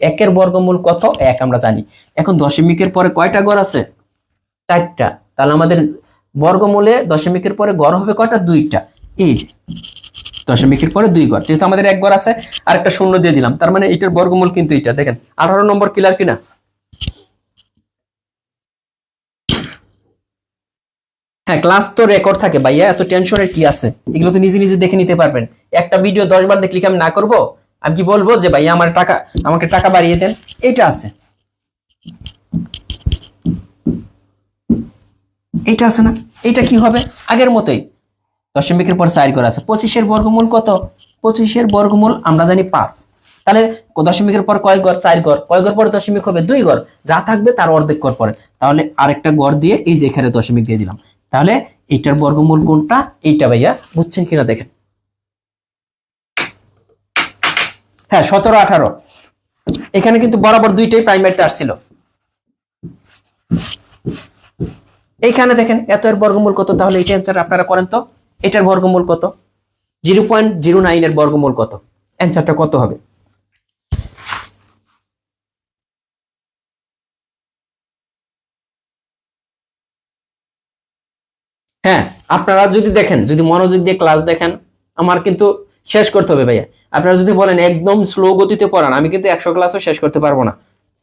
1-এর বর্গমূল কত? 1 আমরা জানি। এখন দশমিকের পরে কয়টা ঘর আছে? 4টা। তাহলে আমাদের বর্গমূলে দশমিকের পরে ঘর হবে কয়টা? 2টা। এই যে দশমিকের পরে 2 ঘর, যেহেতু আমাদের 1 ঘর আছে আর একটা শূন্য দিয়ে দিলাম, তার মানে এটার বর্গমূল কিন্তু এটা। দেখেন 18 নম্বর ক্লিয়ার কিনা? হ্যাঁ, ক্লাস তো রেকর্ড থাকে ভাইয়া, এত টেনশনের কি আছে? এগুলো তো নিজে নিজে দেখে নিতে পারবেন। একটা ভিডিও 10 বার দেখলে কি আমি না করব? আমি কি বলবো যে ভাইয়া আমাকে টাকা বাড়িয়ে দেন? এটা আছে, এটা আছে না? এটা কি হবে? আগের মতোই দশমিকের পর 4 ঘর আছে। 25-এর বর্গমূল কত? 25-এর বর্গমূল আমরা জানি 5। তাহলে দশমিকের পর কয় ঘর? 4 ঘর। কয় ঘর পরে দশমিক হবে? 2 ঘর। যা থাকবে তার অর্ধেক ঘর পরে, তাহলে আরেকটা ঘর দিয়ে এই যে এখানে দশমিক দিয়ে দিলাম। তাহলে এইটার বর্গমূল কোনটা? এইটা ভাইয়া, বুঝছেন কিনা দেখেন। হ্যাঁ, 17, 18 এখানে কিন্তু বরাবর দুইটাই প্রাইমারিতে আসছিল। এইখানে দেখেন এত এর বর্গমূল কত? তাহলে এটা অ্যান্সার আপনারা করেন তো, এটার বর্গমূল কত? 0.09 এর বর্গমূল কত? অ্যান্সারটা কত হবে? হ্যাঁ, আপনারা যদি দেখেন, যদি মনোযোগ দিয়ে ক্লাস দেখেন, আমার কিন্তু শেষ করতে হবে ভাইয়া। আপনারা যদি বলেন একদম স্লো গতিতে পড়ান, আমি কিন্তু 100 ক্লাসও শেষ করতে পারবো না।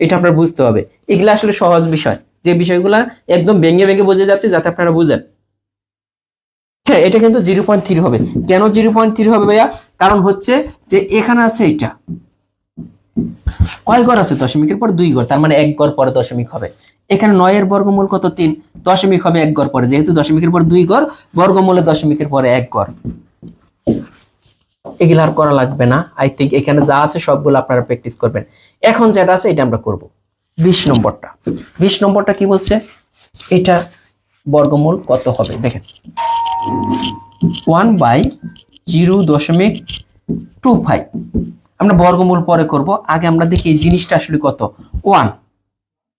এটা আপনার বুঝতে হবে। এগুলা আসলে সহজ বিষয়, যে বিষয়গুলা একদম ভেঙে ভেঙে বোঝা যাচ্ছে, যাতে আপনারা বুঝেন। হ্যাঁ, এটা কিন্তু 0.3 হবে। কেন 0.3 হবে ভাইয়া? কারণ হচ্ছে যে এখানে আছে এটা, কয় ঘর আছে? দশমিকের পর 2 ঘর, তার মানে 1 ঘর পরে দশমিক হবে। এখানে 9 এর বর্গমূল কত? 3। দশমিক হবে 1 ঘর পরে, যেহেতু দশমিকের পর 2 ঘর, বর্গমূলে দশমিকের পরে 1 ঘর। এগুলো আর করা লাগবে না। আই থিঙ্ক এখানে যা আছে সবগুলো আপনারা প্র্যাকটিস করবেন। এখন যেটা আছে এটা আমরা করব। 20 নম্বরটা। 20 নম্বরটা কি বলছে? এটা বর্গমূল কত হবে দেখেন। 1/0.25। আমরা বর্গমূল পরে করব, আগে আমরা দেখি এই জিনিসটা আসলে কত। 1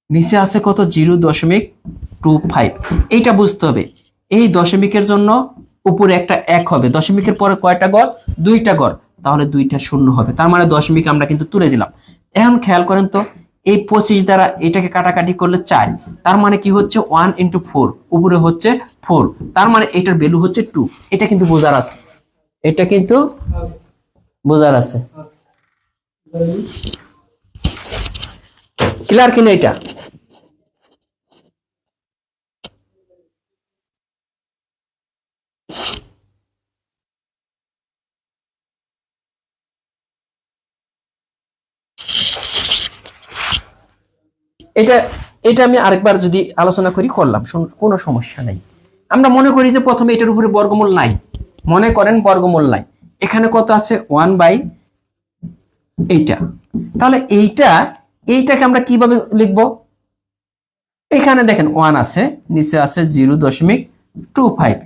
নিচে আছে কত? 0.25। এইটা বুঝতে হবে। এই দশমিকের জন্য উপরে একটা 1 হবে, দশমিকের পরে কয়টা ঘর? 2টা ঘর, তাহলে 2টা শূন্য হবে। তার মানে দশমিক আমরা কিন্তু তুলে দিলাম। এখন খেয়াল করেন তো, এই 25 দ্বারা এটাকে কাটাকাটি করলে 4, তার মানে কি হচ্ছে? 1 × 4, উপরে হচ্ছে 4, তার মানে এটার ভ্যালু হচ্ছে 2। এটা কিন্তু বোঝার আছে, এটা কিন্তু বোঝার আছে। ক্লিয়ার কিনা এটা? এটা এটা আমি আরেকবার যদি আলোচনা করি, করলাম, কোনো সমস্যা নাই। আমরা মনে করি যে প্রথমে এটার উপরে বর্গমূল নাই, মনে করেন বর্গমূল নাই। এখানে কত আছে? 1/, এইটা। তাহলে এইটাকে আমরা কিভাবে লিখব? এখানে দেখেন 1 আছে, নিচে আছে 0.25।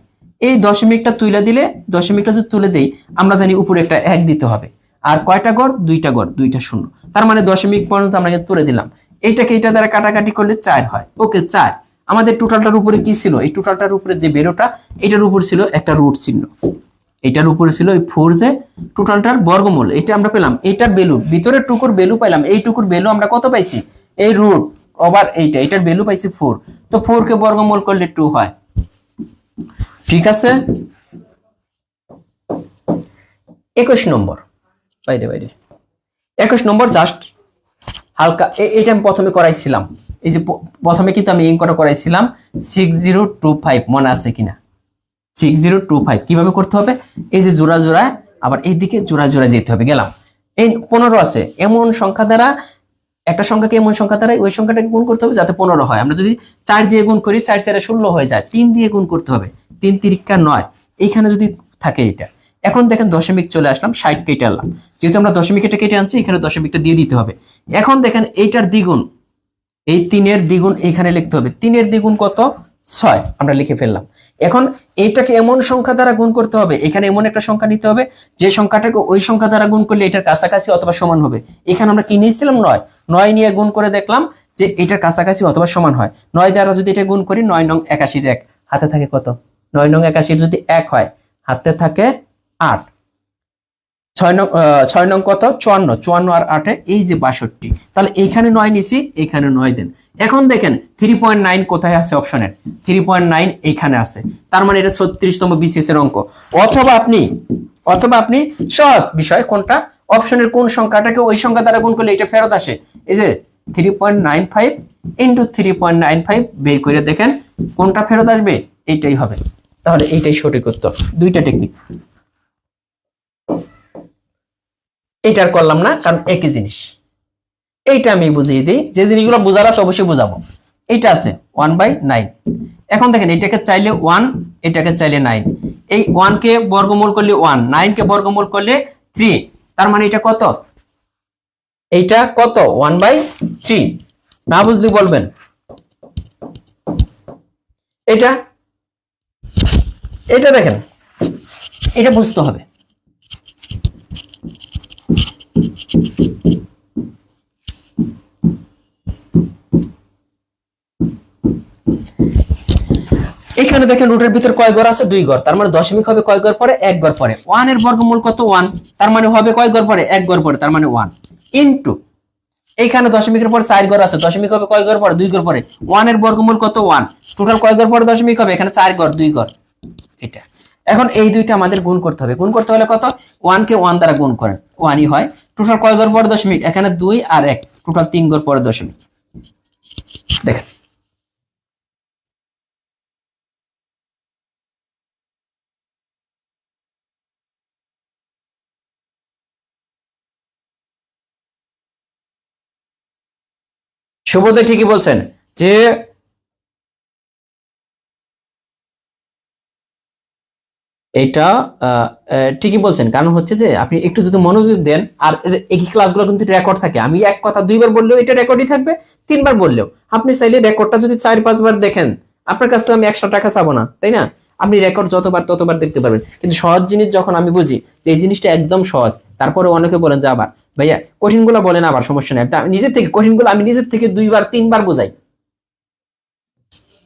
এই দশমিকটা তুলে দিলে, দশমিকটা যদি তুলে দেই, আমরা জানি উপরে একটা 1 দিতে হবে। আর কয়টা ঘর? 2টা ঘর, 2টা শূন্য, তার মানে দশমিক পর্যন্ত আমরা তুলে দিলাম। এইটাকে এটা দ্বারা কাটাকাটি করলে 4 হয়। ওকে, 4। আমাদের টোটালটার উপরে কি ছিল? এই টোটালটার উপরে যে বেরোটা, এটার উপর ছিল একটা রুট চিহ্ন। এটার উপরে ছিল ওই 4, যে টোটালটার বর্গমূল। এটা আমরা পেলাম, এটার ভ্যালু, ভিতরের টুকুর ভ্যালু পাইলাম। এই টুকুর ভ্যালু আমরা কত পাইছি? এই রুট ওভার এইটা, এটার ভ্যালু পাইছি 4। তো 4 কে বর্গমূল করলে 2 হয়। ঠিক আছে। 21 নম্বর, বাইরে 21 নম্বর জাস্ট হালকা, এটা আমি প্রথমে করাইছিলাম। এই যে প্রথমে কিন্তু আমি অঙ্কটা করাইছিলাম 6025, মনে আছে কিনা? 6025 কিভাবে করতে হবে? এই যে জোড়া জোড়া, আবার এইদিকে জোড়া জোড়া যেতে হবে। গেলাম। এই 15 আছে, এমন সংখ্যা দ্বারা, একটা সংখ্যাকে এমন সংখ্যা দ্বারা ওই সংখ্যাটাকে গুণ করতে হবে যাতে 15 হয়। আমরা যদি 4 দিয়ে গুণ করি, 4 4 16 হয়ে যায়। 3 দিয়ে গুণ করতে হবে, 3 3 9। এইখানে যদি থাকে এটা, এখন দেখেন দশমিক চলে আসলাম, 60 কেটে আনলাম। যেহেতু আমরা দশমিকটা কেটে আনছি, এখানে দশমিকটা দিয়ে দিতে হবে। এখন দেখেন এইটার দ্বিগুণ, এই 3 এর দ্বিগুণ এখানে লিখতে হবে। 3 এর দ্বিগুণ কত? 6, আমরা লিখে ফেললাম। এখন এইটাকে এমন সংখ্যা দ্বারা গুণ করতে হবে, এখানে এমন একটা সংখ্যা নিতে হবে যে সংখ্যাটাকে ওই সংখ্যা দ্বারা গুণ করলে এটার কাছাকাছি অথবা সমান হবে। এখানে আমরা কি নিয়েছিলাম? 9। 9 নিয়ে গুণ করে দেখলাম যে এটার কাছাকাছি অথবা সমান হয়। 9 দ্বারা যদি এটা গুণ করি, 9 নং 81 1, হাতে থাকে কত? 9 নং 81 যদি 1 হয়, হাতে থাকে 8। 6 নং কত? 54। 54 আর 8, এই যে 62। তাহলে এইখানে 9 নিছি, এখানে 9 দেন। এখন দেখেন 3.9 কোথায় আছে অপশনের, 3.9 এইখানে আছে, তার মানে এটা 36তম বিসিএস এর অঙ্ক। অথবা আপনি সহজ বিষয় কোনটা, অপশনের কোন সংখ্যাটাকে ওই সংখ্যা দ্বারা গুণ করলে এটা ফেরত আসে, এই যে 3.95 ইন্টু 3.95 বের করে দেখেন কোনটা ফেরত আসবে, এইটাই হবে। তাহলে এইটাই সঠিক উত্তর। দুইটা টেকনিক, এইটার করলাম না কারণ একই জিনিস। এইটা আমি বুঝিয়ে দিই, যে জিনিসগুলো বোঝার আছে অবশ্যই বুঝাবো। এইটা আছে 1/9। এখন দেখেন এটাকে চাইলে 1, এটাকে চাইলে 9। এই 1 কে বর্গমূল করলে 1, 9 কে বর্গমূল করলে 3, তার মানে এটা কত, এইটা কত 1/3। না বুঝলে বলবেন। এটা এটা দেখেন, এটা বুঝতে হবে। এখানে দেখেন রুটের ভিতর কয় ঘর আছে, 2 ঘর, তার মানে দশমিক হবে কয় ঘর পরে, 1 ঘর পরে। 1 এর বর্গমূল কত 1, তার মানে হবে কয় ঘর পরে, 1 ঘর পরে, তার মানে 1 ইনটু এইখানে দশমিকের পর 4 ঘর আছে, দশমিক হবে কয় ঘর পরে, 2 ঘর পরে। 1 এর বর্গমূল কত 1, টোটাল কয় ঘর পরে দশমিক হবে, এখানে 4 ঘর, 2 ঘর। এটা এখন এই দুইটা আমাদের গুণ করতে হবে। গুণ করতে হলে কত, 1 কে 1 দ্বারা গুণ করেন, 1ই হয়। টোটাল কয় ঘর পরে দশমিক, এখানে 2 আর 1, টোটাল 3 ঘর পরে দশমিক। দেখেন শুভদয় ঠিকই বলছেন যে এটা ঠিকই বলছেন, কারণ হচ্ছে যে আপনি একটু যদি মনোযোগ দেন, আর একই ক্লাসগুলো কিন্তু রেকর্ড থাকে, আমি এক কথা 2বার বললেও এটা রেকর্ডই থাকবে, 3বার বললেও। আপনি চাইলে রেকর্ডটা যদি 4-5 বার দেখেন, আপনার কাছ থেকে আমি 100 টাকা চাবো না, তাই না? আপনি রেকর্ড যতবার ততবার দেখতে পারবেন। কিন্তু সহজ জিনিস যখন আমি বুঝি যে এই জিনিসটা একদম সহজ, তারপরে অনেকে বলেন যে আবার ভাইয়া কঠিনগুলো বলেন, আবার সমস্যা নেই, নিজের থেকে কঠিনগুলো আমি নিজের থেকে 2-3বার বোঝাই।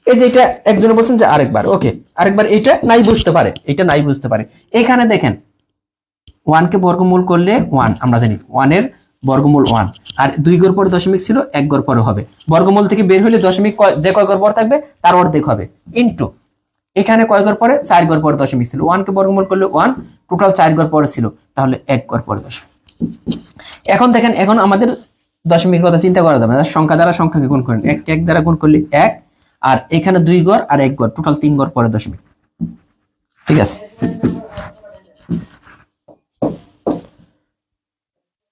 এই যে এটা একজনে বলছেন যে আরেকবার, ওকে আরেকবার, এটা নাই বুঝতে পারে, এটা নাই বুঝতে পারে। এখানে দেখেন 1 কে বর্গমূল করলে 1, আমরা জানি 1 এর বর্গমূল 1, আর 2 ঘর পরে দশমিক ছিল, 1 ঘর পরে হবে। বর্গমূল থেকে বের হলে দশমিক যে কয় ঘর পরে থাকবে তার অর্ধেক হবে, ইনটু এখানে কয় ঘর পরে, 4 ঘর পরে দশমিক ছিল, 1 কে বর্গমূল করলে 1, টোটাল 4 ঘর পরে ছিল, তাহলে 1 ঘর পরে দশমিক। এখন দেখেন, এখন আমাদের দশমিক কথা চিন্তা করা যাবে না, সংখ্যা দ্বারা সংখ্যাকে গুণ করেন, 1 কে 1 দ্বারা গুণ করলে 1, আর এখানে 2 ঘর আর 1 ঘর, টোটাল 3 ঘর পরে দশমিক। ঠিক আছে,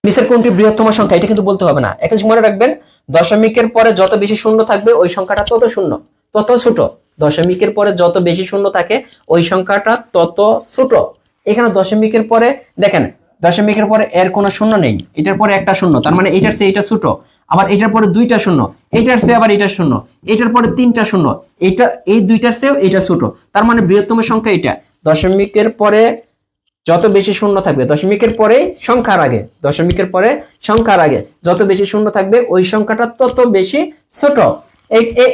নিচের কোনটি বৃহত্তম সংখ্যা, এটা কিন্তু বলতে হবে না। একটা জিনিস মনে রাখবেন, দশমিকের পরে যত বেশি শূন্য থাকবে ওই সংখ্যাটা তত শূন্য, তত ছোট। দশমিকের পরে যত বেশি শূন্য থাকে ওই সংখ্যাটা তত ছোট। এখানে দশমিকের পরে দেখেন, দশমিকের পরে এর কোনো শূন্য নেই, এটার পরে একটা শূন্য, তার মানে এটার চেয়ে এটা ছোট। আবার এটার পরে 2টা শূন্য, এটার চেয়ে আবার এটা শূন্য, এটার পরে 3টা শূন্য, এটা এই 2টার চেয়েও এটা ছোট, তার মানে বৃহত্তম সংখ্যা এটা। দশমিকের পরে যত বেশি শূন্য থাকবে, দশমিকের পরে সংখ্যার আগে, দশমিকের পরে সংখ্যার আগে যত বেশি শূন্য থাকবে ওই সংখ্যাটা তত বেশি ছোট।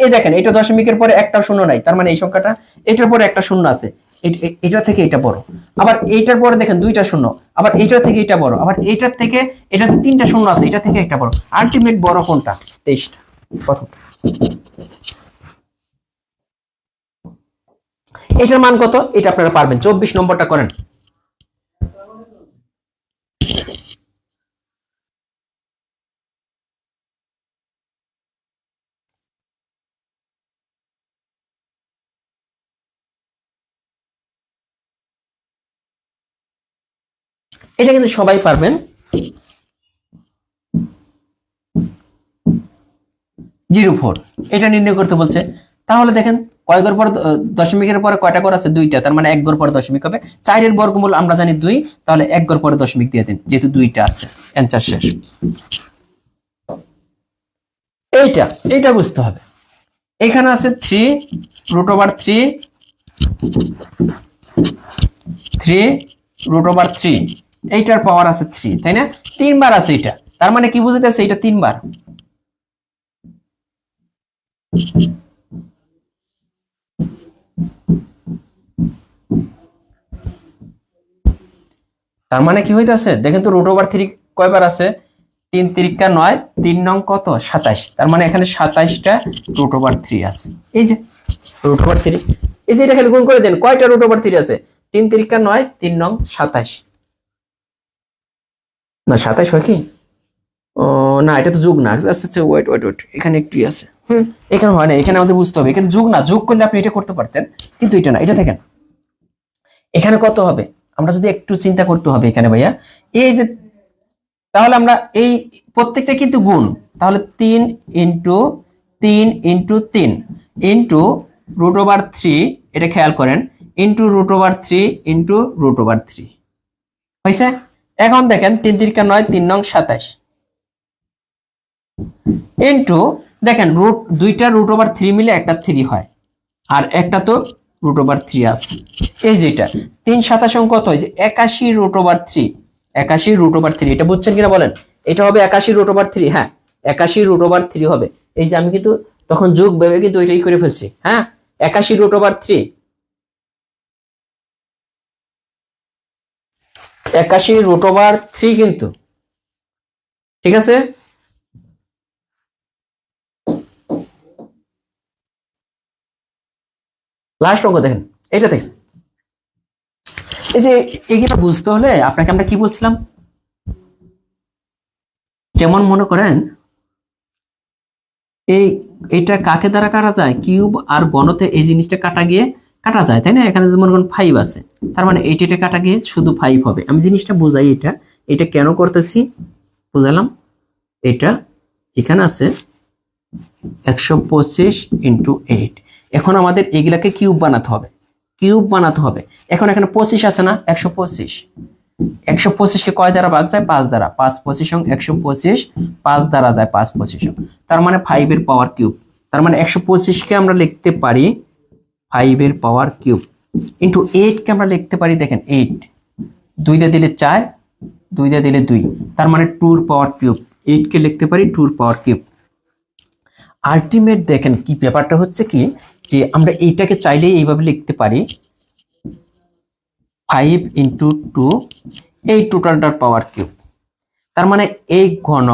এই দেখেন, এটা দশমিকের পরে একটা শূন্য নাই, তার মানে এই সংখ্যাটা, এটার পরে একটা শূন্য আছে, এটা থেকে এটা বড়। আবার এইটার পরে দেখেন 2টা শূন্য, আবার এইটার থেকে এটা বড়, আবার এইটার থেকে এটাতে 3টা শূন্য আছে, এটা থেকে একটা বড়। আলটিমেট বড় কোনটা, 23টা, প্রথমটা। এটার মান কত, এটা আপনারা পারবেন, 24 নম্বরটা করেন। এটা কিন্তু সবাই পারবেন। 04 এটা নির্ণয় করতে বলছে। তাহলে দেখেন কয় ঘর পর দশমিকের পরে কয়টা ঘর আছে, 2টা, তার মানে 1 ঘর পরে দশমিক হবে। 4 এর বর্গমূল আমরা জানি 2, তাহলে 1 ঘর পরে দশমিক দিয়ে দিন, যেহেতু 2টা আছে। অ্যানসার শেষ। এইটা বুঝতে হবে। এখানে আছে 3√3, 3√3, এইটার পাওয়ার আছে 3, তাই না? 3বার আছে এটা, তার মানে কি বুঝাইতেছে, এটা 3বার। তার মানে কি হইতাছে, দেখেন তো √3 কয়বার আছে, 3 তিরিকা 9, 3 নং কত 27, তার মানে এখানে 27টা √3 আছে। এই যে √3, এই যে এটা খালি গুণ করে দেন, কয়টা √3 আছে? 3 তিরিকা 9, 3 নং 27, না 27 হয় কি? ও না, এটা তো যোগ না। আচ্ছা আচ্ছা, ওয়েট ওয়েট ওয়েট, এখানে একটু আছে। এখানে হয় না, এখানে আমাদের বুঝতে হবে এখানে যোগ না, যোগ করলে আপনি এটা করতে পারতেন, কিন্তু এটা না। এটা দেখেন এখানে কত হবে, আমরা যদি একটু চিন্তা করতে হবে এখানে ভাইয়া, এই যে তাহলে আমরা এই প্রত্যেকটা কিন্তু গুণ, তাহলে 3 ইন্টু 3 ইন্টু 3 ইন্টু √3, এটা খেয়াল করেন, ইন্টু √3 ইন্টু √3 হয়েছে। এখন দেখেন 3 তিরিকা 9, 3 নং 27 ইন্টু দেখেন দুইটা √3 মিলে একটা 3 হয়, আর একটা তো √3 আছে। এই যেটা 3 27 কত হয়েছে? 81 √3, এটা বুঝছেন কিনা বলেন? এটা হবে 81 √3, হ্যাঁ 81 √3 হবে। এই যে আমি কিন্তু তখন যোগ ভেবে কিন্তু ওইটাই করে ফেলছি, হ্যাঁ 81 √3 কিন্তু, ঠিক আছে। লাস্ট অঙ্ক দেখেন, এটা দেখেন, এই যে এগুলো বুঝতে হলে আপনাকে আমরা কি বলছিলাম, যেমন মনে করেন এইটা কাকে দ্বারা কাটা যায়? কিউব আর ঘনতে এই জিনিসটা কাটা গিয়ে কাটা যায়, তাই না? এখানে যেমন 5 আছে, তার মানে এইটা কাটা গিয়ে শুধু 5 হবে। আমি জিনিসটা বোঝাই, এটা কেন করতেছি বুঝালাম। এটা এখানে আছে 125 ইন্টু 8। এখন আমাদের এগুলাকে কিউব বানাতে হবে। এখন এখানে 25 আছে না, 125 কে কয় দ্বারা ভাগ যায়? 5 দ্বারা। 5 25 125, 5 দ্বারা যায় 5 25, তার মানে 5 এর পাওয়ার কিউব। তার মানে 125 কে আমরা লিখতে পারি 5 এর পাওয়ার কিউব ইন্টু 8 কে আমরা লিখতে পারি, দেখেন 8 2 দিয়ে দিলে 4, 2 দিয়ে দিলে 2, তার মানে 2 এর পাওয়ার কিউব। 8 কে লিখতে পারি 2 এর পাওয়ার কিউব। আলটিমেট দেখেন কি ব্যাপারটা হচ্ছে কি, যে আমরা এইটাকে চাইলেই এইভাবে লিখতে পারি 5 ইন্টু 2, এই টোটালটার পাওয়ার কিউব। তার মানে এই ঘন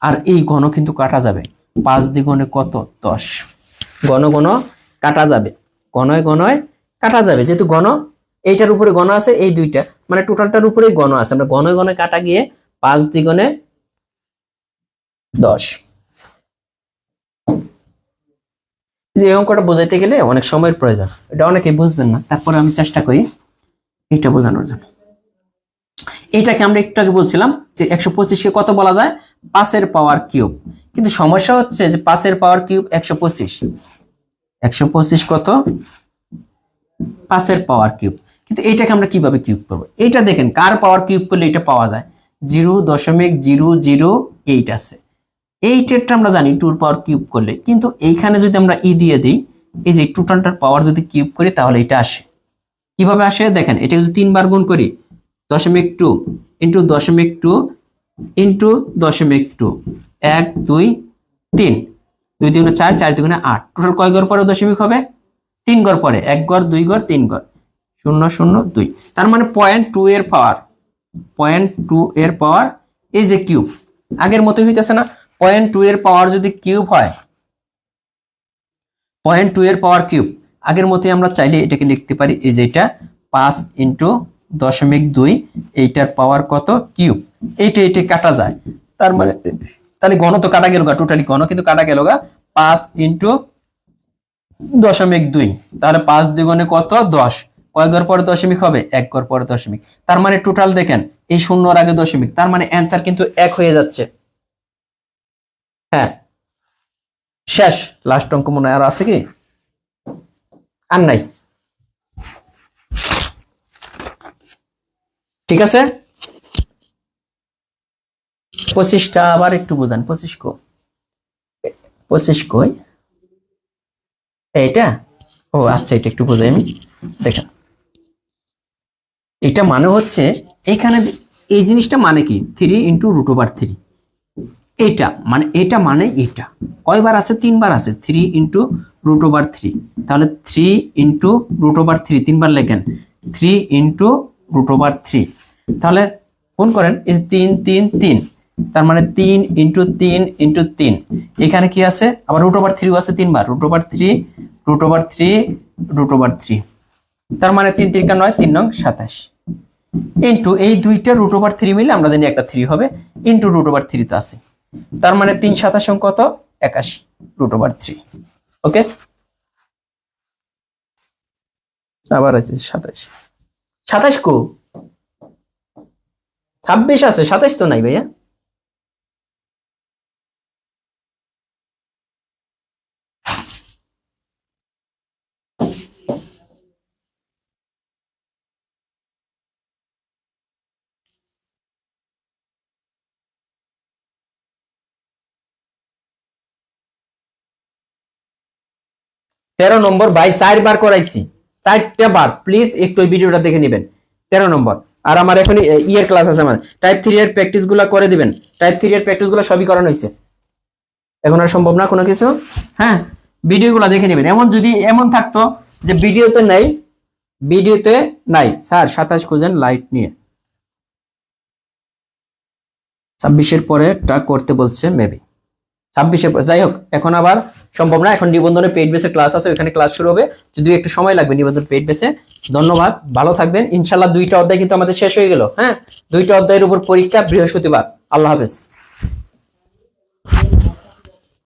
আর এই ঘন কিন্তু কাটা যাবে, 5 দ্বিগুণে কত? 10। ঘন ঘন কাটা যাবে, ঘনয় ঘনয় কাটা যাবে, যেহেতু ঘন এইটার উপরে ঘন আছে, এই দুইটা মানে টোটালটার উপরেই ঘন আছে, আমরা ঘনয় ঘনয় কাটা গিয়ে 5 দ্বিগুণে 10। যে অঙ্কটা বোঝাইতে গেলে অনেক সময়ের প্রয়োজন, এটা অনেকে বুঝবেন না, তারপরে আমি চেষ্টা করি এটা বোঝানোর জন্য। এটাকে আমরা একটু আগে বলছিলাম যে 125 কে কত বলা যায়? 5 এর পাওয়ার কিউব। কিন্তু সমস্যা হচ্ছে যে 5 এর পাওয়ার কিউব 125 কত? 5 এর পাওয়ার কিউব। কিন্তু এইটাকে আমরা কিভাবে কিউব করব? এটা দেখেন কার পাওয়ার কিউব করলে এটা পাওয়া যায়? 0.008 আছে, এই টেটটা আমরা জানি 2 এর পাওয়ার কিউব করলে, কিন্তু এইখানে যদি আমরা দিয়ে দিই, এই যে টোটালটার পাওয়ার যদি কিউব করি তাহলে এটা আসে। কিভাবে আসে দেখেন, এটা যদি 3 বার গুণ করি 0.2 ইন্টু 0.2 ইন্টু 0.2, 1 2 3, 2 2 4, 4 2 8, টোটাল কয় ঘর পরে দশমিক হবে? 3 ঘর পরে, 1 ঘর 2 ঘর 3 ঘর, 0 0 2, তার মানে 0.2 এর পাওয়ার, 0.2 এর পাওয়ার এই যে কিউব, আগের মতোই হইতেছে না? 0.2 এর পাওয়ার যদি কিউব হয়, 0.2 এর পাওয়ার কিউব আগের মতোই আমরা চাইলে এটাকে লিখতে পারি, এই যে এটা 5 ইন্টু 0.2, এইটার পাওয়ার কত? কিউব। এটা কাটা যায়, তার মানে তাহলে ঘন তো কাটা গেল গা, টোটালি ঘন কিন্তু কাটা গেল গা। 5 ইন্টু 0.2, তাহলে 5 দ্বিগুণে কত? 10। কয় ঘর পরে দশমিক হবে? 1 ঘর পরে দশমিক। তার মানে টোটাল দেখেন এই শূন্যর আগে দশমিক, তার মানে অ্যান্সার কিন্তু 1 হয়ে যাচ্ছে। হ্যাঁ শেষ, লাস্ট অঙ্ক মনে হয় আর আছে কি? আর নাই, ঠিক আছে। 25টা আবার একটু বোঝান, 25 কই? এইটা, ও আচ্ছা, এটা একটু বোঝাই আমি। দেখেন এটা মানে হচ্ছে এখানে এই জিনিসটা মানে কি? 3 ইন্টু √3, এটা মানে এটা কয়বার আছে? 3 বার আছে, 3 ইন্টু √3, তাহলে 3 ইন্টু √3 3 বার লেখেন, 3 ইন্টু √3, তাহলে কোন করেন এই 3 3 3, তার মানে 3 × 3 × 3। এখানে কি আছে আবার √3 আছে 3 বার, √3 √3 √3। তার মানে 3 × 3 = 9, 3 নং 27 ইনটু এই দুইটা √3 মিলে আমরা জানি একটা 3 হবে, ইনটু √3 তো আছে। তার মানে 3 × 27 কত? 81 √3। ওকে, আবার আছে 27। 27 কো? 26 আছে, 27 তো নাই ভাইয়া। তেরো নম্বর ভাই 4 বার করাইছি, 4টা বার। প্লিজ একটু ওই ভিডিওটা দেখে নেবেন। 13 নম্বর। আর আমার এখন ইয়ের ক্লাস আছে, আমার টাইপ 3 এর প্র্যাকটিস গুলা করে দিবেন। টাইপ 3 এর প্র্যাকটিস গুলা সবই করানো হয়েছে, এখন আর সম্ভব না কোনো কিছু। হ্যাঁ, ভিডিওগুলো দেখে নেবেন। যদি এমন থাকতো যে ভিডিওতে নাই স্যার 27 খুঁজেন লাইট নিয়ে, 26-এর পরেটা করতে বলছে মেবি 26-এর পর। যাই হোক, এখন আবার সম্ভব না, এখন নিবন্ধনে পেইড বেসে ক্লাস আছে, ওখানে ক্লাস শুরু হবে, যদিও একটু সময় লাগবে নিবন্ধন পেইড বেসে। ধন্যবাদ, ভালো থাকবেন। ইনশাল্লাহ 2টা অধ্যায় কিন্তু আমাদের শেষ হয়ে গেল। হ্যাঁ, 2টা অধ্যায়ের উপর পরীক্ষা বৃহস্পতিবার। আল্লাহ হাফেজ।